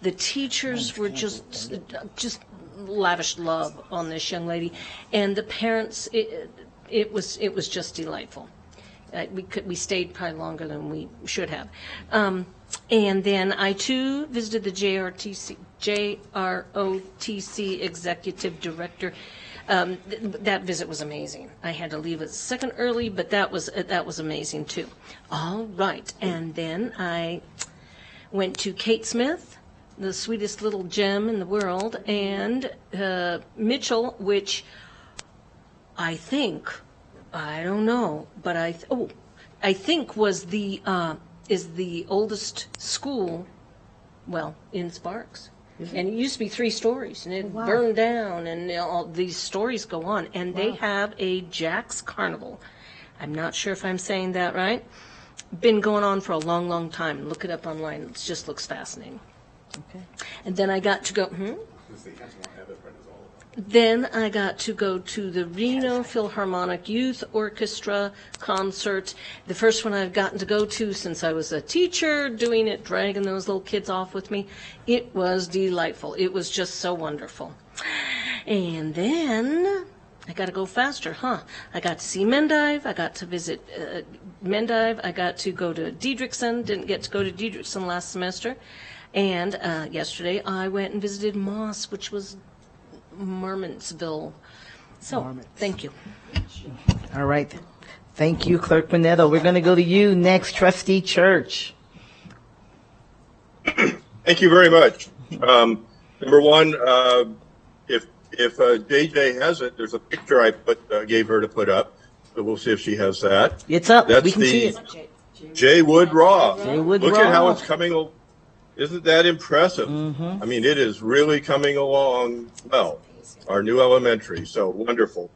The teachers were just lavished love on this young lady, and the parents. It was just delightful. We stayed probably longer than we should have, and then I too visited the JROTC executive director. That visit was amazing. I had to leave a second early, but that was amazing too. All right, and then I went to Kate Smith, the sweetest little gem in the world, and Mitchell, which I think, I don't know, but I think was is the oldest school, in Sparks. And it used to be 3 stories, and it burned down, and all these stories go on. And they have a Jack's Carnival. I'm not sure if I'm saying that right. Been going on for a long, long time. Look it up online. It just looks fascinating. Okay. And then I got to go. Then I got to go to the Reno Philharmonic Youth Orchestra concert, the first one I've gotten to go to since I was a teacher, doing it, dragging those little kids off with me. It was delightful. It was just so wonderful. And then I got to go faster, I got to see Mendive. I got to visit Mendive. I got to go to Diedrichson. Didn't get to go to Diedrichson last semester. And yesterday I went and visited Moss, which was Marmontsville. So, thank you. All right. Thank you, Clerk Minetto. We're going to go to you next, Trustee Church. Thank you very much. Number one, if JJ has it, there's a picture I gave her to put up. So we'll see if she has that. It's up. That's we can see it. J. Wood Raw. Look at how it's coming. Isn't that impressive? I mean, it is really coming along well, our new elementary, so wonderful.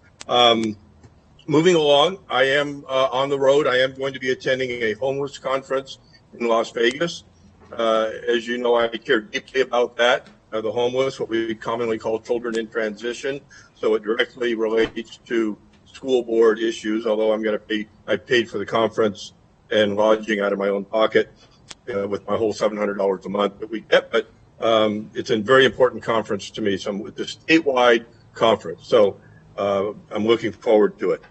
Moving along, I am on the road. I am going to be attending a homeless conference in Las Vegas. As you know, I care deeply about that, the homeless, what we commonly call children in transition. So it directly relates to school board issues, although I paid for the conference and lodging out of my own pocket. with my whole $700 a month that we get. But it's a very important conference to me. So I'm with the statewide conference. So I'm looking forward to it.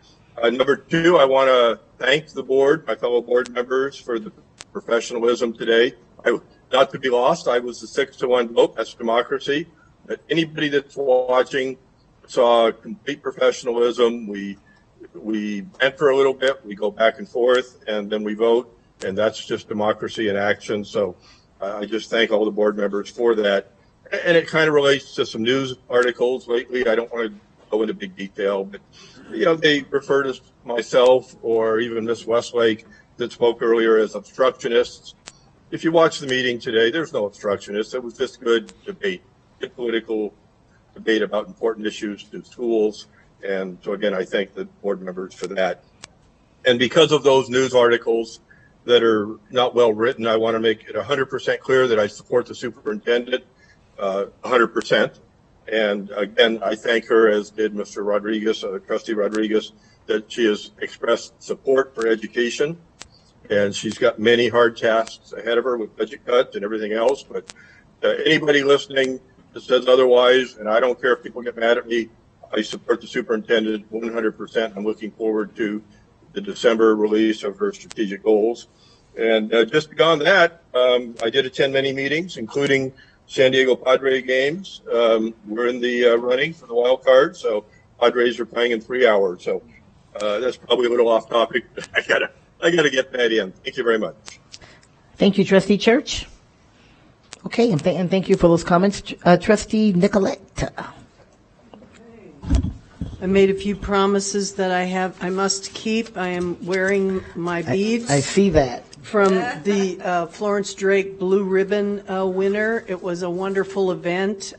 Number two, I want to thank the board, my fellow board members, for the professionalism today. Not to be lost, I was the 6-1 vote. That's democracy. But anybody that's watching saw complete professionalism. We enter a little bit, we go back and forth, and then we vote, and that's just democracy in action. So I just thank all the board members for that. And it kind of relates to some news articles lately. I don't want to go into big detail, but they refer to myself or even Miss Westlake that spoke earlier as obstructionists. If you watch the meeting today, there's no obstructionists. It was just good debate, good political debate about important issues to schools. And so again, I thank the board members for that. And because of those news articles that are not well written, I want to make it 100% clear that I support the superintendent 100%. And again, I thank her, as did Mr. Rodriguez, Trustee Rodriguez, that she has expressed support for education. And she's got many hard tasks ahead of her with budget cuts and everything else. But anybody listening that says otherwise, and I don't care if people get mad at me, I support the superintendent 100%. I'm looking forward to the December release of her strategic goals. And just beyond that, I did attend many meetings, including San Diego Padre games. We're in the running for the wild card, so Padres are playing in 3 hours. So that's probably a little off topic, but I gotta get that in. Thank you very much. Thank you, Trustee Church. Okay, and thank you for those comments, Trustee Nicolette. I made a few promises that I must keep. I am wearing my beads. I see that. From the Florence Drake Blue Ribbon winner. It was a wonderful event.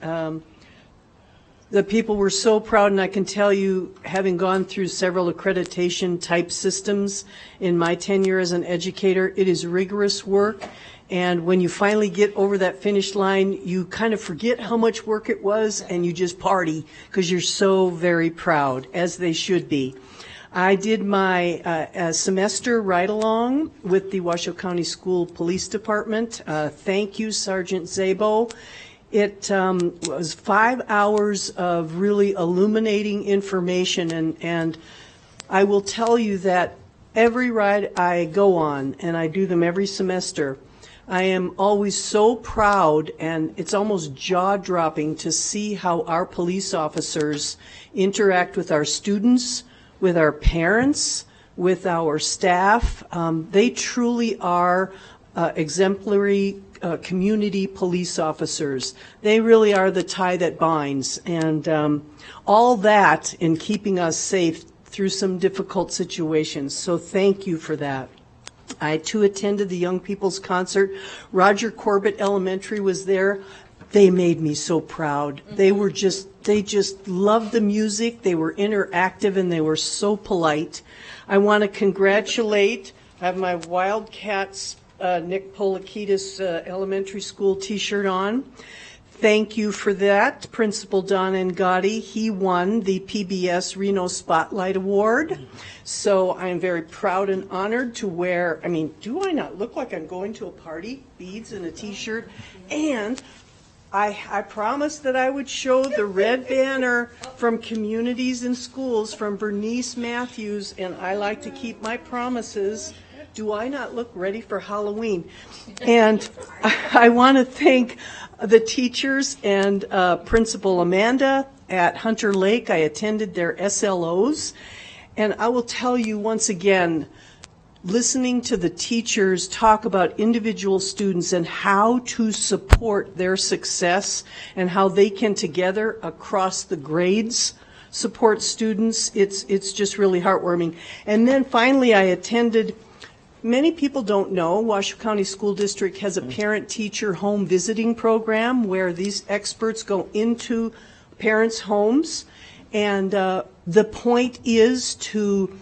The people were so proud, and I can tell you, having gone through several accreditation type systems in my tenure as an educator, it is rigorous work. And when you finally get over that finish line, you kind of forget how much work it was, and you just party because you're so very proud, as they should be. I did my semester ride-along with the Washoe County School Police Department. Thank you, Sergeant Zabo. It was 5 hours of really illuminating information, and I will tell you that every ride I go on, and I do them every semester, I am always so proud, and it's almost jaw-dropping to see how our police officers interact with our students, with our parents, with our staff. They truly are exemplary community police officers. They really are the tie that binds, and all that in keeping us safe through some difficult situations. So thank you for that. I too attended the Young People's Concert. Roger Corbett Elementary was there. They made me so proud. They just loved the music. They were interactive, and they were so polite. I want to congratulate, I have my Wildcats Nick Polakidis Elementary School t-shirt on. Thank you for that, Principal Don Ngati. He won the PBS Reno Spotlight Award. So I'm very proud and honored to wear, do I not look like I'm going to a party? Beads and a t-shirt. And I promised that I would show the red banner from Communities in Schools from Bernice Matthews, and I like to keep my promises. Do I not look ready for Halloween? And I want to thank the teachers and Principal Amanda at Hunter Lake. I attended their SLOs, and I will tell you once again, listening to the teachers talk about individual students and how to support their success and how they can together across the grades support students, it's just really heartwarming. And then finally I attended, many people don't know, Washoe County School District has a parent-teacher home visiting program where these experts go into parents' homes, and the point is to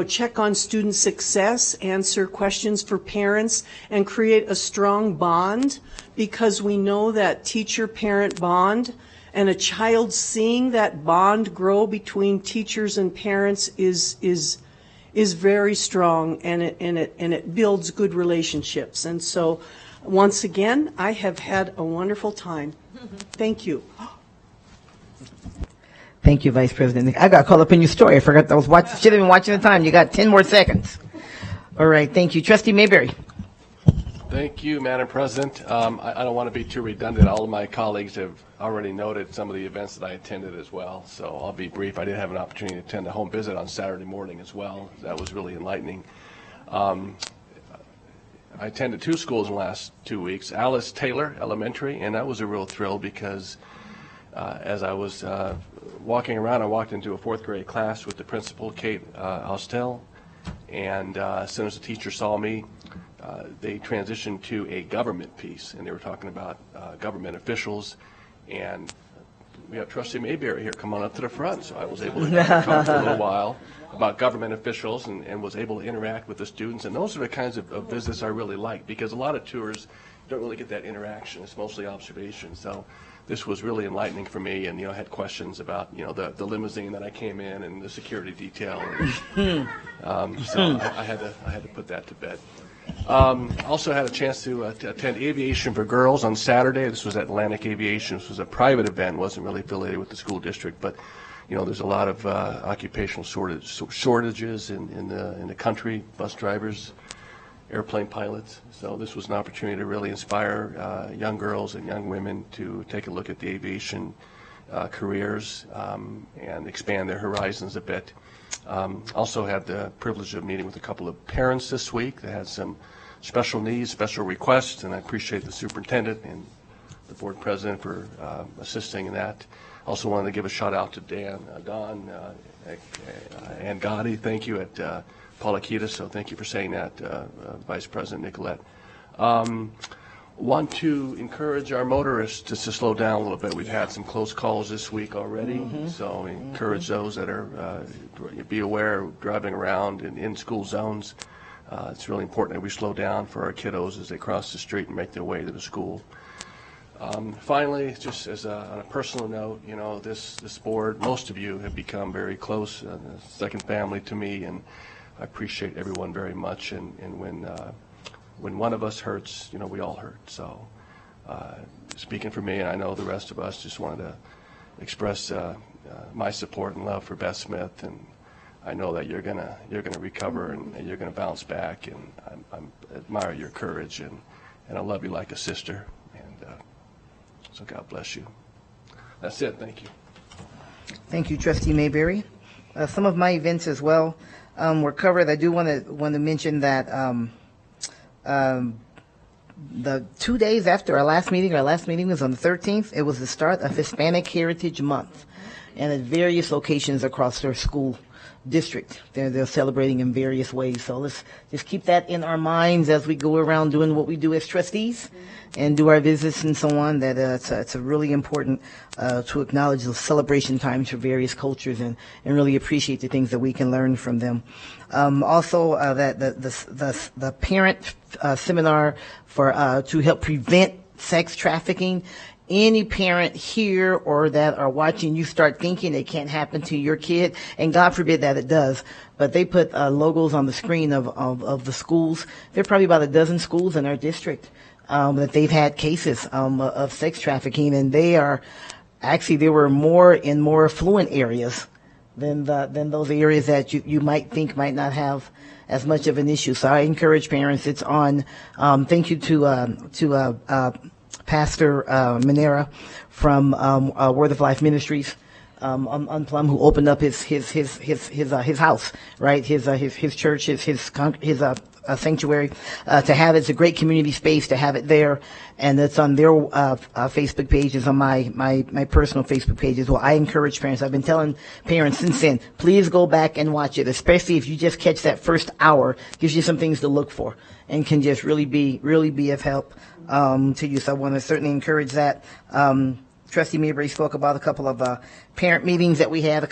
check on student success, answer questions for parents, and create a strong bond, because we know that teacher-parent bond and a child seeing that bond grow between teachers and parents is is very strong, and it builds good relationships. And so, once again, I have had a wonderful time. Thank you. Thank you, Vice President. I got caught up in your story. I forgot I was watching. Should have been watching the time. You got 10 more seconds. All right. Thank you, Trustee Mayberry. Thank you, Madam President. I don't want to be too redundant. All of my colleagues have already noted some of the events that I attended as well, so I'll be brief. I did have an opportunity to attend a home visit on Saturday morning as well. That was really enlightening. I attended 2 schools in the last 2 weeks, Alice Taylor Elementary, and that was a real thrill because as I was walking around, I walked into a 4th grade class with the principal, Kate Austell, and as soon as the teacher saw me, they transitioned to a government piece, and they were talking about government officials, and we have Trustee Mayberry here. Come on up to the front. So I was able to talk for a little while about government officials and was able to interact with the students, and those are the kinds of visits I really like, because a lot of tours don't really get that interaction. It's mostly observation. So this was really enlightening for me, and I had questions about the limousine that I came in and the security detail. And, so I had to put that to bed. Also had a chance to attend Aviation for Girls on Saturday. This was Atlantic Aviation. This was a private event, wasn't really affiliated with the school district, but there's a lot of occupational shortages in the country, bus drivers, airplane pilots. So this was an opportunity to really inspire young girls and young women to take a look at the aviation careers and expand their horizons a bit. Also had the privilege of meeting with a couple of parents this week that had some special needs, special requests, and I appreciate the superintendent and the board president for assisting in that. Also wanted to give a shout out to Don and Gotti. Thank you at Paulikitas, so thank you for saying that, Vice President Nicolette. Want to encourage our motorists to slow down a little bit. We've had some close calls this week already, so encourage those that are, be aware of driving around in school zones. It's really important that we slow down for our kiddos as they cross the street and make their way to the school. Finally, just as on a personal note, this board, most of you have become very close, second family to me, and I appreciate everyone very much, and when one of us hurts, we all hurt. So speaking for me, and I know the rest of us, just wanted to express my support and love for Beth Smith, and I know that you're gonna recover and you're gonna bounce back, and I admire your courage, and I love you like a sister, and so God bless you. That's it. Thank you. Thank you, Trustee Mayberry. Some of my events as well were covered. I do want to mention that the 2 days after our last meeting was on the 13th. It was the start of Hispanic Heritage Month, and at various locations across their school district, they're celebrating in various ways. So let's just keep that in our minds as we go around doing what we do as trustees and do our visits and so on. That it's a really important to acknowledge the celebration times for various cultures and really appreciate the things that we can learn from them. Also, that the parent seminar for to help prevent sex trafficking. Any parent here or that are watching, you start thinking it can't happen to your kid, and God forbid that it does, but they put logos on the screen of the schools. There are probably about a dozen schools in our district that they've had cases of sex trafficking, and they were more in more affluent areas than those areas that you might think might not have as much of an issue. So I encourage parents. It's on. Thank you to Pastor Manera from Word of Life Ministries, Unplum, who opened up his house, right? His church, his sanctuary, to have it. It's a great community space to have it there, and it's on their Facebook page. It's on my personal Facebook page as well. I encourage parents. I've been telling parents since then, please go back and watch it, especially if you just catch that first hour. Gives you some things to look for and can just really be of help to you. So I want to certainly encourage that. Trustee Mayberry spoke about a couple of parent meetings that we had, I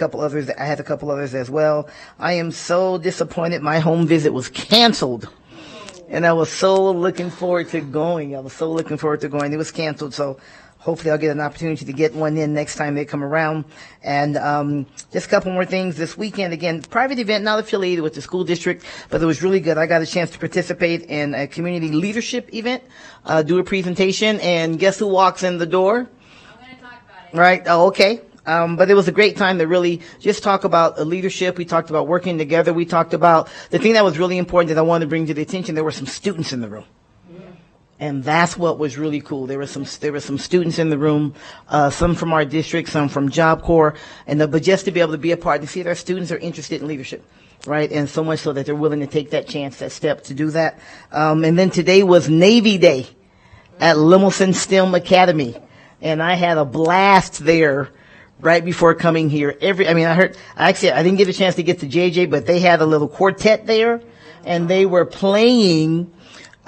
had a couple others as well. I am so disappointed my home visit was canceled, and I was so looking forward to going. It was canceled, so hopefully I'll get an opportunity to get one in next time they come around. And just a couple more things this weekend. Again, private event, not affiliated with the school district, but it was really good. I got a chance to participate in a community leadership event, do a presentation, and guess who walks in the door? I'm going to talk about it. Right? Oh, okay. But it was a great time to really just talk about leadership. We talked about working together. We talked about the thing that was really important that I wanted to bring to the attention. There were some students in the room. And that's what was really cool. There were some students in the room, some from our district, some from Job Corps, but just to be able to be a part and see that our students are interested in leadership, right? And so much so that they're willing to take that chance, that step to do that. And then today was Navy Day at Lemelson STEM Academy, and I had a blast there right before coming here. I didn't get a chance to get to JJ, but they had a little quartet there, and they were playing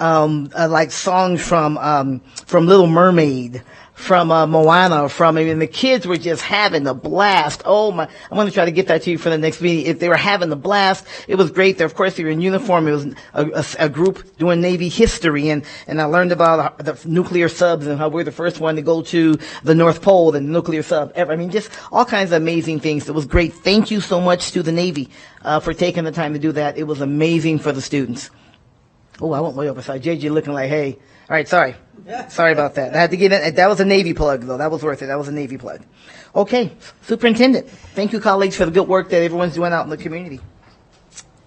like songs from Little Mermaid, from Moana, and the kids were just having a blast. Oh my! I'm going to try to get that to you for the next meeting. If they were having a blast, it was great. Of course, they were in uniform. It was a group doing Navy history, and I learned about the nuclear subs and how we're the first one to go to the North Pole and the nuclear sub ever. I mean, just all kinds of amazing things. It was great. Thank you so much to the Navy for taking the time to do that. It was amazing for the students. Oh, I went way over. Sorry, JJ looking like, hey. All right, sorry. Sorry about that. I had to get in. That was a Navy plug, though. That was worth it. That was a Navy plug. Okay, Superintendent. Thank you, colleagues, for the good work that everyone's doing out in the community.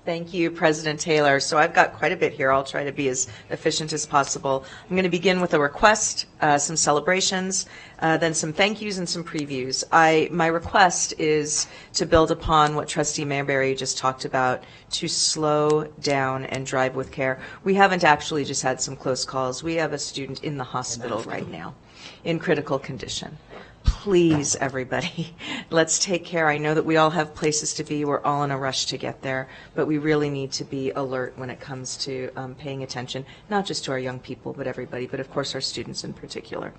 Thank you, President Taylor. So I've got quite a bit here. I'll try to be as efficient as possible. I'm going to begin with a request, some celebrations, then some thank yous and some previews. My request is to build upon what Trustee Mayberry just talked about, to slow down and drive with care. We haven't actually just had some close calls. We have a student in the hospital right now in critical condition. Please, everybody, let's take care. I know that we all have places to be. We're all in a rush to get there, but we really need to be alert when it comes to paying attention, not just to our young people, but everybody, but of course our students in particular.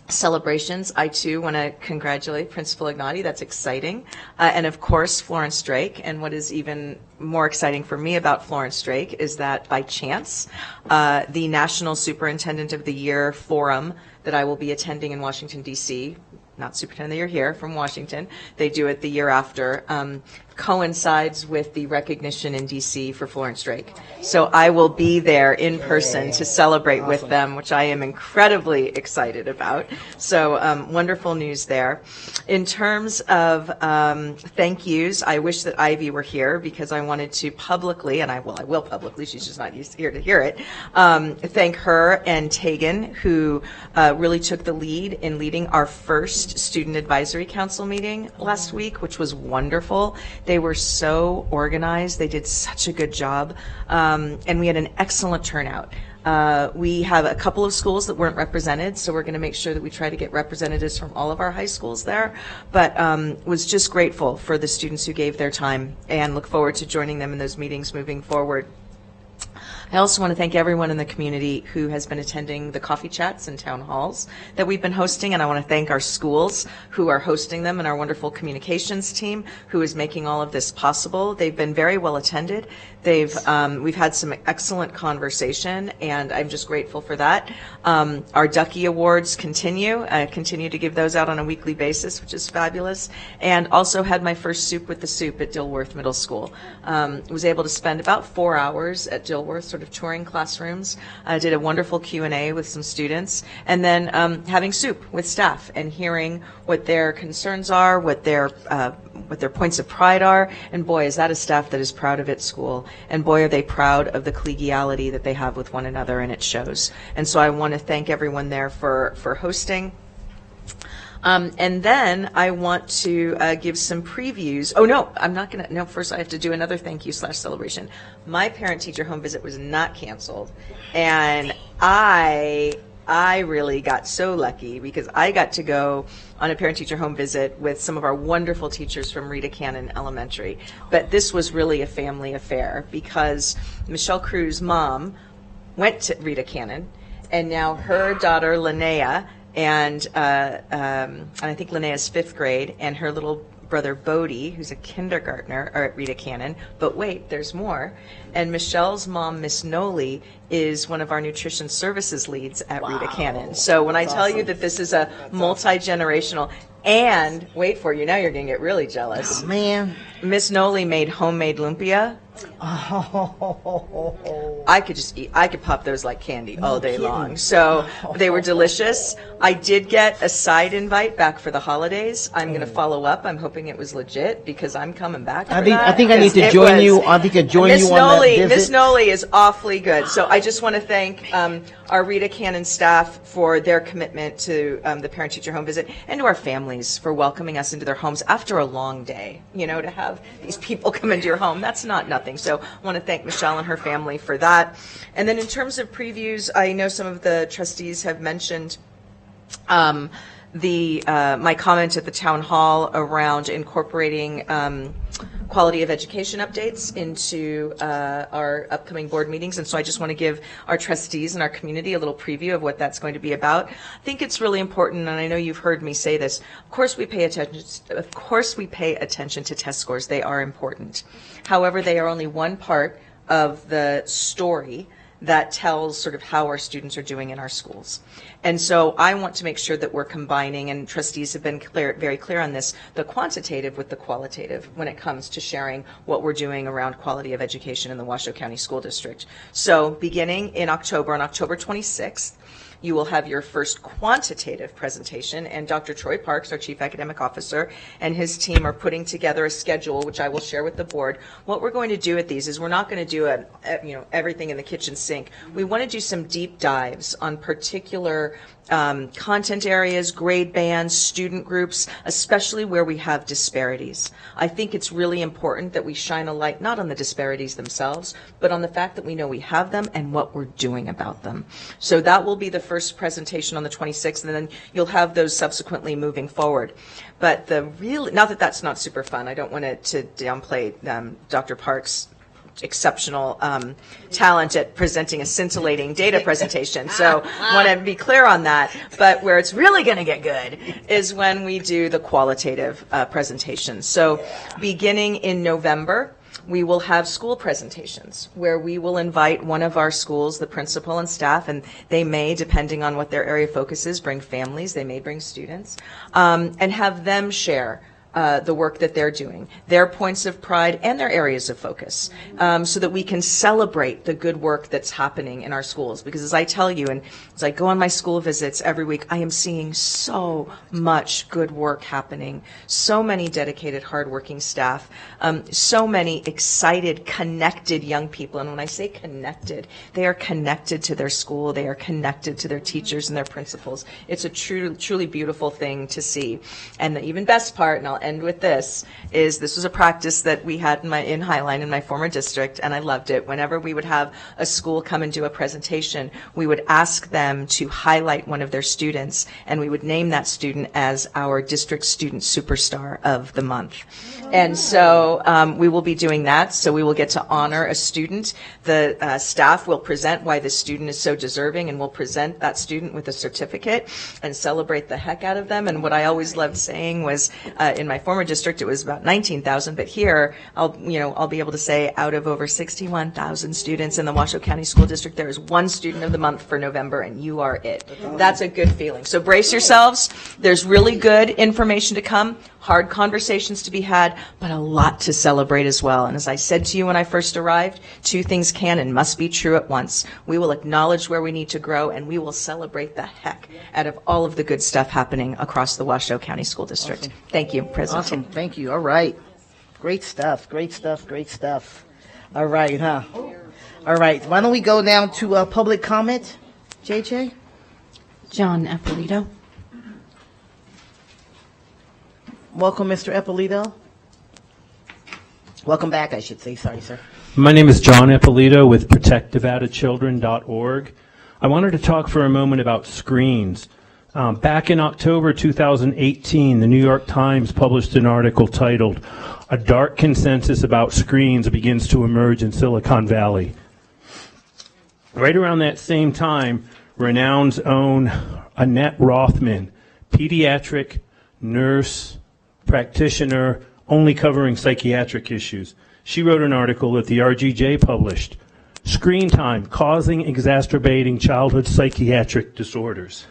Celebrations, I too want to congratulate Principal Ignati. That's exciting. And of course, Florence Drake. And what is even more exciting for me about Florence Drake is that by chance, the National Superintendent of the Year Forum that I will be attending in Washington, D.C., not Superintendent of the Year here from Washington, they do it the year after, coincides with the recognition in D.C. for Florence Drake. So I will be there in person to celebrate with them, which I am incredibly excited about. So wonderful news there. In terms of thank yous, I wish that Ivy were here because I wanted to publicly, and I will publicly, she's just not here to hear it, thank her and Tegan, who really took the lead in leading our first Student Advisory Council meeting last week, which was wonderful. They were so organized. They did such a good job. And we had an excellent turnout. We have a couple of schools that weren't represented, so we're going to make sure that we try to get representatives from all of our high schools there. But was just grateful for the students who gave their time and look forward to joining them in those meetings moving forward. I also want to thank everyone in the community who has been attending the coffee chats and town halls that we've been hosting, and I want to thank our schools who are hosting them and our wonderful communications team who is making all of this possible. They've been very well attended. We've had some excellent conversation, and I'm just grateful for that. Our Ducky Awards continue. I continue to give those out on a weekly basis, which is fabulous. And also had my first Soup with the Soup at Dilworth Middle School. Was able to spend about 4 hours at Dilworth, sort of touring classrooms. Did a wonderful Q&A with some students, and then having soup with staff and hearing what their concerns are, what their points of pride are, and boy, is that a staff that is proud of its school, and boy, are they proud of the collegiality that they have with one another, and it shows. And so I want to thank everyone there for hosting. And then I want to give some previews. Oh, no, I'm not going to. No, first I have to do another thank you / celebration. My parent-teacher home visit was not canceled, and I really got so lucky because I got to go on a parent-teacher home visit with some of our wonderful teachers from Rita Cannon Elementary. But this was really a family affair because Michelle Cruz's mom went to Rita Cannon, and now her daughter, Linnea, and I think Linnea's 5th grade, and her little brother Bodie, who's a kindergartner, are at Rita Cannon. But wait, there's more. And Michelle's mom, Miss Noli, is one of our nutrition services leads at Rita Cannon. So when I tell you that this is a multi-generational, and wait for it, now you're going to get really jealous. Oh, man. Miss Noli made homemade lumpia. Oh. I could pop those like candy all day long. So they were delicious. I did get a side invite back for the holidays. I'm going to follow up. I'm hoping it was legit because I'm coming back. I think I need to join you. I think I join you on that visit. Miss Noli is awfully good. So I just want to thank our Rita Cannon staff for their commitment to the parent-teacher home visit, and to our families for welcoming us into their homes after a long day. You know, to have these people come into your home, that's not nothing. So I want to thank Michelle and her family for that. And then in terms of previews, I know some of the trustees have mentioned my comment at the town hall around incorporating quality of education updates into our upcoming board meetings. And so I just want to give our trustees and our community a little preview of what that's going to be about. I think it's really important, and I know you've heard me say this, of course we pay attention to test scores. They are important. However, they are only one part of the story that tells sort of how our students are doing in our schools. And so I want to make sure that we're combining, and trustees have been very clear on this, the quantitative with the qualitative when it comes to sharing what we're doing around quality of education in the Washoe County School District. So beginning in October, on October 26th, you will have your first quantitative presentation, and Dr. Troy Parks, our Chief Academic Officer, and his team are putting together a schedule, which I will share with the board. What we're going to do at these is we're not going to do everything in the kitchen sink. We want to do some deep dives on particular content areas, grade bands, student groups, especially where we have disparities. I think it's really important that we shine a light not on the disparities themselves, but on the fact that we know we have them and what we're doing about them. So that will be the first presentation on the 26th, and then you'll have those subsequently moving forward. But not that that's not super fun. I don't want to downplay Dr. Parks' exceptional talent at presenting a scintillating data presentation. So I want to be clear on that. But where it's really going to get good is when we do the qualitative presentations. So beginning in November, we will have school presentations where we will invite one of our schools, the principal and staff, and they may, depending on what their area of focus is, bring families, they may bring students, and have them share the work that they're doing, their points of pride and their areas of focus, so that we can celebrate the good work that's happening in our schools. Because as I tell you, and as I go on my school visits every week, I am seeing so much good work happening, so many dedicated, hardworking staff, so many excited, connected young people. And when I say connected, they are connected to their school, they are connected to their teachers and their principals. It's a truly beautiful thing to see. And the even best part, and I'll end with this was a practice that we had in Highline in my former district, and I loved it. Whenever we would have a school come and do a presentation, we would ask them to highlight one of their students, and we would name that student as our district student superstar of the month. And so we will be doing that. So we will get to honor a student. The staff will present why the student is so deserving, and we'll present that student with a certificate and celebrate the heck out of them. And what I always loved saying was, in my former district, it was about 19,000, but here I'll be able to say out of over 61,000 students in the Washoe County School District, there is one student of the month for November, and you are it. That's a good feeling. So brace yourselves. There's really good information to come, hard conversations to be had, but a lot to celebrate as well. And as I said to you when I first arrived, two things can and must be true at once. We will acknowledge where we need to grow, and we will celebrate the heck out of all of the good stuff happening across the Washoe County School District. Awesome. Thank you, President. Awesome. Thank you. All right. Great stuff. Great stuff. Great stuff. All right, huh? All right. Why don't we go down to public comment? JJ? John Eppolito. Welcome, Mr. Eppolito. Welcome back, I should say. Sorry, sir. My name is John Eppolito with ProtectNevadaChildren.org. I wanted to talk for a moment about screens. Back in October 2018, the New York Times published an article titled, "A Dark Consensus About Screens Begins to Emerge in Silicon Valley." Right around that same time, Renown's own Annette Rothman, pediatric nurse, practitioner only covering psychiatric issues. She wrote an article that the RGJ published, Screen Time Causing Exacerbating Childhood Psychiatric Disorders.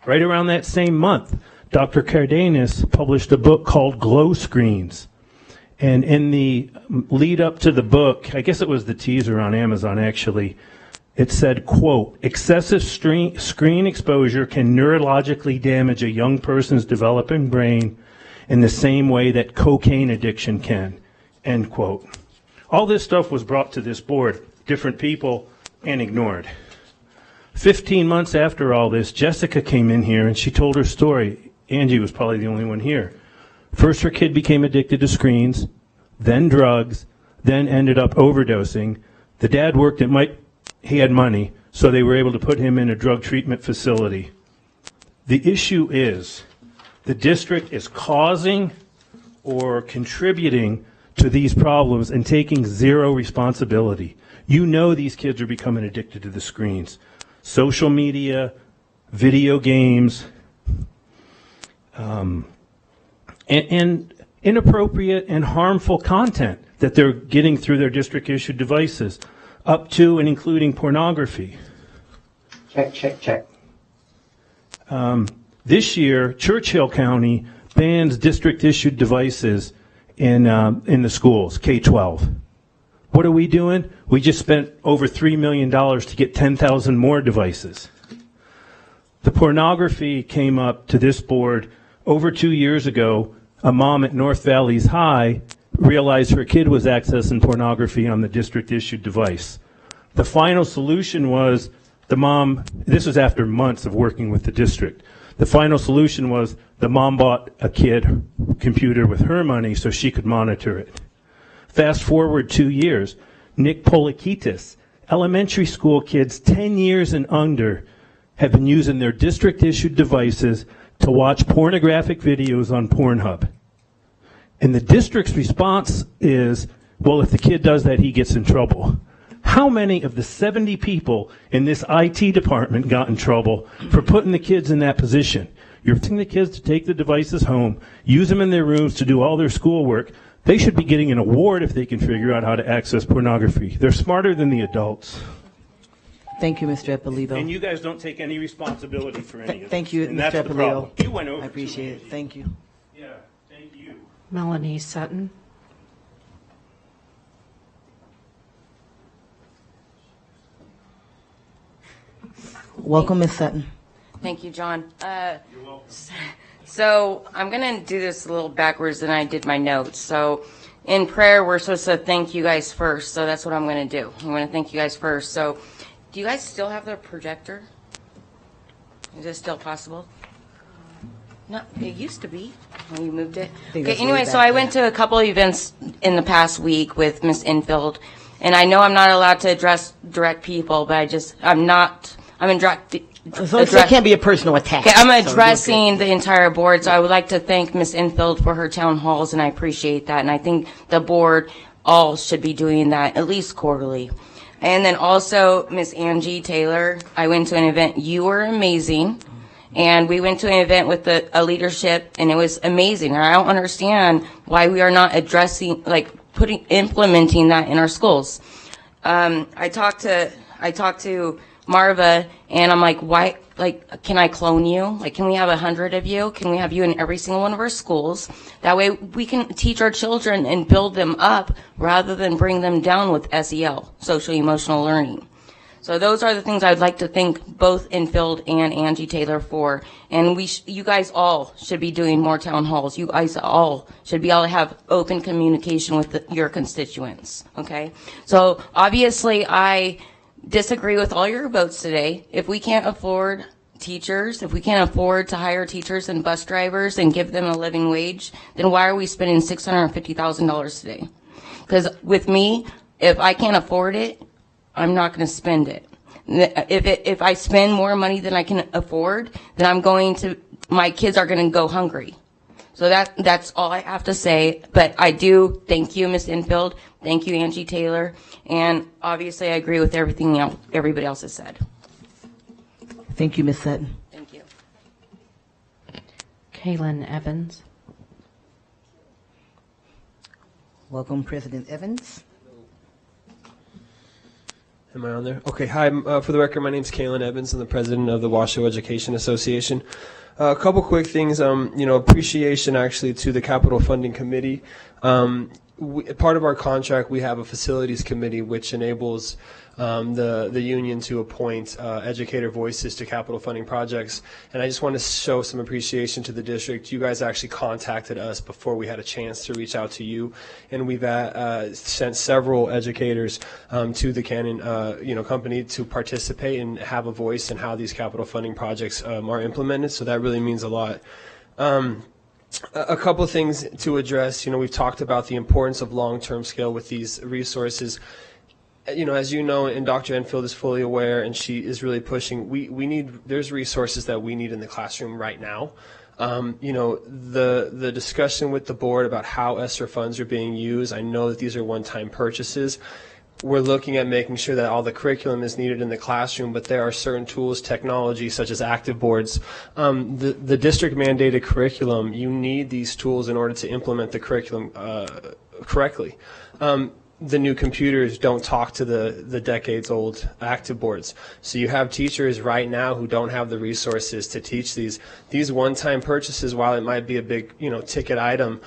Right around that same month, Dr. Cardenas published a book called Glow Screens. And in the lead up to the book, I guess it was the teaser on Amazon actually, it said, quote, excessive screen exposure can neurologically damage a young person's developing brain in the same way that cocaine addiction can, end quote. All this stuff was brought to this board, different people, and ignored. 15 months after all this, Jessica came in here and she told her story. Angie was probably the only one here. First, her kid became addicted to screens, then drugs, then ended up overdosing. The dad worked at he had money, so they were able to put him in a drug treatment facility. The issue is the district is causing or contributing to these problems and taking zero responsibility. You know these kids are becoming addicted to the screens. Social media, video games, and inappropriate and harmful content that they're getting through their district-issued devices, up to and including pornography. Check. This year, Churchill County bans district-issued devices in the schools, K-12. What are we doing? We just spent over $3 million to get 10,000 more devices. The pornography came up to this board over 2 years ago. A mom at North Valleys High realized her kid was accessing pornography on the district-issued device. The final solution was the mom, this was after months of working with the district, the final solution was the mom bought a kid computer with her money so she could monitor it. Fast forward 2 years, Nick Polikitis, elementary school kids 10 years and under have been using their district-issued devices to watch pornographic videos on Pornhub. And the district's response is, well, if the kid does that, he gets in trouble. How many of the 70 people in this IT department got in trouble for putting the kids in that position? You're asking the kids to take the devices home, use them in their rooms to do all their schoolwork. They should be getting an award if they can figure out how to access pornography. They're smarter than the adults. Thank you, Mr. Eppolito. And you guys don't take any responsibility for any of this. Thank you, and Mr. that's the problem. Eppolito. You went over. I appreciate it. Thank you. Yeah, thank you. Melanie Sutton. Welcome, Ms. Sutton. Thank you, John. You're welcome. So I'm going to do this a little backwards than I did my notes. So in prayer, we're supposed to thank you guys first. So that's what I'm going to do. I'm going to thank you guys first. So do you guys still have the projector? Is it still possible? No, it used to be when you moved it. Okay, anyway, so I went to a couple of events in the past week with Miss Infield, and I know I'm not allowed to address direct people, but I'm in direct. So it can't be a personal attack. Okay, I'm addressing the entire board, so I would like to thank Miss Infield for her town halls, and I appreciate that, and I think the board all should be doing that at least quarterly. And then also, Miss Angie Taylor, I went to an event. You were amazing. And we went to an event with a leadership, and it was amazing. And I don't understand why we are not addressing, implementing that in our schools. I talked to Marva, and I'm like, why? Can I clone you? Can we have 100 of you? Can we have you in every single one of our schools? That way we can teach our children and build them up rather than bring them down with SEL, social emotional learning. So those are the things I'd like to thank both Infield and Angie Taylor for. And you guys all should be doing more town halls. You guys all should be able to have open communication with your constituents, okay? So obviously I disagree with all your votes today. If we can't afford teachers, if we can't afford to hire teachers and bus drivers and give them a living wage, then why are we spending $650,000 today? Because with me, if I can't afford it, I'm not going to spend it. If I spend more money than I can afford, then my kids are going to go hungry. So that's all I have to say. But I do thank you, Ms. Infield. Thank you, Angie Taylor. And obviously, I agree with everything everybody else has said. Thank you, Ms. Sutton. Thank you. Kaylin Evans. Welcome, President Evans. Am I on there? Okay. Hi. For the record, my name's Kalen Evans. I'm the president of the Washoe Education Association. A couple quick things. Appreciation actually to the Capital Funding Committee. Part of our contract, we have a facilities committee which enables the union to appoint educator voices to capital funding projects. And I just want to show some appreciation to the district. You guys actually contacted us before we had a chance to reach out to you, and we've sent several educators to the Canon company to participate and have a voice in how these capital funding projects are implemented. So that really means a lot. A couple of things to address. We've talked about the importance of long-term scale with these resources. As you know, and Dr. Enfield is fully aware, and she is really pushing, there's resources that we need in the classroom right now. The discussion with the board about how ESSER funds are being used, I know that these are one-time purchases. We're looking at making sure that all the curriculum is needed in the classroom, but there are certain tools, technology, such as active boards. The district mandated curriculum, you need these tools in order to implement the curriculum correctly. The new computers don't talk to the decades-old active boards. So you have teachers right now who don't have the resources to teach these one-time purchases. While it might be a big, ticket item,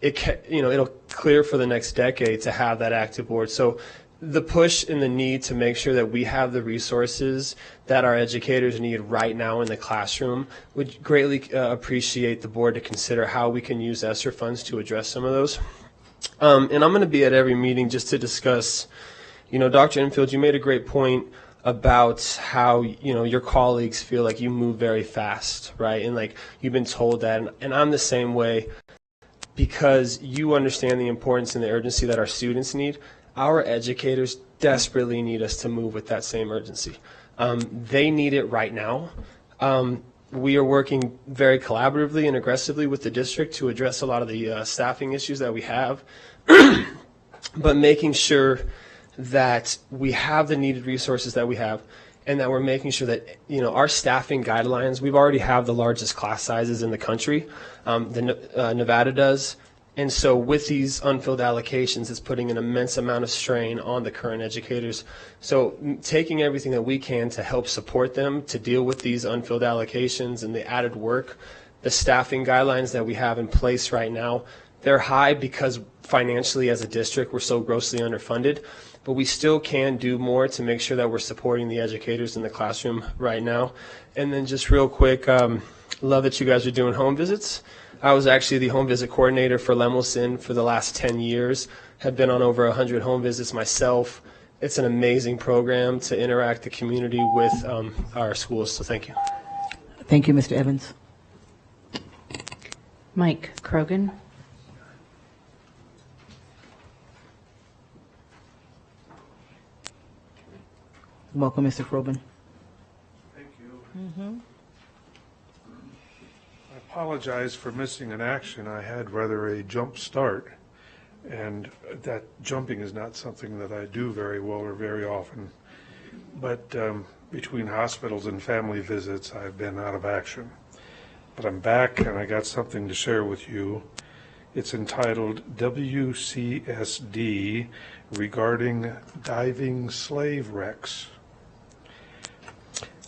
it'll clear for the next decade to have that active board. So the push and the need to make sure that we have the resources that our educators need right now in the classroom, would greatly appreciate the board to consider how we can use ESSER funds to address some of those. And I'm going to be at every meeting just to discuss, Dr. Enfield, you made a great point about how, your colleagues feel like you move very fast, right? And like you've been told that, and I'm the same way, because you understand the importance and the urgency that our students need. Our educators desperately need us to move with that same urgency. They need it right now. We are working very collaboratively and aggressively with the district to address a lot of the staffing issues that we have, but making sure that we have the needed resources that we have, and that we're making sure that our staffing guidelines, we've already have the largest class sizes in the country. Nevada does. And so with these unfilled allocations, it's putting an immense amount of strain on the current educators. So taking everything that we can to help support them to deal with these unfilled allocations and the added work, the staffing guidelines that we have in place right now, they're high because financially as a district we're so grossly underfunded, but we still can do more to make sure that we're supporting the educators in the classroom right now. And then just real quick, love that you guys are doing home visits. I was actually the home visit coordinator for Lemelson for the last 10 years, have been on over 100 home visits myself. It's an amazing program to interact the community with our schools, so thank you. Thank you, Mr. Evans. Mike Krogan. Welcome, Mr. Krogan. Thank you. I apologize for missing an action. I had rather a jump start, and that jumping is not something that I do very well or very often. But between hospitals and family visits, I've been out of action. But I'm back, and I got something to share with you. It's entitled WCSD regarding diving slave wrecks.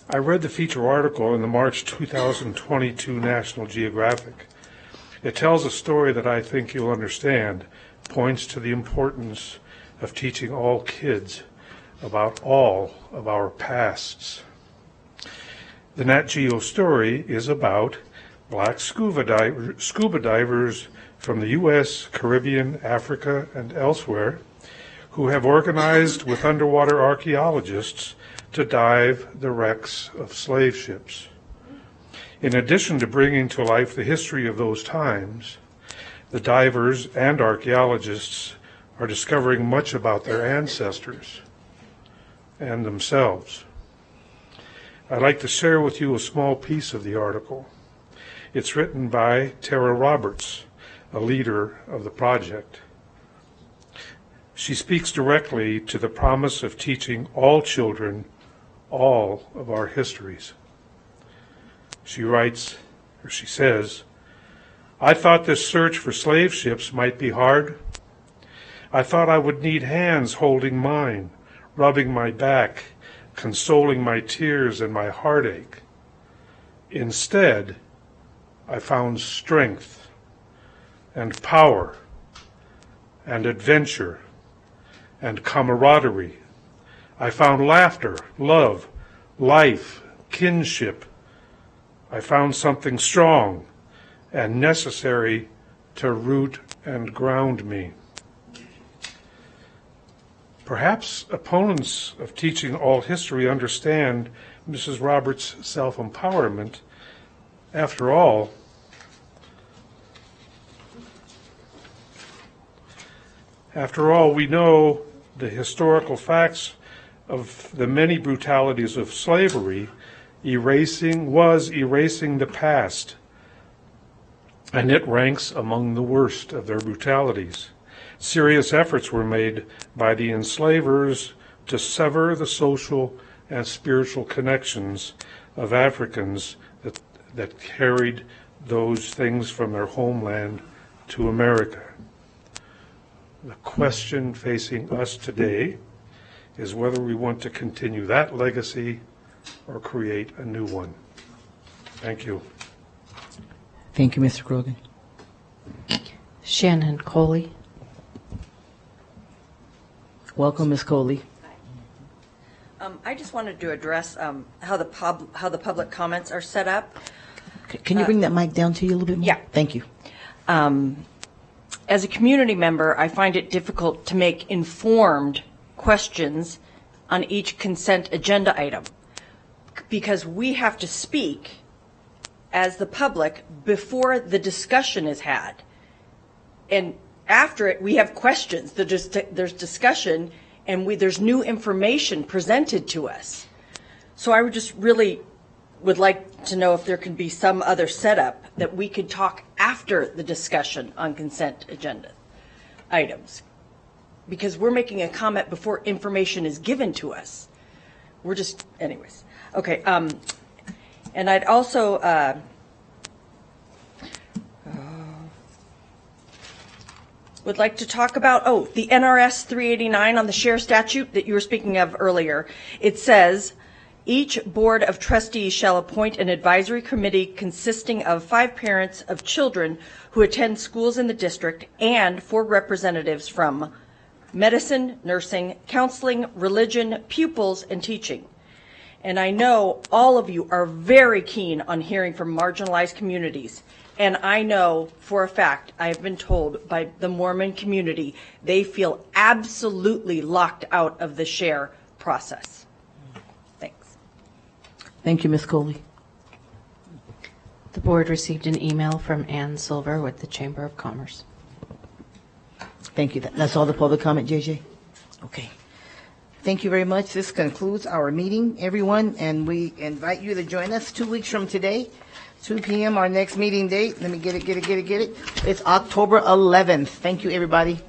I read the feature article in the March 2022 National Geographic. It tells a story that I think you'll understand, points to the importance of teaching all kids about all of our pasts. The Nat Geo story is about black scuba divers from the U.S., Caribbean, Africa, and elsewhere who have organized with underwater archaeologists to dive the wrecks of slave ships. In addition to bringing to life the history of those times, the divers and archaeologists are discovering much about their ancestors and themselves. I'd like to share with you a small piece of the article. It's written by Tara Roberts, a leader of the project. She speaks directly to the promise of teaching all children all of our histories. She writes, or she says, I thought this search for slave ships might be hard. I thought I would need hands holding mine, rubbing my back, consoling my tears and my heartache. Instead, I found strength and power and adventure and camaraderie. I found laughter, love, life, kinship. I found something strong and necessary to root and ground me. Perhaps opponents of teaching all history understand Mrs. Roberts' self-empowerment. After all, we know the historical facts of the many brutalities of slavery was erasing the past, and it ranks among the worst of their brutalities. Serious efforts were made by the enslavers to sever the social and spiritual connections of Africans that carried those things from their homeland to America. The question facing us today is whether we want to continue that legacy or create a new one. Thank you. Thank you, Mr. Grogan. Shannon Coley. Welcome, Ms. Coley. I just wanted to address how the public comments are set up. Can you bring that mic down to you a little bit more? Yeah. Thank you. As a community member, I find it difficult to make informed questions on each consent agenda item because we have to speak as the public before the discussion is had. And after it, we have questions. There's discussion, and there's new information presented to us. So I would just really would like to know if there can be some other setup that we could talk after the discussion on consent agenda items. Because we're making a comment before information is given to us. We're just, anyways. Okay, and I'd also, would like to talk about, the NRS 389 on the share statute that you were speaking of earlier. It says, each board of trustees shall appoint an advisory committee consisting of 5 parents of children who attend schools in the district and 4 representatives from medicine, nursing, counseling, religion, pupils, and teaching. And I know all of you are very keen on hearing from marginalized communities. And I know for a fact, I have been told by the Mormon community, they feel absolutely locked out of the share process. Thanks. Thank you, Ms. Coley. The board received an email from Ann Silver with the Chamber of Commerce. Thank you. That's all the public comment, JJ? Okay. Thank you very much. This concludes our meeting, everyone, and we invite you to join us 2 weeks from today, 2 p.m., our next meeting date. Let me get it. It's October 11th. Thank you, everybody.